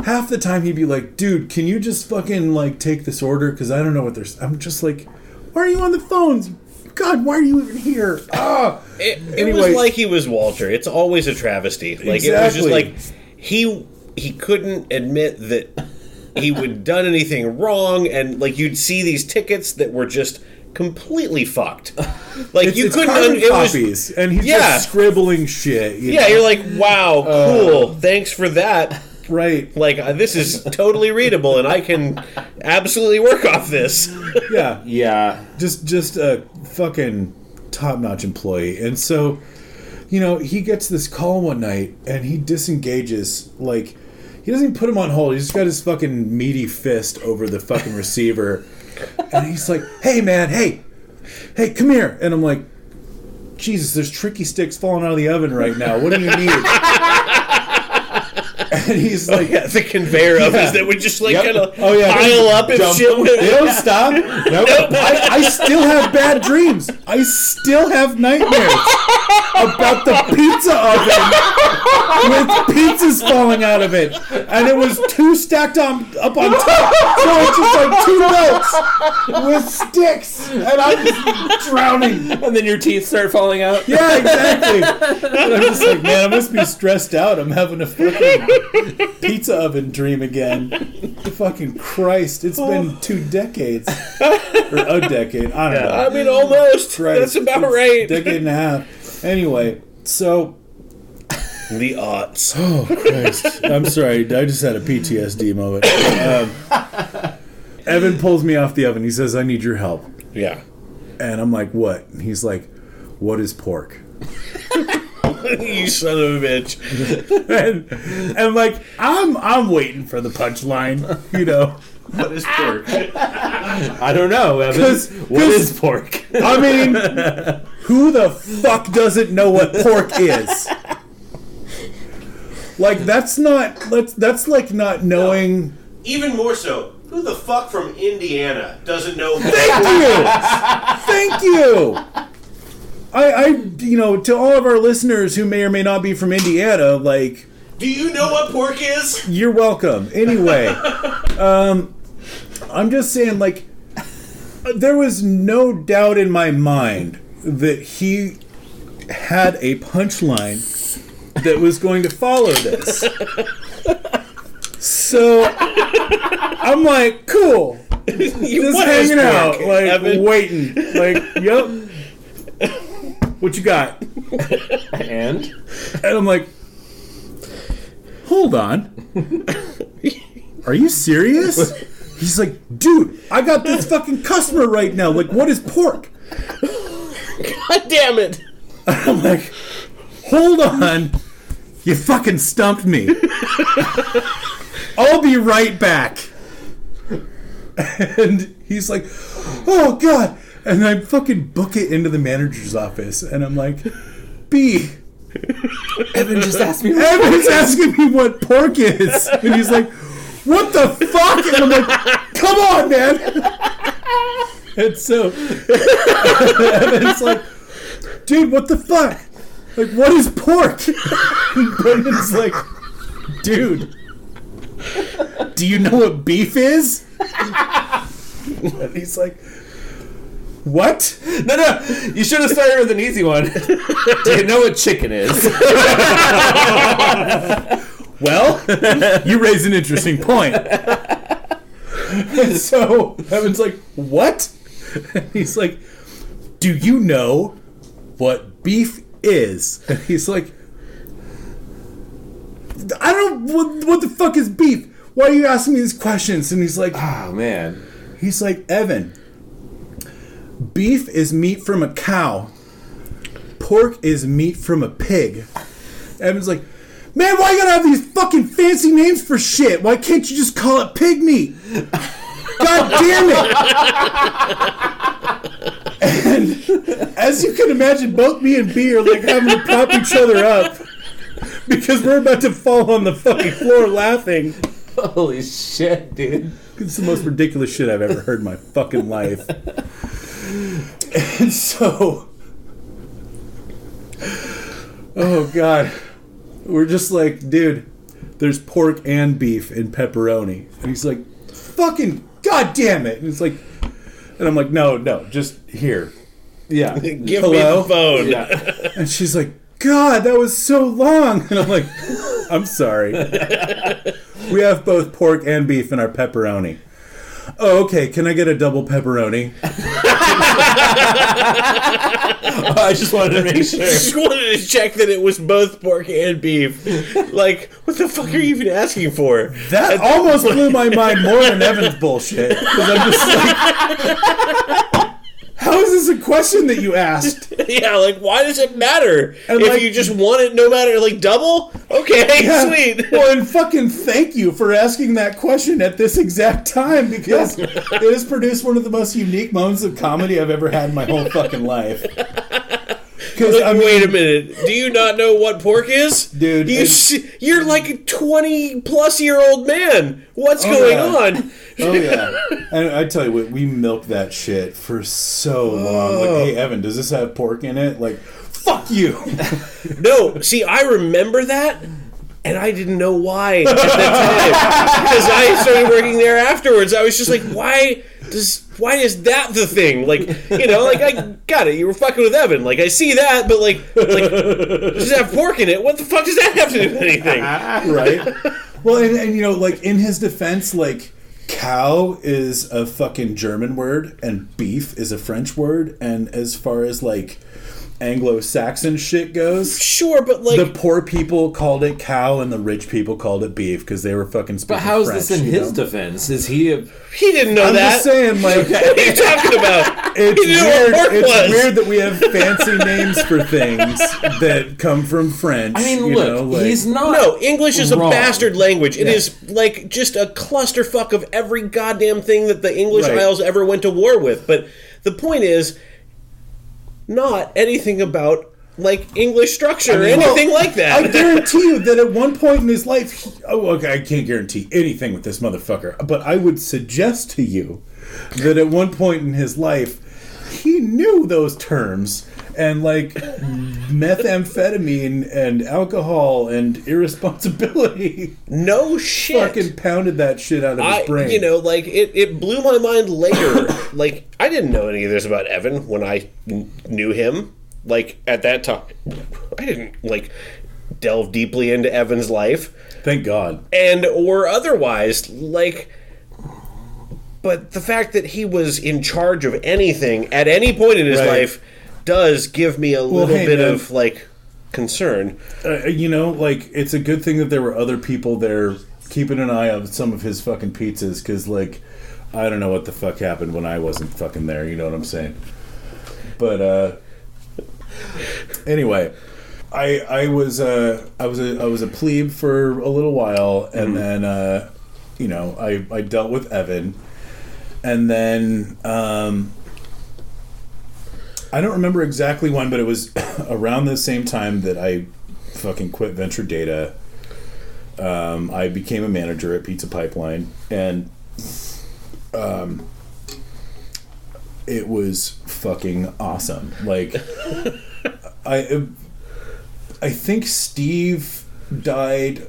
half the time he'd be like, dude, can you just fucking, like, take this order? Because I don't know what they're... I'm just like, why are you on the phones? God, why are you even here? Ah!
It was like he was Walter. It's always a travesty. Like, exactly. It was just like... He couldn't admit that he would done anything wrong, and like you'd see these tickets that were just completely fucked. Like you couldn't.
It copies, and he's just scribbling shit. You know?
You're like, wow, cool. Thanks for that.
Right.
Like this is totally readable, and I can absolutely work off this.
Yeah.
Yeah.
Just a fucking top-notch employee, and so. You know, he gets this call one night, and he disengages, like, he doesn't even put him on hold. He's just got his fucking meaty fist over the fucking receiver. And he's like, hey, man, hey, come here. And I'm like, Jesus, there's tricky sticks falling out of the oven right now. What do you need? And he's like,
the conveyor ovens that would just kind of
pile
up and shit.
They don't stop. Nope. I still have bad dreams. I still have nightmares about the pizza oven with pizzas falling out of it, and it was 2 stacked up on top, so it's just like 2 belts with sticks, and I'm just drowning.
And then your teeth start falling out.
Yeah, exactly. And I'm just like, man, I must be stressed out. I'm having a fucking pizza oven dream again. Fucking Christ, it's been 2 decades. Or a decade. I don't know.
I mean, almost. Christ. That's about right.
Decade and a half. Anyway, so...
The aughts.
Oh, Christ. I'm sorry. I just had a PTSD moment. Evan pulls me off the oven. He says, I need your help.
Yeah.
And I'm like, what? And he's like, what is pork?
You son of a bitch.
and like, I'm waiting for the punchline, you know.
What is pork?
I don't know, Evan. What is pork?
I mean, who the fuck doesn't know what pork is? Like, that's like not knowing...
No. Even more so, who the fuck from Indiana doesn't know...
Thank you! I to all of our listeners who may or may not be from Indiana, like...
Do you know what pork is?
You're welcome. Anyway, I'm just saying, like, there was no doubt in my mind that he had a punchline that was going to follow this. So I'm like, cool. Just hanging out, like, Evan? Waiting. Like, yep. What you got?
And
I'm like, hold on. Are you serious? He's like, dude, I got this fucking customer right now. Like, what is pork?
God damn it.
I'm like, hold on. You fucking stumped me. I'll be right back. And he's like, oh, God. And I fucking book it into the manager's office. And I'm like, B.
Evan just asked me.
Evan's asking me what pork is. And he's like, what the fuck? And I'm like, come on, man. And so Evan's like, dude, what the fuck? Like, what is pork? And Brendan's like, dude, do you know what beef is? And he's like, what?
No, you should have started with an easy one. Do you know what chicken is?
Well, you raise an interesting point. And so Evan's like, what? And he's like, do you know what beef is? And he's like, I don't, what the fuck is beef? Why are you asking me these questions? And he's like,
oh, man.
He's like, Evan, beef is meat from a cow. Pork is meat from a pig. Evan's like, man, why you gotta have these fucking fancy names for shit? Why can't you just call it pig meat? God damn it! And as you can imagine, both me and B are like having to prop each other up because we're about to fall on the fucking floor laughing.
Holy shit, dude.
It's the most ridiculous shit I've ever heard in my fucking life. And so, oh God, we're just like, dude, there's pork and beef and pepperoni. And he's like, fucking goddamn it. And it's like, and I'm like, no, just here. Yeah.
Give me the phone.
Yeah. And she's like, God, that was so long. And I'm like, I'm sorry. We have both pork and beef in our pepperoni. Oh, okay. Can I get a double pepperoni?
I just wanted to make sure.
Just wanted to check that it was both pork and beef. Like, what the fuck are you even asking for?
That almost blew my mind more than Evan's bullshit. Because I'm just like, how is this a question that you asked?
Yeah, like, why does it matter?
And
if
like,
you just want it no matter, like, double? Okay, yeah, sweet.
Well, and fucking thank you for asking that question at this exact time, because it has produced one of the most unique moments of comedy I've ever had in my whole fucking life.
Wait a minute. Do you not know what pork is?
Dude.
You're like a 20-plus-year-old man. What's going on?
Oh, yeah. And I tell you what, we milked that shit for so long. Like, hey, Evan, does this have pork in it? Like, fuck you.
No, see, I remember that. And I didn't know why at that time. Because I started working there afterwards. I was just like, why is that the thing? Like, I got it. You were fucking with Evan. Like, I see that, but does it have pork in it? What the fuck does that have to do with anything?
Right. Well, and like, in his defense, like, cow is a fucking German word, and beef is a French word, and as far as, like, Anglo-Saxon shit goes,
sure, but like
the poor people called it cow and the rich people called it beef because they were fucking speaking French.
But how's this in his defense? Is he?
He didn't know that.
I'm just saying, like,
what are you talking about?
It's weird. It's weird that we have fancy names for things that come from French.
I mean, look, he's not.
No, English is wrong. A bastard language. It is like just a clusterfuck of every goddamn thing that the English Isles ever went to war with. But the point is, not anything about like English structure or anything like that.
I guarantee you that at one point in his life, I can't guarantee anything with this motherfucker, but I would suggest to you that at one point in his life, he knew those terms and like methamphetamine and alcohol and irresponsibility.
No shit.
Fucking pounded that shit out of his brain.
It blew my mind later. Like, I didn't know any of this about Evan when I knew him. Like, at that time, I didn't, like, delve deeply into Evan's life.
Thank God.
Or otherwise, like, but the fact that he was in charge of anything at any point in his life does give me a little bit of, like, concern.
Like, it's a good thing that there were other people there keeping an eye on some of his fucking pizzas, because, like, I don't know what the fuck happened when I wasn't fucking there, you know what I'm saying? But, anyway, I was a plebe for a little while, and then I dealt with Evan, and then I don't remember exactly when, but it was around the same time that I fucking quit Venture Data. I became a manager at Pizza Pipeline, and it was fucking awesome. Like, I think Steve died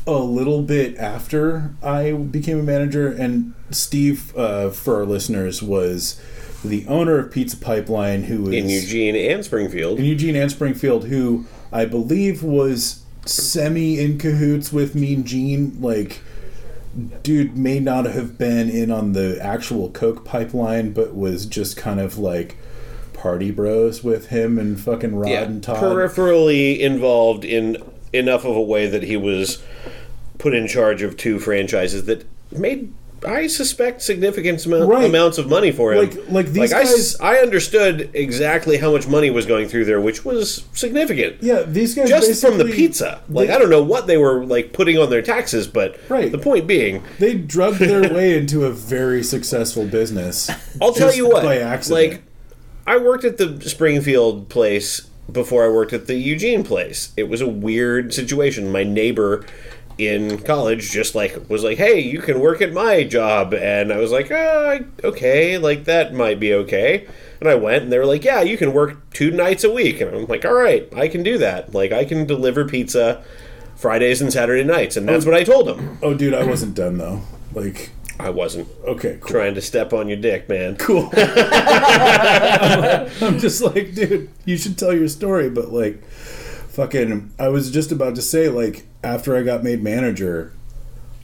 a little bit after I became a manager, and Steve, for our listeners, was the owner of Pizza Pipeline, who was
in Eugene and Springfield.
Who I believe was semi in cahoots with Mean Gene. Like, dude may not have been in on the actual Coke pipeline, but was just kind of like party bros with him and fucking Rod and Todd.
Peripherally involved in enough of a way that he was put in charge of two franchises that made, I suspect, significant amounts of money for him.
Like these guys,
I understood exactly how much money was going through there, which was significant.
Yeah, these guys
just from the pizza. Like, I don't know what they were like putting on their taxes, but the point being,
they drugged their way into a very successful business.
I'll tell you what,
by accident.
Like, I worked at the Springfield place before I worked at the Eugene place. It was a weird situation. My neighbor in college just was like, hey, you can work at my job, and I was like, okay, like, that might be okay. And I went, and they were like, yeah, you can work 2 nights a week, and I'm like, all right, I can do that. Like, I can deliver pizza Fridays and Saturday nights, and that's what I told them.
Oh, dude, I wasn't done though. Like,
I wasn't.
Okay, cool.
Trying to step on your dick, man.
Cool. I'm just like, dude, you should tell your story, but like, fucking, I was just about to say, like, after I got made manager,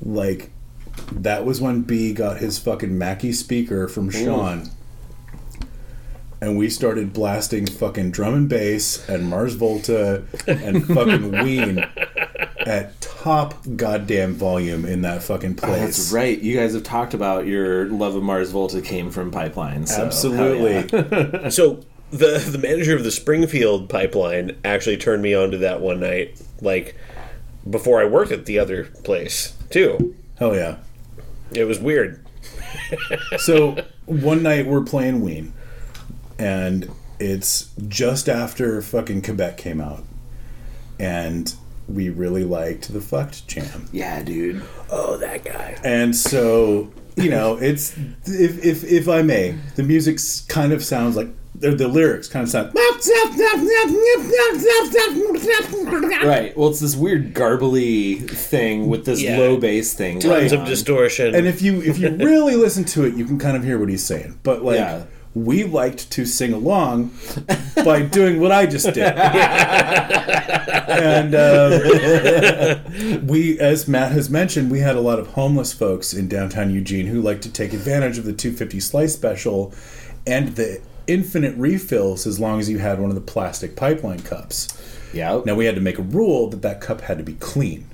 like, that was when B got his fucking Mackie speaker from Sean. And we started blasting fucking drum and bass and Mars Volta and fucking Ween at top goddamn volume in that fucking place.
Oh, that's right. You guys have talked about your love of Mars Volta came from pipelines. So.
Absolutely.
Yeah.
So the manager of the Springfield pipeline actually turned me on to that one night, like, before I worked at the other place, too.
Hell yeah.
It was weird.
So one night we're playing Ween. And it's just after fucking Quebec came out. And we really liked the Fucked jam.
Yeah, dude.
Oh, that guy.
And so, it's, if I may, the music kind of sounds like, the lyrics kind of sound...
Right. Well, it's this weird garbly thing with this low bass thing.
Tons of distortion.
And if you really listen to it, you can kind of hear what he's saying. But, we liked to sing along by doing what I just did. And we, as Matt has mentioned, we had a lot of homeless folks in downtown Eugene who liked to take advantage of the $2.50 slice special and the infinite refills as long as you had one of the plastic pipeline cups.
Yeah.
Now, we had to make a rule that cup had to be clean.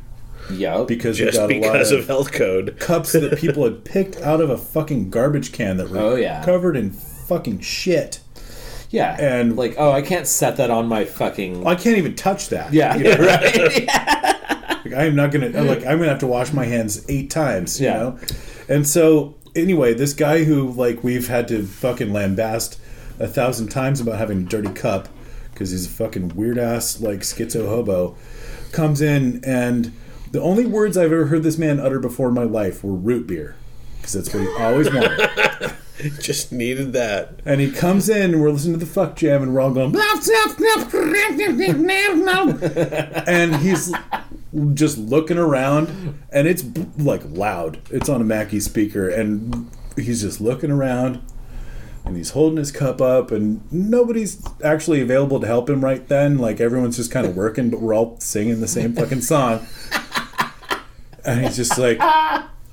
Yeah.
Because
of health code.
Cups that people had picked out of a fucking garbage can that were covered in fucking shit.
Yeah.
And
I can't set that on my fucking...
I can't even touch that.
Yeah. Right.
I'm not going to... I'm going to have to wash my hands 8 times, you know? And so, anyway, this guy who, we've had to fucking lambast 1,000 times about having a dirty cup, because he's a fucking weird-ass, schizo hobo, comes in, and the only words I've ever heard this man utter before in my life were root beer, because that's what he always wanted.
Just needed that.
And he comes in, and we're listening to the Fuck Jam, and we're all going... and he's just looking around, and it's, loud. It's on a Mackie speaker, and he's just looking around, and he's holding his cup up, and nobody's actually available to help him right then. Everyone's just kind of working, but we're all singing the same fucking song. And he's just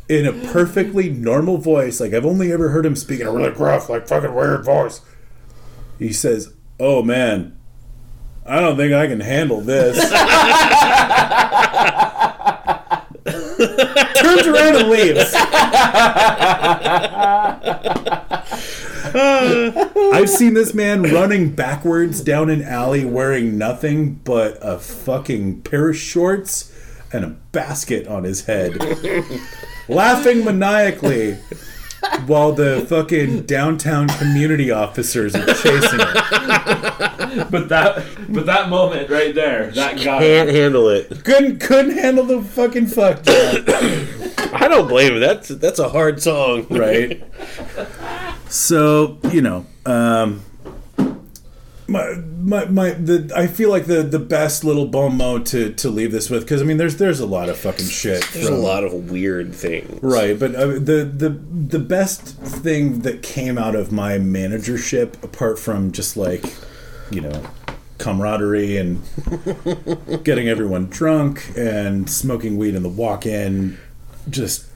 in a perfectly normal voice, I've only ever heard him speak in a really gruff, fucking weird voice. He says, "Oh man, I don't think I can handle this." Turns around and leaves. I've seen this man running backwards down an alley wearing nothing but a fucking pair of shorts and a basket on his head, laughing maniacally while the fucking downtown community officers are chasing him.
But that moment right there, that guy
can't handle it.
Couldn't handle the fucking Fuck Jam.
I don't blame him. That's a hard song,
right? So, I feel like the best little bon mot to leave this with, because there's a lot of fucking shit.
There's a lot of weird things,
right? But the best thing that came out of my managership, apart from just camaraderie and getting everyone drunk and smoking weed in the walk-in, just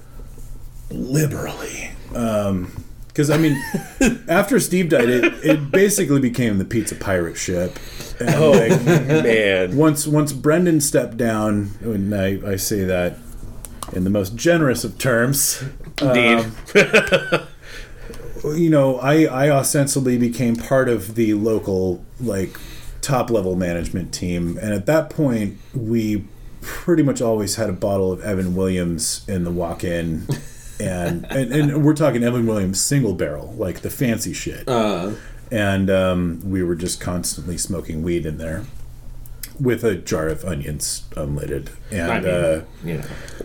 liberally. Because after Steve died, it basically became the pizza pirate ship. And
man!
Once Brendan stepped down, and I say that in the most generous of terms.
Indeed.
I ostensibly became part of the local top level management team, and at that point, we pretty much always had a bottle of Evan Williams in the walk-in. And we're talking Evan Williams single barrel, the fancy shit. And we were just constantly smoking weed in there with a jar of onions unlidded. And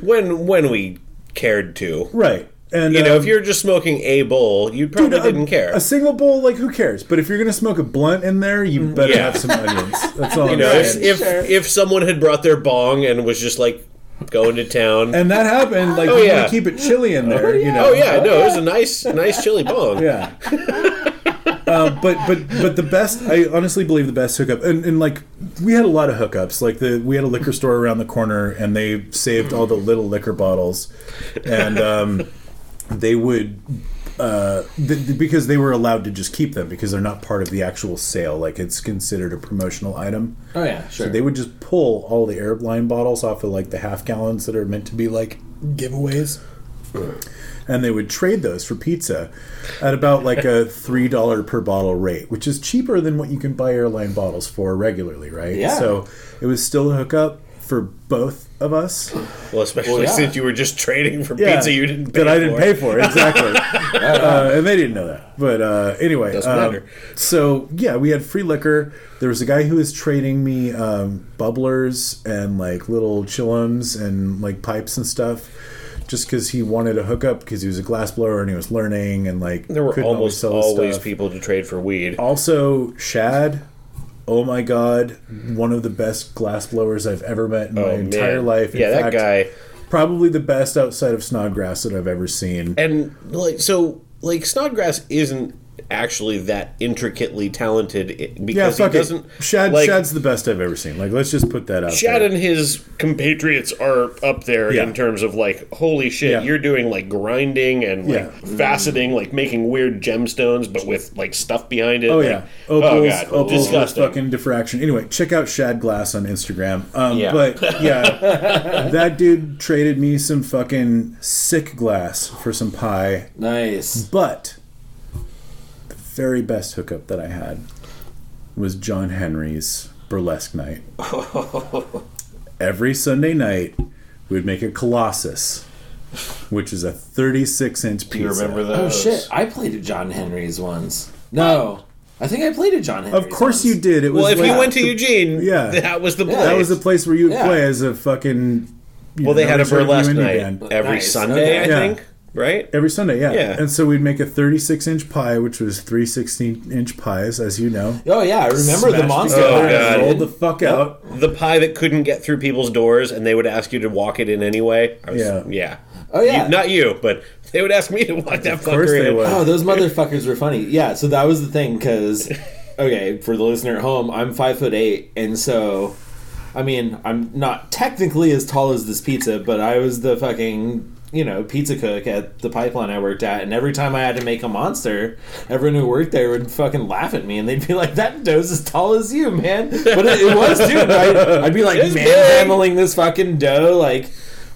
when we cared to,
right? And
if you're just smoking a bowl, you probably didn't care.
A single bowl, who cares? But if you're gonna smoke a blunt in there, you better have some onions. That's all.
If someone had brought their bong and was just going to town,
and that happened, you want to keep it chilly in there,
it was a nice chili bong.
Yeah. But the best, I honestly believe the best hookup, and we had a lot of hookups. We had a liquor store around the corner, and they saved all the little liquor bottles, and they would. Because they were allowed to just keep them because they're not part of the actual sale. It's considered a promotional item.
Oh yeah, sure.
So they would just pull all the Airline bottles off of the half gallons that are meant to be giveaways, and they would trade those for pizza at about a $3 per bottle rate, which is cheaper than what you can buy Airline bottles for regularly, right?
Yeah.
So it was still a hookup. for both of us.
Well, especially since you were just trading for pizza you didn't pay for.
That I didn't pay for, exactly. And they didn't know that. But anyway.
Doesn't matter.
So, yeah, we had free liquor. There was a guy who was trading me bubblers and, like, little chillums and, like, pipes and stuff. Just because he wanted a hookup because he was a glass blower and he was learning and, like,
there were almost always people to trade for weed.
Also, Shad. Oh my God, one of the best glass blowers I've ever met in my entire life.
In fact, that guy.
Probably the best outside of Snodgrass that I've ever seen.
And, Snodgrass isn't actually that intricately talented because he doesn't...
Shad's the best I've ever seen. Like, let's just put that out
Shad there. And his compatriots are up there in terms of, like, holy shit, you're doing, like, grinding and, like, faceting, like, making weird gemstones, but with, like, stuff behind it.
Oh,
like,
yeah. Opals
disgusting.
Fucking diffraction. Anyway, check out Shad Glass on Instagram. But, yeah, that dude traded me some fucking sick glass for some pie.
Nice.
But... very best hookup that I had was John Henry's burlesque night. Every Sunday night, we would make a Colossus, which is a 36-inch pizza.
Do you remember those?
Oh, shit. I played at John Henry's once. No. I think I played at John Henry's
Of course
once.
you did. It was
if you went to Eugene, that was the place.
That was the place where you would play as a fucking...
they had a burlesque night every Sunday, I think. Right?
Every Sunday, yeah. And so we'd make a 36-inch pie, which was 3 16-inch pies, as you know.
Oh, yeah. I remember the monster.
Rolled the fuck out.
The pie that couldn't get through people's doors, and they would ask you to walk it in anyway. Yeah.
Oh, yeah.
Not you, but they would ask me to walk that fucker in.
Oh, those motherfuckers were funny. Yeah, so that was the thing, because, okay, for the listener at home, I'm 5'8", and so, I mean, I'm not technically as tall as this pizza, but I was the fucking... pizza cook at the pipeline I worked at, and every time I had to make a monster, everyone who worked there would fucking laugh at me, and they'd be like, that dough's as tall as you, man. But it was, dude. I'd be like manhandling this fucking dough, like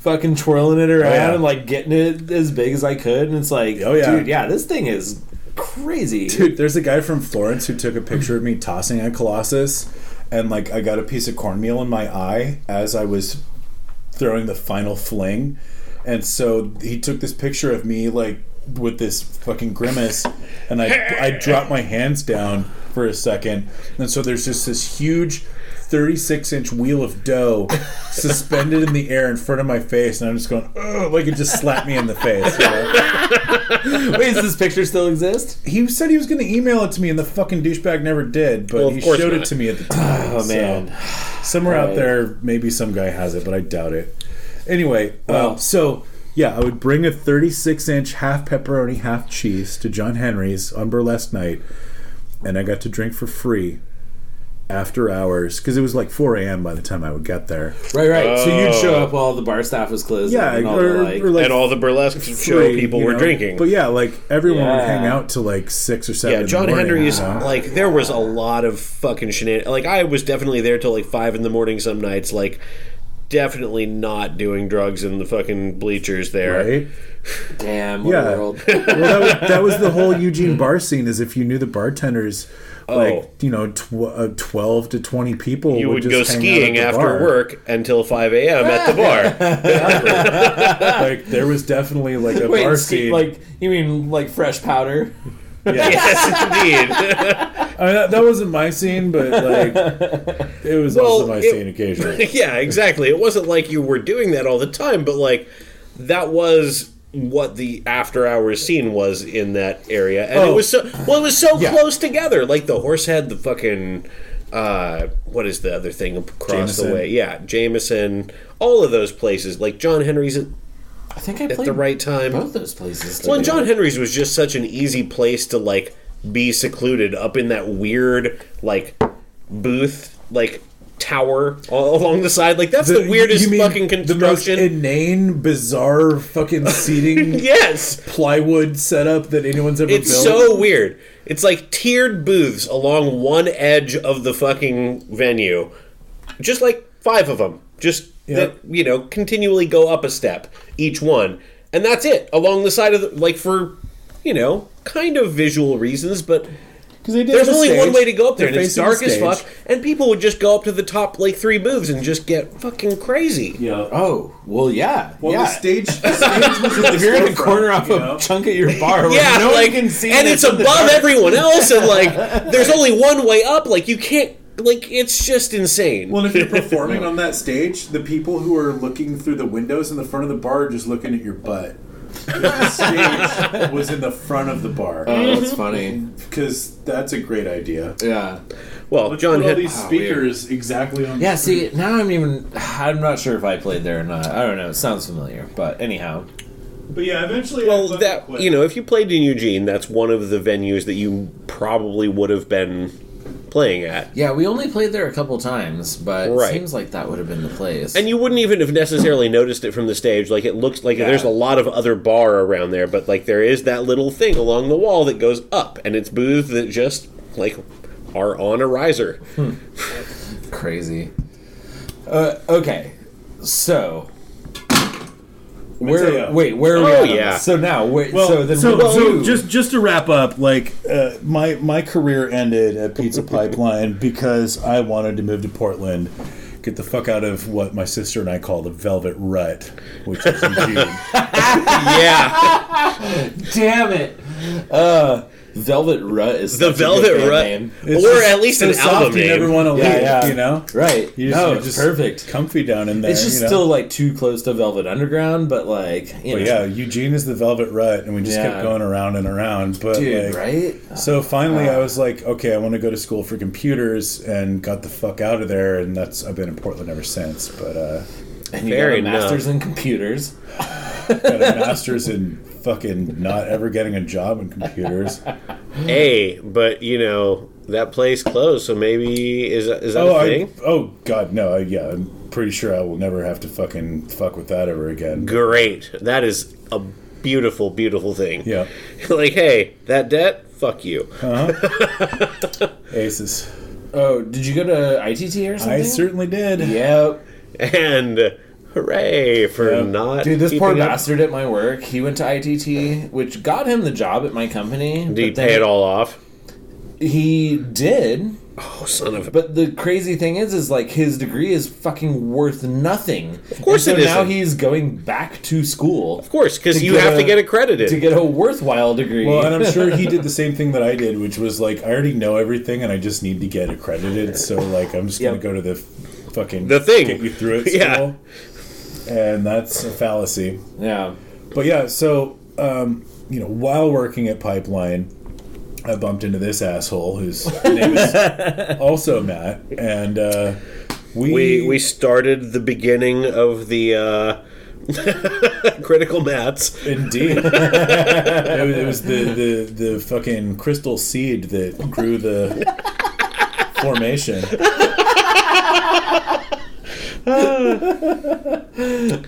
fucking twirling it around and like getting it as big as I could, and it's like, dude, this thing is crazy.
Dude, there's a guy from Florence who took a picture of me tossing a Colossus, and like I got a piece of cornmeal in my eye as I was throwing the final fling. And so he took this picture of me, like, with this fucking grimace, and I dropped my hands down for a second. And so there's just this huge 36-inch wheel of dough suspended in the air in front of my face, and I'm just going, ugh, like it just slapped me in the face.
Wait, does this picture still exist?
He said he was going to email it to me, and the fucking douchebag never did, but he showed it to me at the time.
Oh, man.
Somewhere out there, maybe some guy has it, but I doubt it. Anyway, I would bring a 36-inch half pepperoni, half cheese to John Henry's on burlesque night, and I got to drink for free after hours because it was like 4 a.m. by the time I would get there.
Right. Oh. So you'd show up while the bar staff was closed.
Yeah,
and
all the burlesque show people were drinking.
But yeah, like everyone would hang out till like 6 or 7.
Yeah, John Henry's like there was a lot of fucking shenanigans. Like I was definitely there till like 5 in the morning some nights. Like. Definitely not doing drugs in the fucking bleachers there.
Right?
Damn, what a world.
Well, that was the whole Eugene bar scene, is if you knew the bartenders, 12 to 20 people
you would
just
go skiing after work until 5 a.m. at the
bar. Like, there was definitely like a bar scene.
Like, you mean like fresh powder?
Yeah.
Yes, indeed.
I mean, that wasn't my scene, but like it was also my scene occasionally.
Yeah, exactly. It wasn't like you were doing that all the time, but like that was what the after hours scene was in that area, and it was so close together. Like the horse had the fucking what is the other thing across the way? Yeah, Jameson. All of those places, like John Henry's.
I think I played
at the right time.
Both those places.
Well, and John Henry's was just such an easy place to like be secluded up in that weird like booth like tower along the side. Like that's the weirdest fucking construction.
The most inane, bizarre fucking seating plywood setup that anyone's ever built.
It's so weird. It's like tiered booths along one edge of the fucking venue. Just like 5 of them. Just that, continually go up a step, each one. And that's it. Along the side of the, like for, kind of visual reasons, but There's only one way to go up there, and it's dark as fuck, and people would just go up to the top, like, 3 booths and just get fucking crazy.
Yeah. Oh, well, yeah.
Well,
yeah.
the stage was
if you're in the corner off a chunk of your bar where no one can see,
and it's above everyone else, and, like, there's only one way up, like, you can't, like, it's just insane.
Well, if you're performing on that stage, the people who are looking through the windows in the front of the bar are just looking at your butt. The stage was in the front of the bar.
Oh, that's funny.
Because that's a great idea.
Yeah.
Well,
let's
John
put all these speakers exactly on.
Yeah. See, now I'm not sure if I played there or not. I don't know. It sounds familiar, but anyhow.
But yeah, eventually.
Well, if you played in Eugene, that's one of the venues that you probably would have been playing at.
Yeah, we only played there a couple times, but it seems like that would have been the place.
And you wouldn't even have necessarily noticed it from the stage. Like, it looks like there's a lot of other bar around there, but, like, there is that little thing along the wall that goes up, and it's booths that just, like, are on a riser.
Crazy. Okay, so... Where are we at? So now,
just to wrap up, like my career ended at Pizza Pipeline because I wanted to move to Portland, get the fuck out of what my sister and I call the Velvet Rut, which is Eugene.
Yeah.
Damn it. Velvet Rut is
the Velvet Rut name. Or at least an album name.
You never want to leave, you know?
Right.
You're just perfect. Comfy down in there.
It's just still, like, too close to Velvet Underground, but, like, you know.
Yeah, Eugene is the Velvet Rut, and we just kept going around and around. But,
dude, right?
So finally I was like, okay, I want to go to school for computers, and got the fuck out of there, and I've been in Portland ever since. But
and you got a master's in computers.
Got a master's in fucking not ever getting a job in computers.
Hey, but you know that place closed, so maybe is that a thing?
Oh God, no! I'm pretty sure I will never have to fucking fuck with that ever again.
Great, that is a beautiful, beautiful thing.
Yeah,
like, hey, that debt, fuck you.
Aces.
Oh, did you go to ITT or something?
I certainly did.
Yep.
And hooray for not.
Dude, this poor bastard at my work, he went to ITT, which got him the job at my company.
Did he pay it all off?
He did.
Oh, son of a...
But the crazy thing is like, his degree is fucking worth nothing.
Of course it
is.
So
now he's going back to school.
Of course, because you have to get accredited.
To get a worthwhile degree.
Well, and I'm sure he did the same thing that I did, which was like, I already know everything and I just need to get accredited, so like, I'm just going to go to the fucking...
The thing.
Get you through it school. And that's a fallacy.
Yeah.
But yeah, so, while working at Pipeline, I bumped into this asshole whose name is also Matt, and
we started the beginning of the critical Mats.
Indeed, it was the fucking crystal seed that grew the formation.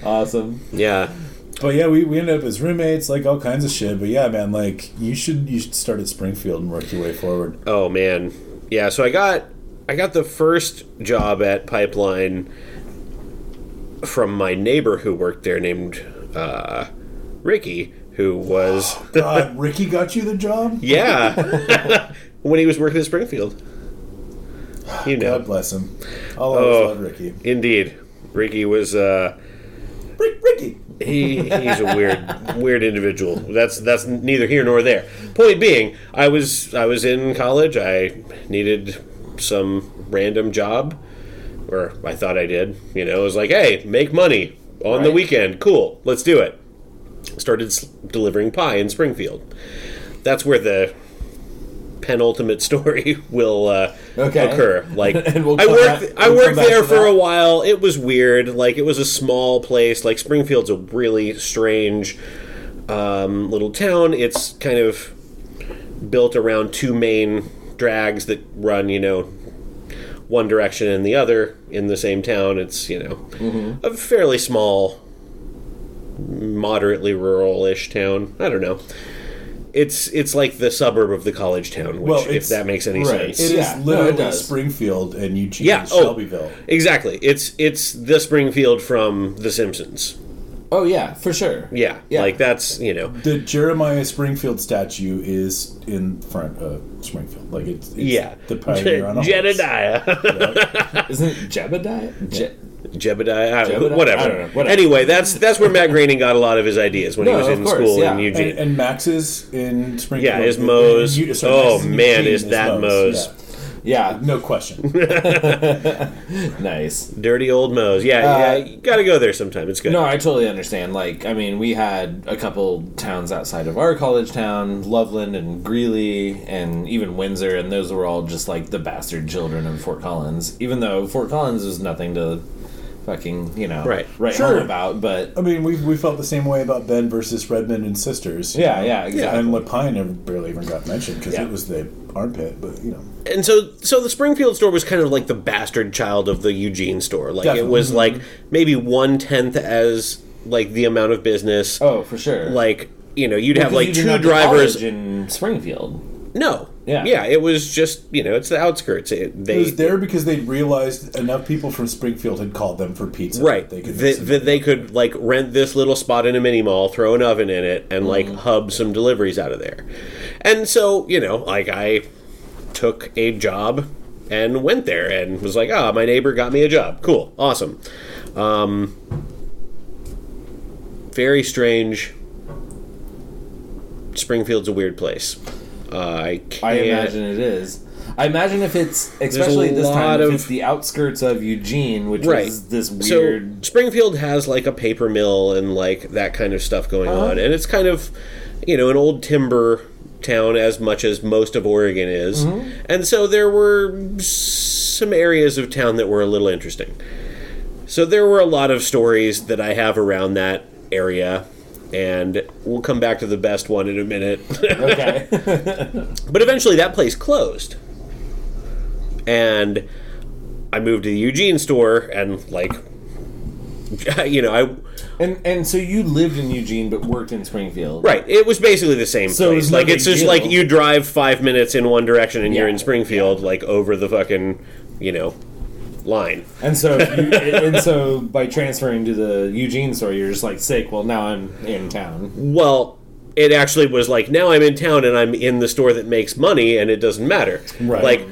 Awesome.
Yeah.
But yeah, we ended up as roommates, like all kinds of shit. But yeah, man, like you should start at Springfield and work your way forward.
Oh man, yeah. So I got the first job at Pipeline from my neighbor who worked there, named Ricky, who was.
Oh, God, Ricky got you the job?
Yeah, when he was working at Springfield. You know,
God bless him. I'll always love Ricky.
Indeed, Ricky was.
Ricky.
He's a weird individual. That's neither here nor there. Point being, I was in college. I needed some random job, or I thought I did. You know, it was like, hey, make money on the weekend. Cool, let's do it. Started delivering pie in Springfield. That's where the penultimate story will occur. Like, I worked there for a while. It was weird. Like, it was a small place. Like, Springfield's a really strange little town. It's kind of built around two main drags that run, one direction and the other in the same town. It's, a fairly small, moderately rural-ish town. I don't know. It's like the suburb of the college town, which, if that makes any sense.
It is literally Springfield and Eugene and Shelbyville.
Exactly. It's the Springfield from The Simpsons.
Oh, yeah, for sure.
Yeah. Like, that's,
The Jeremiah Springfield statue is in front of Springfield. Like, it's the pioneer on a
Jedediah.
Isn't it Jebediah?
Jebediah? Whatever. Anyway, that's where Matt Groening got a lot of his ideas when he was in school in Eugene.
And Max's in Springfield.
Yeah, is Moe's. Oh, man, is that Moe's.
Yeah, no question.
Nice.
Dirty old Moe's. Yeah, you gotta go there sometime. It's good.
No, I totally understand. Like, I mean, we had a couple towns outside of our college town, Loveland and Greeley, and even Windsor, and those were all just, like, the bastard children of Fort Collins. Even though Fort Collins was nothing to fucking, write home about, but...
I mean, we felt the same way about Ben versus Redmond and Sisters.
Yeah, exactly.
And Lapine barely even got mentioned, because it was the armpit, but,
And so the Springfield store was kind of like the bastard child of the Eugene store. Like, Definitely. It was, like, maybe 1/10 as, like, the amount of business.
Oh, for sure.
Like, you'd have, like, two drivers...
in Springfield.
No. Yeah, it was just, it's the outskirts.
It was there because they realized enough people from Springfield had called them for pizza.
Right. They could, like, rent this little spot in a mini mall, throw an oven in it, and, like, hub some deliveries out of there. And so, like, I took a job and went there and was like, my neighbor got me a job. Cool. Awesome. Very strange. Springfield's a weird place. I
imagine it is. I imagine if it's, especially this time, if it's the outskirts of Eugene, which is this weird...
So, Springfield has, like, a paper mill and, like, that kind of stuff going on. And it's kind of, an old timber town as much as most of Oregon is. Mm-hmm. And so there were some areas of town that were a little interesting. So there were a lot of stories that I have around that area. And we'll come back to the best one in a minute.
Okay.
But eventually that place closed. And I moved to the Eugene store and, like,
And so you lived in Eugene but worked in Springfield.
Right. It was basically the same place. Like, it's just like you drive 5 minutes in one direction and you're in Springfield, like, over the fucking, line.
And so by transferring to the Eugene store, you're just like, sick, well, now I'm in town.
Well, it actually was like, now I'm in town and I'm in the store that makes money and it doesn't matter.
Right.
Like,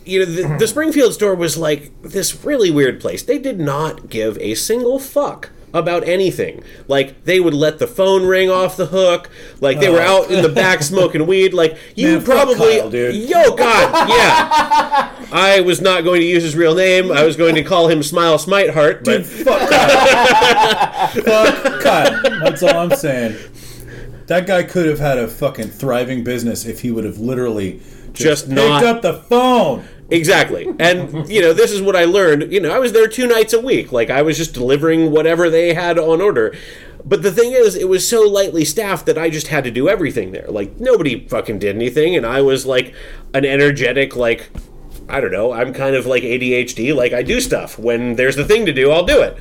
the Springfield store was like this really weird place. They did not give a single fuck about anything. Like, they would let the phone ring off the hook. Like, they were out in the back smoking weed. Like, you probably...
Kyle, dude.
Yo, God, yeah. I was not going to use his real name. I was going to call him Smile Smiteheart, but...
Dude, fuck Kyle. Fuck Kyle. That's all I'm saying. That guy could have had a fucking thriving business if he would have literally just picked up the phone.
Exactly. And, this is what I learned. I was there 2 nights a week. Like, I was just delivering whatever they had on order. But the thing is, it was so lightly staffed that I just had to do everything there. Like, nobody fucking did anything. And I was, like, an energetic, like, I don't know, I'm kind of like ADHD. Like, I do stuff. When there's the thing to do, I'll do it.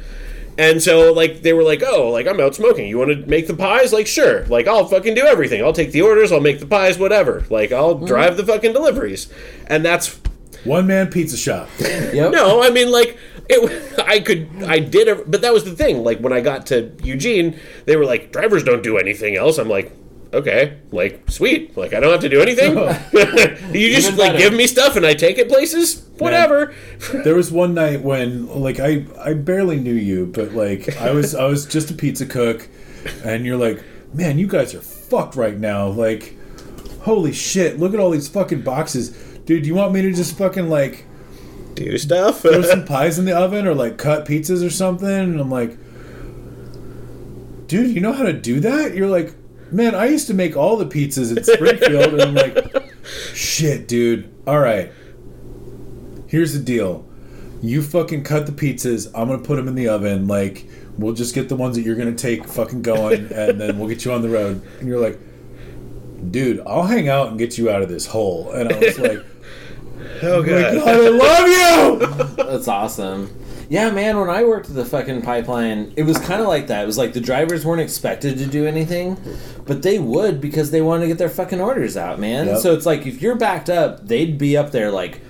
And so, like, they were like, oh, like, I'm out smoking. You want to make the pies? Like, sure. Like, I'll fucking do everything. I'll take the orders. I'll make the pies, whatever. Like, I'll drive the fucking deliveries. And that's...
One-man pizza shop.
Yep.
No, I mean, like, but that was the thing. Like, when I got to Eugene, they were like, drivers don't do anything else. I'm like, okay, like, sweet. Like, I don't have to do anything. You just, like, give me stuff and I take it places? Whatever.
Man, there was one night when, like, I barely knew you, but, like, I was just a pizza cook, and you're like, man, you guys are fucked right now. Like, holy shit, look at all these fucking boxes. Dude, you want me to just fucking, like...
do stuff?
Throw some pies in the oven or, like, cut pizzas or something? And I'm like... dude, you know how to do that? You're like... man, I used to make all the pizzas in Springfield. And I'm like... shit, dude. All right. Here's the deal. You fucking cut the pizzas. I'm going to put them in the oven. Like, we'll just get the ones that you're going to take fucking going. And then we'll get you on the road. And you're like... dude, I'll hang out and get you out of this hole. And I was like... oh, God. I love you!
That's awesome. Yeah, man, when I worked at the fucking pipeline, it was kind of like that. It was like the drivers weren't expected to do anything, but they would because they wanted to get their fucking orders out, man. Yep. So it's like if you're backed up, they'd be up there, like,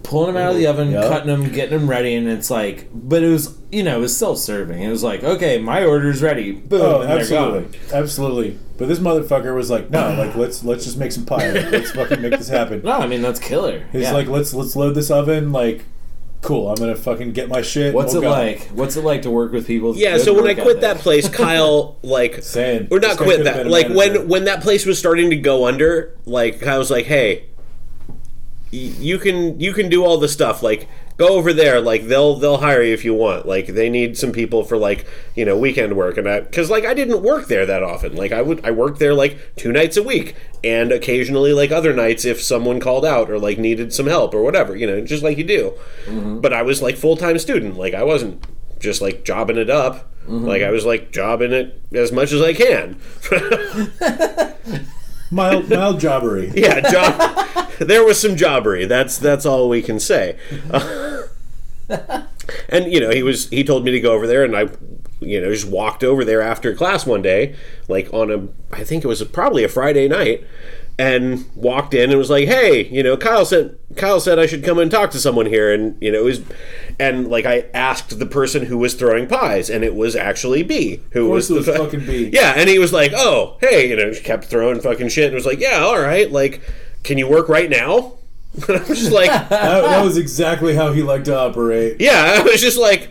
pulling them out of the oven, cutting them, getting them ready, and it's like, but it was, it was self-serving. It was like, okay, my order's ready. Boom,
oh,
and
absolutely, absolutely. But this motherfucker was like, no, like let's just make some pie. Let's fucking make this happen.
No, I mean that's killer.
He's like, let's load this oven. Like, cool. I'm gonna fucking get my shit.
What's it like? What's it like to work with people?
Yeah. So when I quit that place, Kyle, like, or not quit that. Like when that place was starting to go under, like I was like, hey, you can do all the stuff. Like, go over there. Like they'll hire you if you want. Like they need some people for like weekend work and that, because like I didn't work there that often. Like I worked there like 2 nights a week, and occasionally like other nights if someone called out or like needed some help or whatever, just like you do. Mm-hmm. But I was like full-time student. Like I wasn't just like jobbing it up. Mm-hmm. Like I was like jobbing it as much as I can.
mild jobbery.
Yeah, there was some jobbery. That's all we can say. And he told me to go over there, and I just walked over there after class one day, like I think it was probably a Friday night, and walked in and was like, hey, Kyle said I should come and talk to someone here, and it was, and like I asked the person who was throwing pies, and it was actually B, who was the
fucking B.
Yeah, and he was like, oh, hey, she kept throwing fucking shit, and was like, yeah, all right, like, can you work right now? I was just like,
that was exactly how he liked to operate.
Yeah, I was just like,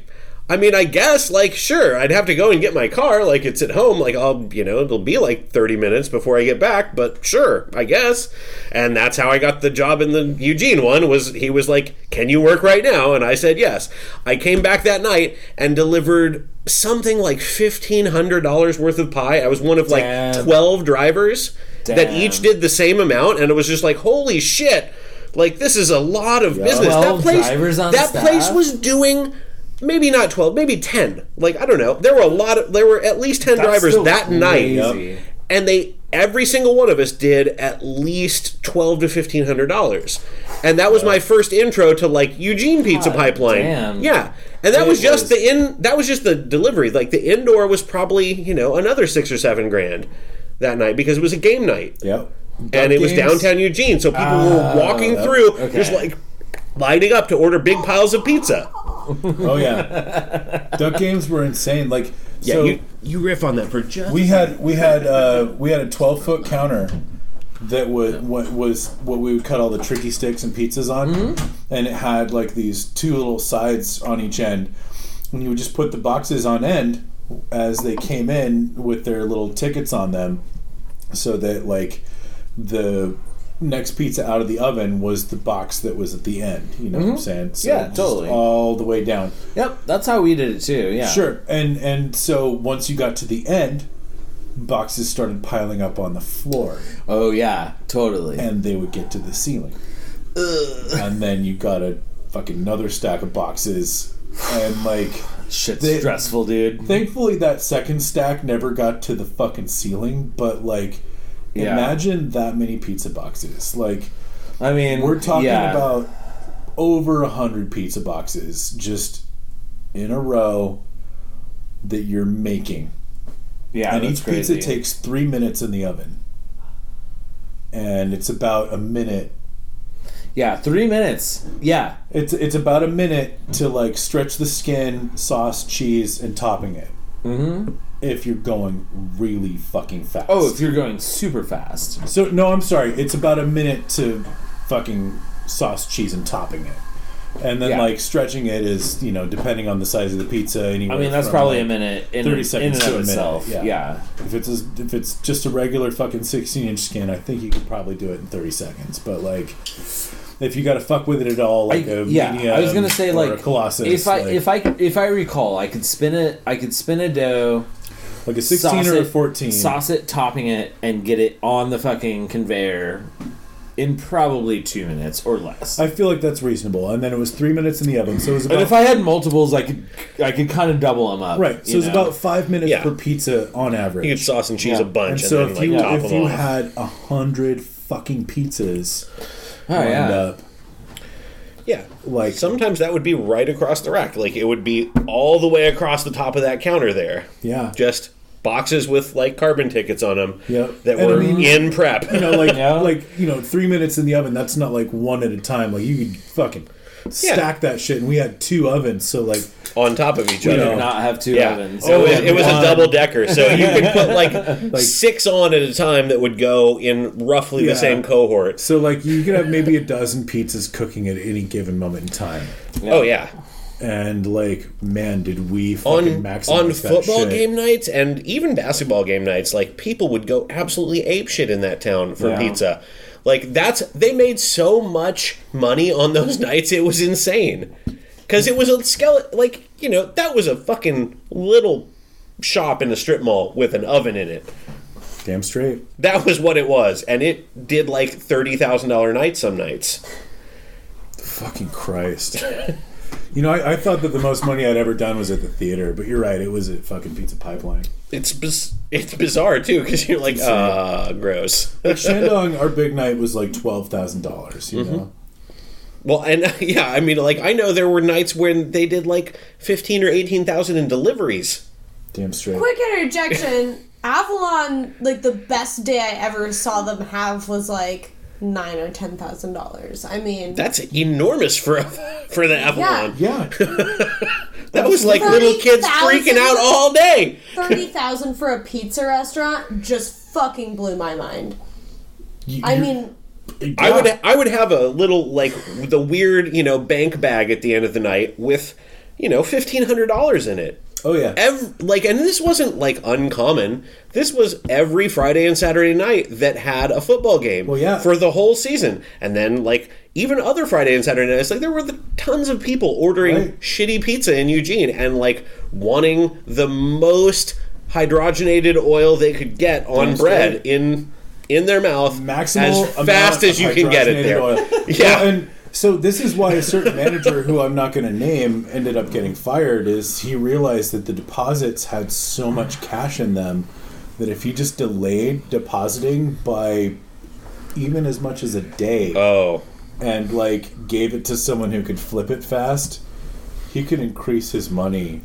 I mean, I guess, like, sure, I'd have to go and get my car, like, it's at home, like, it'll be like 30 minutes before I get back, but sure, I guess. And that's how I got the job in the Eugene one, he was like, can you work right now? And I said yes. I came back that night and delivered something like $1,500 worth of pie. I was one of, like, 12 drivers that each did the same amount, and it was just like, holy shit, like, this is a lot of business.
12 drivers on staff?
That place was doing... Maybe not 12, maybe 10. Like, I don't know. There were at least 10 drivers that night. Yep. And every single one of us did at least $1,200 to $1,500. And that was my first intro to like Eugene Pizza Pipeline. Damn. Yeah. And that was just the delivery. Like the indoor was probably, another $6,000 or $7,000 that night because it was a game night.
Yep.
And it was downtown Eugene, so people were walking through just like lining up to order big piles of pizza.
Oh yeah, duck games were insane. Like,
yeah, so you riff on that for just.
We had a 12-foot counter that was what we would cut all the tricky sticks and pizzas on, and it had like these 2 little sides on each end, and you would just put the boxes on end as they came in with their little tickets on them, so that like the next pizza out of the oven was the box that was at the end. You know what I'm saying? So
yeah, totally.
All the way down.
Yep, that's how we did it too. Yeah,
sure. And so once you got to the end, boxes started piling up on the floor.
Oh yeah, totally.
And they would get to the ceiling. Ugh. And then you got a fucking another stack of boxes, and like
shit's stressful, dude.
Thankfully, that second stack never got to the fucking ceiling, but like. Yeah. Imagine that many pizza boxes. Like,
I mean,
we're talking about over 100 pizza boxes just in a row that you're making.
Yeah,
and each pizza takes 3 minutes in the oven, and it's about a minute.
Yeah, 3 minutes. Yeah,
it's about a minute to like stretch the skin, sauce, cheese, and topping it. Mm-hmm. If you're going really fucking fast.
Oh, if you're going super fast.
So, no, I'm sorry. It's about a minute to fucking sauce, cheese, and topping it. And then, like, stretching it is, depending on the size of the pizza. I
mean, that's probably like a minute in
30 seconds
in and
to
of itself.
Yeah. If it's just a regular fucking 16-inch skin, I think you could probably do it in 30 seconds. But, like... If you got to fuck with it at all, like medium,
I was gonna say like
a Colossus.
If I recall, I could spin a dough,
like a 16 or a 14,
sauce it, topping it, and get it on the fucking conveyor in probably 2 minutes or less.
I feel like that's reasonable. And then it was 3 minutes in the oven, so it was about.
And if I had multiples, I could kind of double them up.
Right, so it's about 5 minutes per pizza on average.
You could sauce and cheese a bunch,
and so then if you had 100 fucking pizzas. Lined up.
Yeah, like sometimes that would be right across the rack. Like it would be all the way across the top of that counter there.
Yeah,
just boxes with like carbon tickets on them.
Yep.
That were in prep.
3 minutes in the oven. That's not like one at a time. Like you could fucking stack that shit, and we had 2 ovens, so like
on top of each other.
Did not have 2 ovens.
So it was a double decker, so you could put like 6 on at a time that would go in roughly the same cohort.
So like you could have maybe a dozen pizzas cooking at any given moment in time.
Yeah. Oh yeah.
And like, man, did we fucking maximize
on
that
football
shit.
game nights and even basketball game nights. Like, people would go absolutely apeshit in that town for pizza. Like, they made so much money on those nights, it was insane. Because it was a skeleton, like, you know, that was a fucking little shop in a strip mall with an oven in it.
Damn straight.
That was what it was, and it did like $30,000 nights some nights.
Fucking Christ. You know, I thought that the most money I'd ever done was at the theater, but you're right, it was at fucking Pizza Pipeline.
It's bizarre, too, because you're like, gross.
At Shandong, our big night was like $12,000, you know?
Well, and yeah, I mean, like, I know there were nights when they did like 15 or 18,000 in deliveries.
Damn straight.
Quick interjection. Avalon, like, the best day I ever saw them have was like $9,000 or $10,000. I mean,
that's enormous for the Avalon.
Yeah.
That was like little kids freaking out all day.
$30,000 for a pizza restaurant just fucking blew my mind. I mean,
yeah. I would have a little, like, the weird, you know, bank bag at the end of the night with, you know, $1,500 in it.
Oh yeah.
And this wasn't like uncommon. This was every Friday and Saturday night that had a football game.
Well, yeah.
For the whole season. And then, like, even other Friday and Saturday nights, like, there were tons of people ordering shitty pizza in Eugene and, like, wanting the most hydrogenated oil they could get on bread in their mouth as fast as you can get it there.
Oil.
Yeah.
Well, and so this is why a certain manager, who I'm not going to name, ended up getting fired. Is he realized that the deposits had so much cash in them that if he just delayed depositing by even as much as a day, and like gave it to someone who could flip it fast, he could increase his money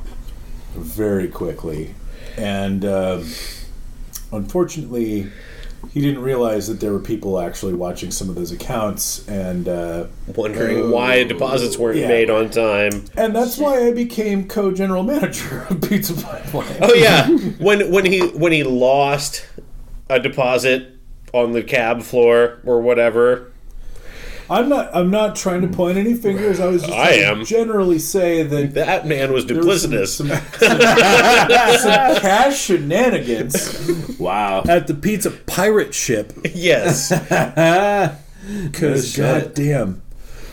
very quickly. And unfortunately, he didn't realize that there were people actually watching some of those accounts and
wondering why deposits weren't made on time.
And that's why I became co-general manager of Pizza Pipeline.
Oh yeah, when he lost a deposit on the cab floor or whatever.
I'm not trying to point any fingers. I was just trying to generally say
that man was duplicitous.
Some cash shenanigans.
Wow.
At the pizza pirate ship.
Yes.
Because goddamn.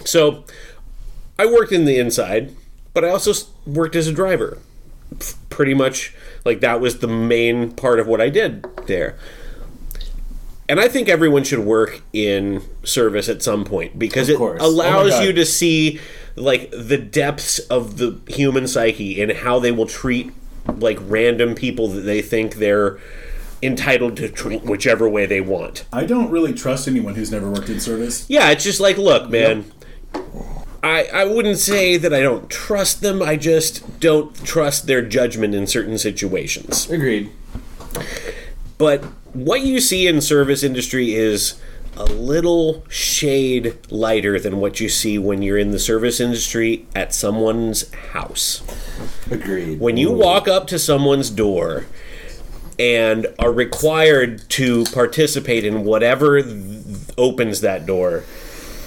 So, I worked in the inside, but I also worked as a driver. Pretty much, like, that was the main part of what I did there. And I think everyone should work in service at some point because it allows you to see, like, the depths of the human psyche and how they will treat, like, random people that they think they're entitled to treat whichever way they want.
I don't really trust anyone who's never worked in service.
Yeah, it's just like, look, man, I wouldn't say that I don't trust them. I just don't trust their judgment in certain situations.
Agreed.
But what you see in service industry is a little shade lighter than what you see when you're in the service industry at someone's house.
Agreed.
When you walk up to someone's door and are required to participate in whatever opens that door,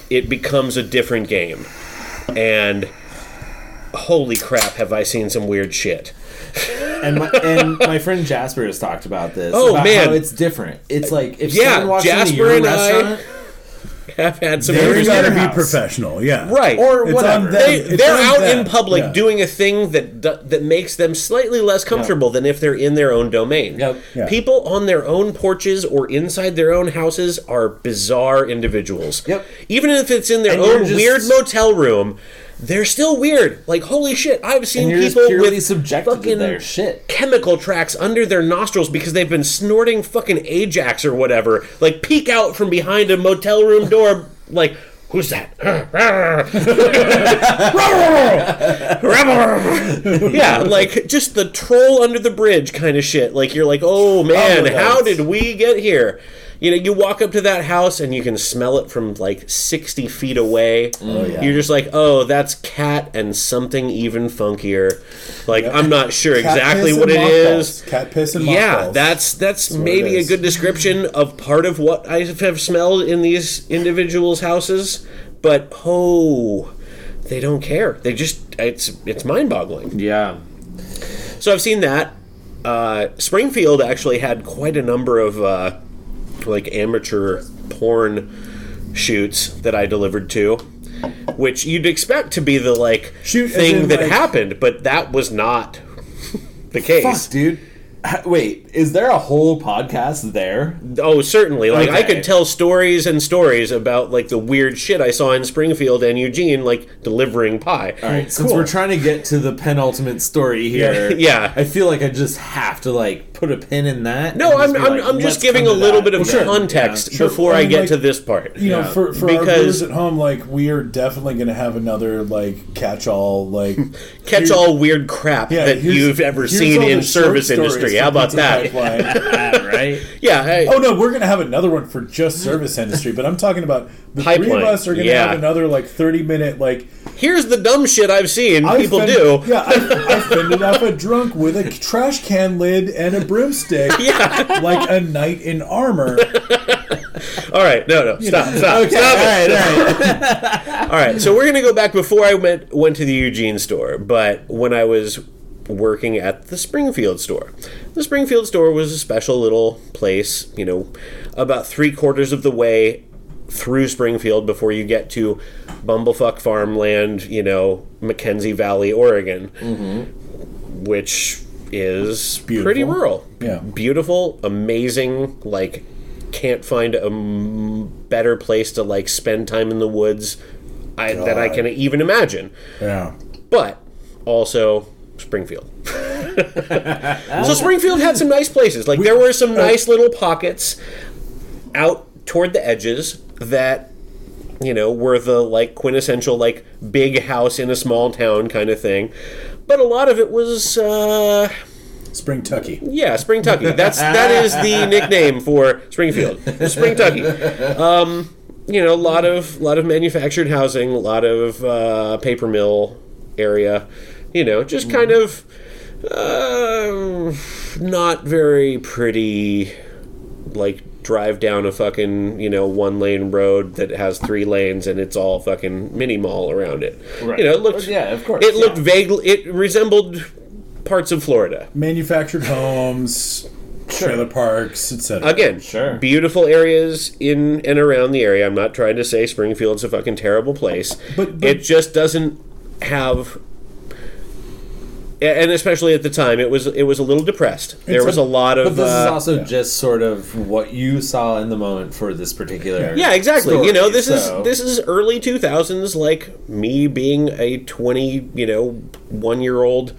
it becomes a different game. And holy crap, have I seen some weird shit.
And my friend Jasper has talked about this.
Oh,
about
man.
how it's different. It's like if someone walks into your restaurant,
have had some.
They've got to be professional, yeah,
right,
or whatever.
They're out in public doing a thing that makes them slightly less comfortable than if they're in their own domain.
Yep.
Yeah.
People on their own porches or inside their own houses are bizarre individuals.
Yep.
Even if it's in their own weird motel room. They're still weird. Like, holy shit, I've seen people with
fucking their shit.
Chemical tracks under their nostrils because they've been snorting fucking Ajax or whatever. Like, peek out from behind a motel room door, like, who's that? Yeah, like, just the troll under the bridge kind of shit. Like, you're like, oh man, how did we get here? you walk up to that house and you can smell it from like 60 feet away. Oh, yeah. You're just like, oh, that's cat and something even funkier. Like, I'm not sure exactly what it is.
Cat piss and mothballs.
Yeah, that's maybe a good description of part of what I have smelled in these individuals' houses. But, they don't care. They just, it's mind-boggling.
Yeah.
So I've seen that. Springfield actually had quite a number of like amateur porn shoots that I delivered to, which you'd expect to be the like thing that happened, but that was not the case.
Fuck, dude. Wait, is there a whole podcast there?
Oh, certainly. Like, I could tell stories and stories about, like, the weird shit I saw in Springfield and Eugene, like, delivering pie.
All right, since we're trying to get to the penultimate story here,
yeah.
I feel like I just have to, like, put a pin in that.
No, I'm just giving a little bit of context before I get to this part.
You know, for our viewers at home, like, we are definitely going to have another, like, catch-all
weird crap that you've ever seen in service industry. How about that?
Right?
Yeah.
Oh no, we're gonna have another one for just service industry, but I'm talking about the
pipeline.
3 of us are gonna have another like 30-minute like.
Here's the dumb shit I've seen people do.
Yeah, I fended off a drunk with a trash can lid and a broomstick.
Yeah,
like a knight in armor.
All right, no, stop.
Okay,
stop. All right. So we're gonna go back before I went to the Eugene store, but when I was working at the Springfield store. The Springfield store was a special little place, about 3/4 of the way through Springfield before you get to bumblefuck farmland, Mackenzie Valley, Oregon, which is pretty rural.
Yeah.
Beautiful, amazing, like, can't find a better place to, like, spend time in the woods that I can even imagine.
Yeah.
But also Springfield. So Springfield had some nice places. Like, there were some nice little pockets out toward the edges that, were the, like, quintessential, like, big house in a small town kind of thing. But a lot of it was
Springtucky.
Yeah, Springtucky. That is the nickname for Springfield. Springtucky. A lot of manufactured housing, a lot of paper mill area. Just kind of not very pretty, like, drive down a fucking, 1-lane road that has 3 lanes and it's all fucking mini mall around it.
Right.
It looked,
of course.
It looked vaguely, it resembled parts of Florida.
Manufactured homes, trailer parks, etc.
Again, beautiful areas in and around the area. I'm not trying to say Springfield's a fucking terrible place. But it just doesn't have... And especially at the time, it was a little depressed. There was a lot of...
But this is also just sort of what you saw in the moment for this particular...
Yeah, exactly.
Story,
this is early 2000s, like me being a 1-year-old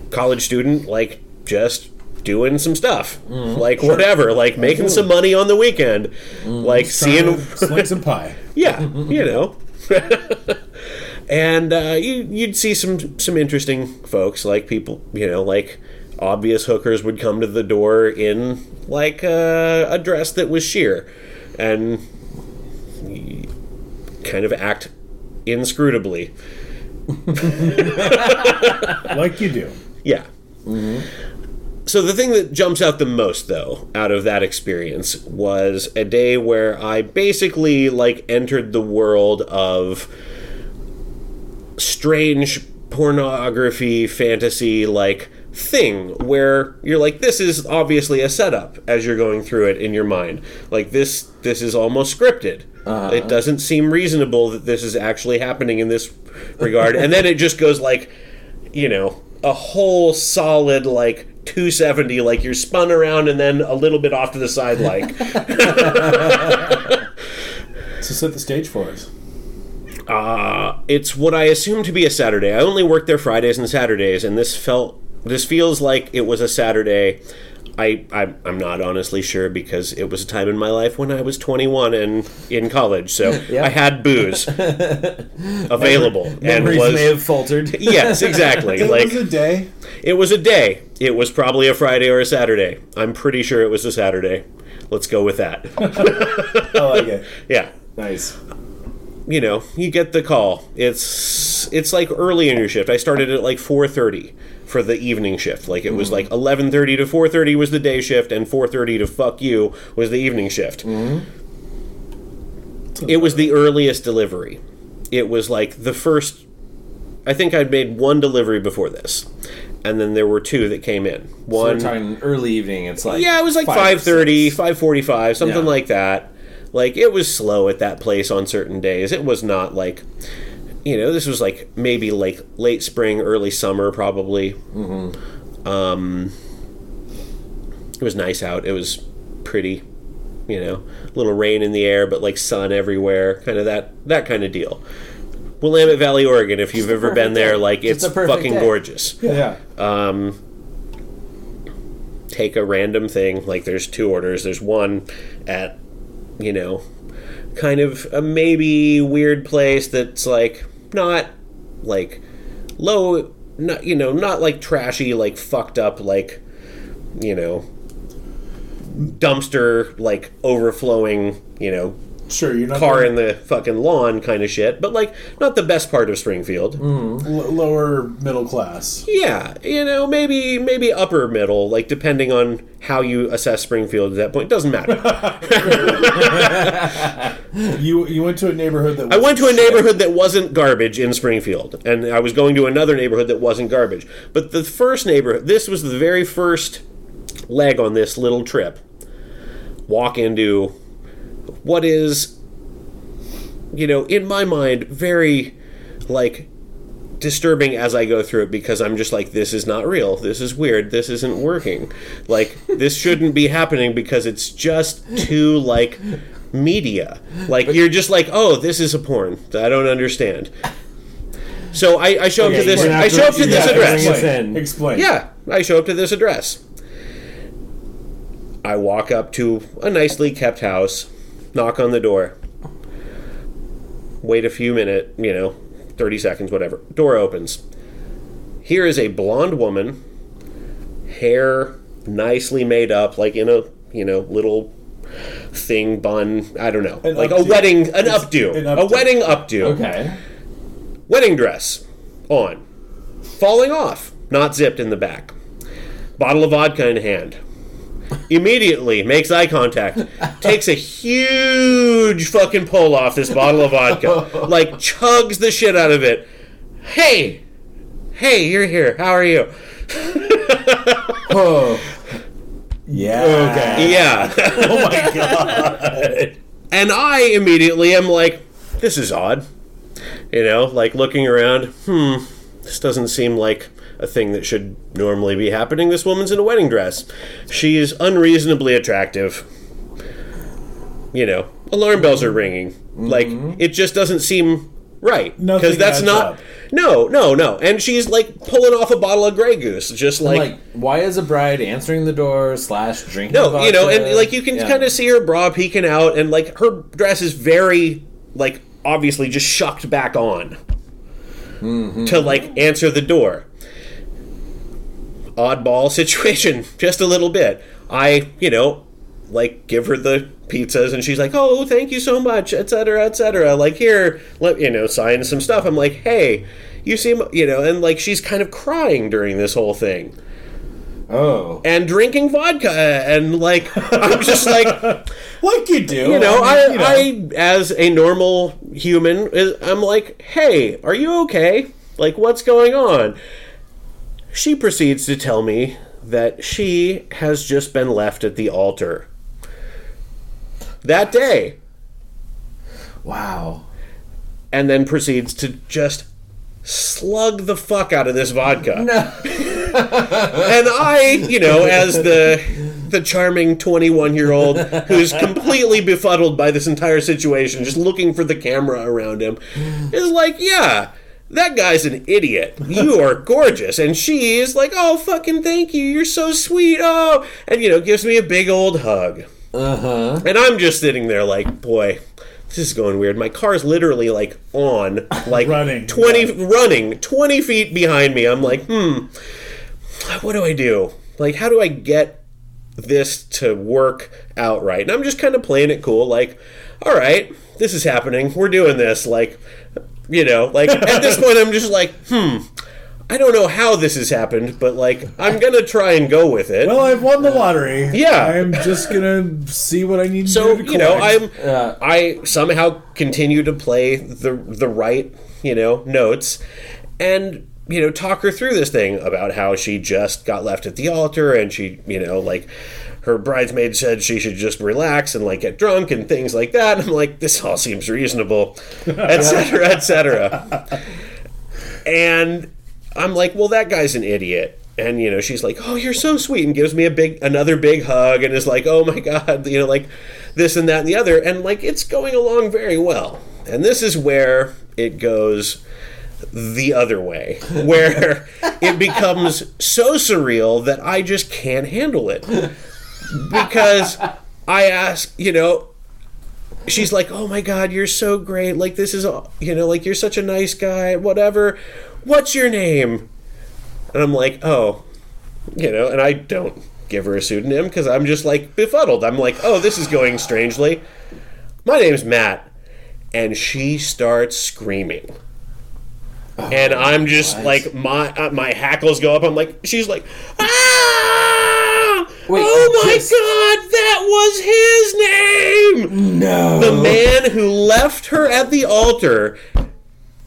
college student, like, just doing some stuff. Like, whatever. Like, making some money on the weekend. Like, seeing...
Sling some pie.
Yeah, And you'd see some interesting folks, like people, like obvious hookers would come to the door in like a dress that was sheer and kind of act inscrutably.
Like you do.
Yeah. So the thing that jumps out the most, though, out of that experience was a day where I basically, like, entered the world of strange pornography, fantasy, like, thing where you're like, this is obviously a setup as you're going through it in your mind. Like, this is almost scripted. It doesn't seem reasonable that this is actually happening in this regard. And then it just goes, like, a whole solid, like, 270, like you're spun around and then a little bit off to the side, like.
So set the stage for us.
It's what I assume to be a Saturday. I only work there Fridays and Saturdays, and this feels like it was a Saturday. I'm not honestly sure because it was a time in my life when I was 21 and in college, so I had booze available.
Memories may have faltered.
Yes, exactly.
It was a day.
It was a day. It was probably a Friday or a Saturday. I'm pretty sure it was a Saturday. Let's go with that.
I like it.
Yeah.
Nice.
You know, you get the call. It's like early in your shift. I started at like 4:30 for the evening shift. Like, it was like 11:30 to 4:30 was the day shift, and 4:30 to fuck you was the evening shift. It was the earliest delivery. It was like the first... I think I'd made one delivery before this. And then there were two that came in. One,
so we're talking early evening. It's like...
Yeah, it was like 5:30, 5:45, something like that. Like, it was slow at that place on certain days. It was not like... You know, this was like maybe like late spring, early summer, probably. It was nice out. It was pretty, you know, a little rain in the air, but like sun everywhere, kind of that kind of deal. Willamette Valley, Oregon, if you've ever been there, like, it's fucking gorgeous.
Yeah.
Take a random thing, like, there's two orders. There's one at, you know, kind of a maybe weird place that's like not like low, not, you know, not like trashy, like fucked up, like, you know, dumpster, like overflowing, you know,
sure, you're not
car in the fucking lawn kind of shit, but like not the best part of Springfield.
Lower middle class.
Yeah, you know, maybe upper middle, like depending on how you assess Springfield at that point. Doesn't matter.
You went to a neighborhood that was
I went to a neighborhood that wasn't garbage in Springfield, and I was going to another neighborhood that wasn't garbage. But the first neighborhood, this was the very first leg on this little trip. Walk into what is, you know, in my mind, very, like, disturbing as I go through it, because I'm just like, this is not real. This is weird. This isn't working. Like, this shouldn't be happening because it's just too, like, media. Like, you're just like, oh, this is a porn. I don't understand. So I show up to this. I show up to this address.
Explain.
Yeah, I show up to this address. I walk up to a nicely kept house, knock on the door, wait a few minutes, 30 seconds, whatever. Door opens. Here is a blonde woman, hair nicely made up, like in a, little thing bun, I don't know. Like a wedding, an updo. A wedding updo.
Okay.
Wedding dress on. Falling off. Not zipped in the back. Bottle of vodka in hand. Immediately makes eye contact. Takes a huge fucking pull off this bottle of vodka. Like, chugs the shit out of it. Hey, you're here. How are you?
Oh. Yeah.
Okay. Yeah.
Oh my god.
And I immediately am like, this is odd. Like looking around. This doesn't seem like a thing that should normally be happening. This woman's in a wedding dress. She is unreasonably attractive. Alarm bells are ringing. Mm-hmm. Like, it just doesn't seem right. Because that's not... Up. No. And she's, like, pulling off a bottle of Grey Goose. Just like
why is a bride answering the door / drinking
vodka? And, like, you can kind of see her bra peeking out, and, like, her dress is very, like, obviously just shucked back on. Mm-hmm. To, like, answer the door. Oddball situation, just a little bit. I, like, give her the pizzas, and she's like, oh, thank you so much, etc. Like, here, sign some stuff. I'm like, hey, you seem, and, like, she's kind of crying during this whole thing.
Oh.
And drinking vodka, and, like, I'm just like...
like you do.
I, as a normal human, I'm like, hey, are you okay? Like, what's going on? She proceeds to tell me that she has just been left at the altar that day.
Wow.
And then proceeds to just slug the fuck out of this vodka.
No.
And I, as the charming 21-year-old who's completely befuddled by this entire situation, just looking for the camera around him, is like, yeah, that guy's an idiot. You are gorgeous. And she is like, oh, fucking thank you. You're so sweet. Oh. And, gives me a big old hug.
Uh-huh.
And I'm just sitting there like, boy, this is going weird. My car's literally, like, on. Like, running 20 feet behind me. I'm like, what do I do? Like, how do I get this to work out right. And I'm just kind of playing it cool, like, all right, this is happening. We're doing this. Like, like at this point I'm just like, I don't know how this has happened, but like I'm gonna try and go with it.
Well, I've won the lottery.
Yeah,
I'm just gonna see what I need to
do.
To collect.
I somehow continue to play the right notes, and talk her through this thing about how she just got left at the altar, and she like her bridesmaid said she should just relax and like get drunk and things like that. And I'm like, this all seems reasonable, etc., etc. And I'm like, well, that guy's an idiot. And, she's like, oh, you're so sweet, and gives me another big hug, and is like, oh my God, like this and that and the other. And like, it's going along very well. And this is where it goes the other way, where it becomes so surreal that I just can't handle it. Because I ask, she's like, oh my God, you're so great. Like, this is, like, you're such a nice guy, whatever. What's your name? And I'm like, oh, and I don't give her a pseudonym because I'm just like befuddled. I'm like, oh, this is going strangely. My name's Matt. And she starts screaming. Oh, and I'm just like, my hackles go up. I'm like, she's like, ah! Wait, oh my God, that was his name!
No.
The man who left her at the altar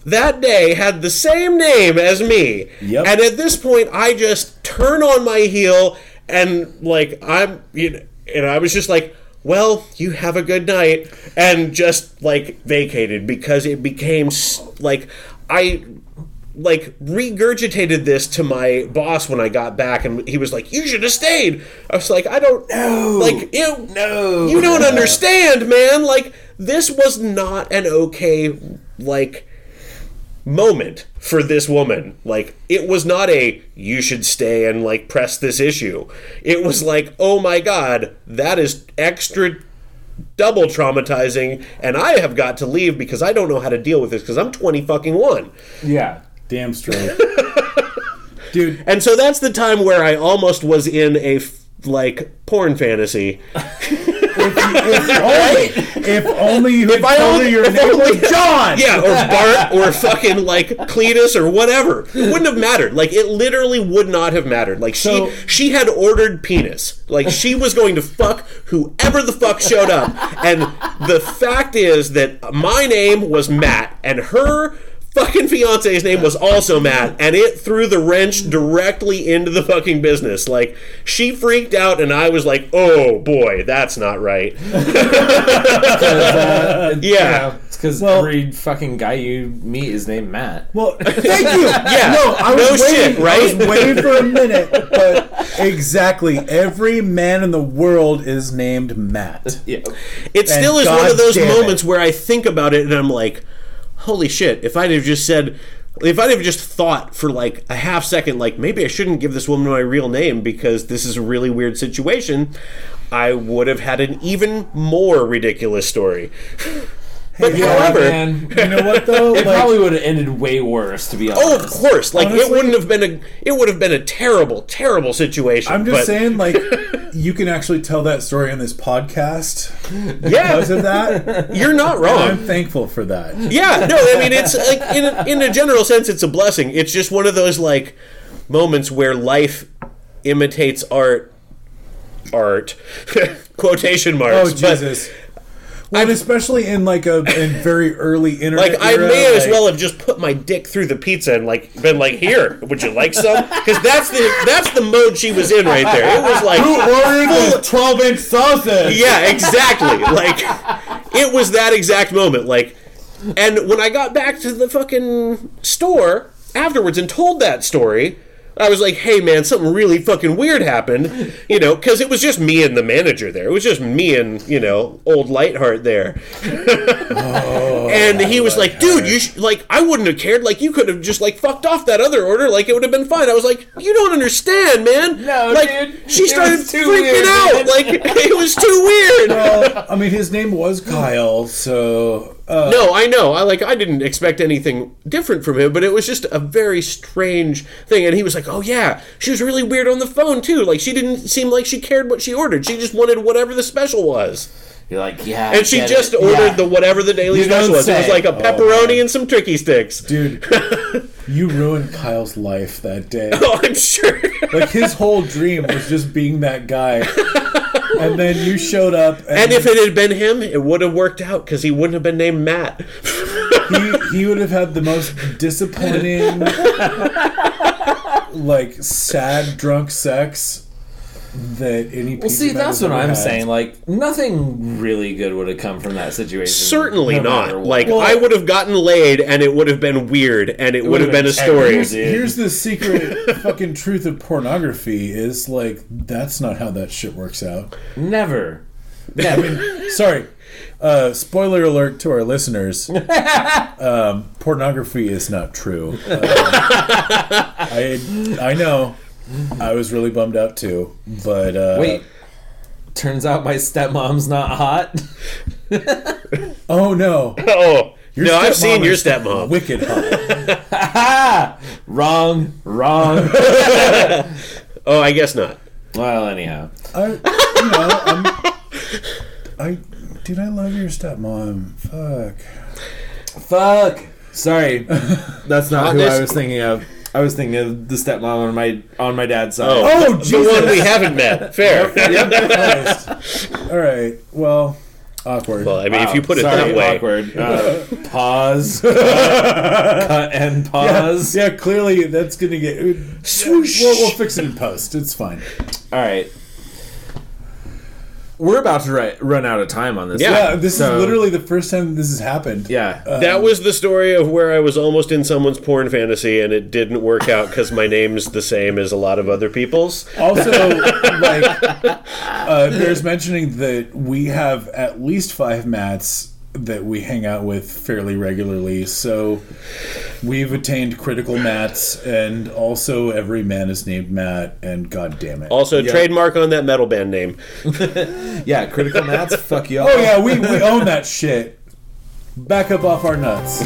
that day had the same name as me.
Yep.
And at this point, I just turn on my heel and like, and I was just like, well, you have a good night, and just like vacated because it became like, I like regurgitated this to my boss when I got back, and he was like, you should have stayed. I was like, I don't know. Like, you don't understand, man. Like, this was not an okay, like, moment for this woman. Like, it was not a, you should stay and, like, press this issue. It was like, oh my God, that is extra double traumatizing, and I have got to leave because I don't know how to deal with this because I'm 20-fucking-1.
Yeah. Damn straight. Dude.
And so that's the time where I almost was in a, like, porn fantasy.
If only you had told her your name was John!
Yeah, or Bart, or fucking, like, Cletus, or whatever. It wouldn't have mattered. Like, it literally would not have mattered. Like, she had ordered penis. Like, she was going to fuck whoever the fuck showed up. And the fact is that my name was Matt, and her fucking fiance's name was also Matt, and it threw the wrench directly into the fucking business. Like, she freaked out, and I was like, oh boy, that's not right. Yeah.
It's because every fucking guy you meet is named Matt.
Well, thank you.
Yeah.
No, I was waiting.
Shit, right?
I was waiting for a minute, but exactly. Every man in the world is named Matt.
Yeah. It still is one of those moments where I think about it, and I'm like, holy shit, if I'd have just thought for like a half second, like, maybe I shouldn't give this woman my real name because this is a really weird situation, I would have had an even more ridiculous story. But however,
man,
you know what though?
It probably would have ended way worse, to be honest.
Oh, of course. Like, honestly, it would have been a terrible, terrible situation.
I'm just saying, like, you can actually tell that story on this podcast.
Yeah.
Because of that.
You're not wrong.
And I'm thankful for that.
Yeah, no, I mean, it's like, in a general sense, it's a blessing. It's just one of those, like, moments where life imitates art. Quotation marks.
Oh, Jesus. Well, especially in like in very early internet.
Like, I may as well have just put my dick through the pizza and like been like, "Here, would you like some?" Because that's the mode she was in right there. It was like,
who ordered 12-inch sausage?
Yeah, exactly. Like, it was that exact moment. Like, and when I got back to the fucking store afterwards and told that story, I was like, hey, man, something really fucking weird happened, because it was just me and the manager there. It was just me and, old Lightheart there.
Oh.
and he was like, dude, you I wouldn't have cared. Like, you could have just, like, fucked off that other order. Like, it would have been fine. I was like, you don't understand, man.
No,
like,
dude.
She started freaking out. Man. Like, it was too weird.
Well, I mean, his name was Kyle, so...
No, I know. I didn't expect anything different from him, but it was just a very strange thing. And he was like, oh, yeah, she was really weird on the phone, too. Like, she didn't seem like she cared what she ordered. She just wanted whatever the special was.
You're like, yeah.
And she just ordered the whatever the daily special was. It was like a pepperoni and some turkey sticks.
Dude, you ruined Kyle's life that day.
Oh, I'm sure.
Like, his whole dream was just being that guy. And then you showed up.
And if it had been him, it would have worked out because he wouldn't have been named Matt.
He would have had the most disappointing, like, sad drunk sex that any
Well, see, that's what I'm saying. Like, nothing really good would have come from that situation.
Certainly not. Like, I would have gotten laid, and it would have been weird, and it would have been a story.
Here's the secret fucking truth of pornography is, like, that's not how that shit works out.
Never.
I mean, sorry. Spoiler alert to our listeners. Pornography is not true. I know. I was really bummed out too, but
wait. Turns out my stepmom's not hot.
Oh no!
Oh no! I've seen your stepmom.
Wicked hot.
Wrong.
Oh, I guess not.
Well, anyhow,
Dude, I love your stepmom.
Fuck. Sorry, that's not who I was thinking of. I was thinking of the stepmom on my dad's side.
Oh, the one we haven't met. Fair.
Yep. All right. Well, awkward.
Well, I mean, if you put it that way.
Awkward. Pause. Cut and pause.
Yeah, clearly that's going to get... Swoosh. We'll fix it in post. It's fine.
All right. We're about to run out of time on this.
Yeah, this is literally the first time this has happened.
Yeah.
That was the story of where I was almost in someone's porn fantasy and it didn't work out because my name's the same as a lot of other people's.
Also, there's mentioning that we have at least 5 Matts that we hang out with fairly regularly. So we've attained critical Matts, and also every man is named Matt, and god damn it.
Also, trademark on that metal band name.
Yeah, critical Matts, fuck y'all.
Oh yeah, we own that shit. Back up off our nuts.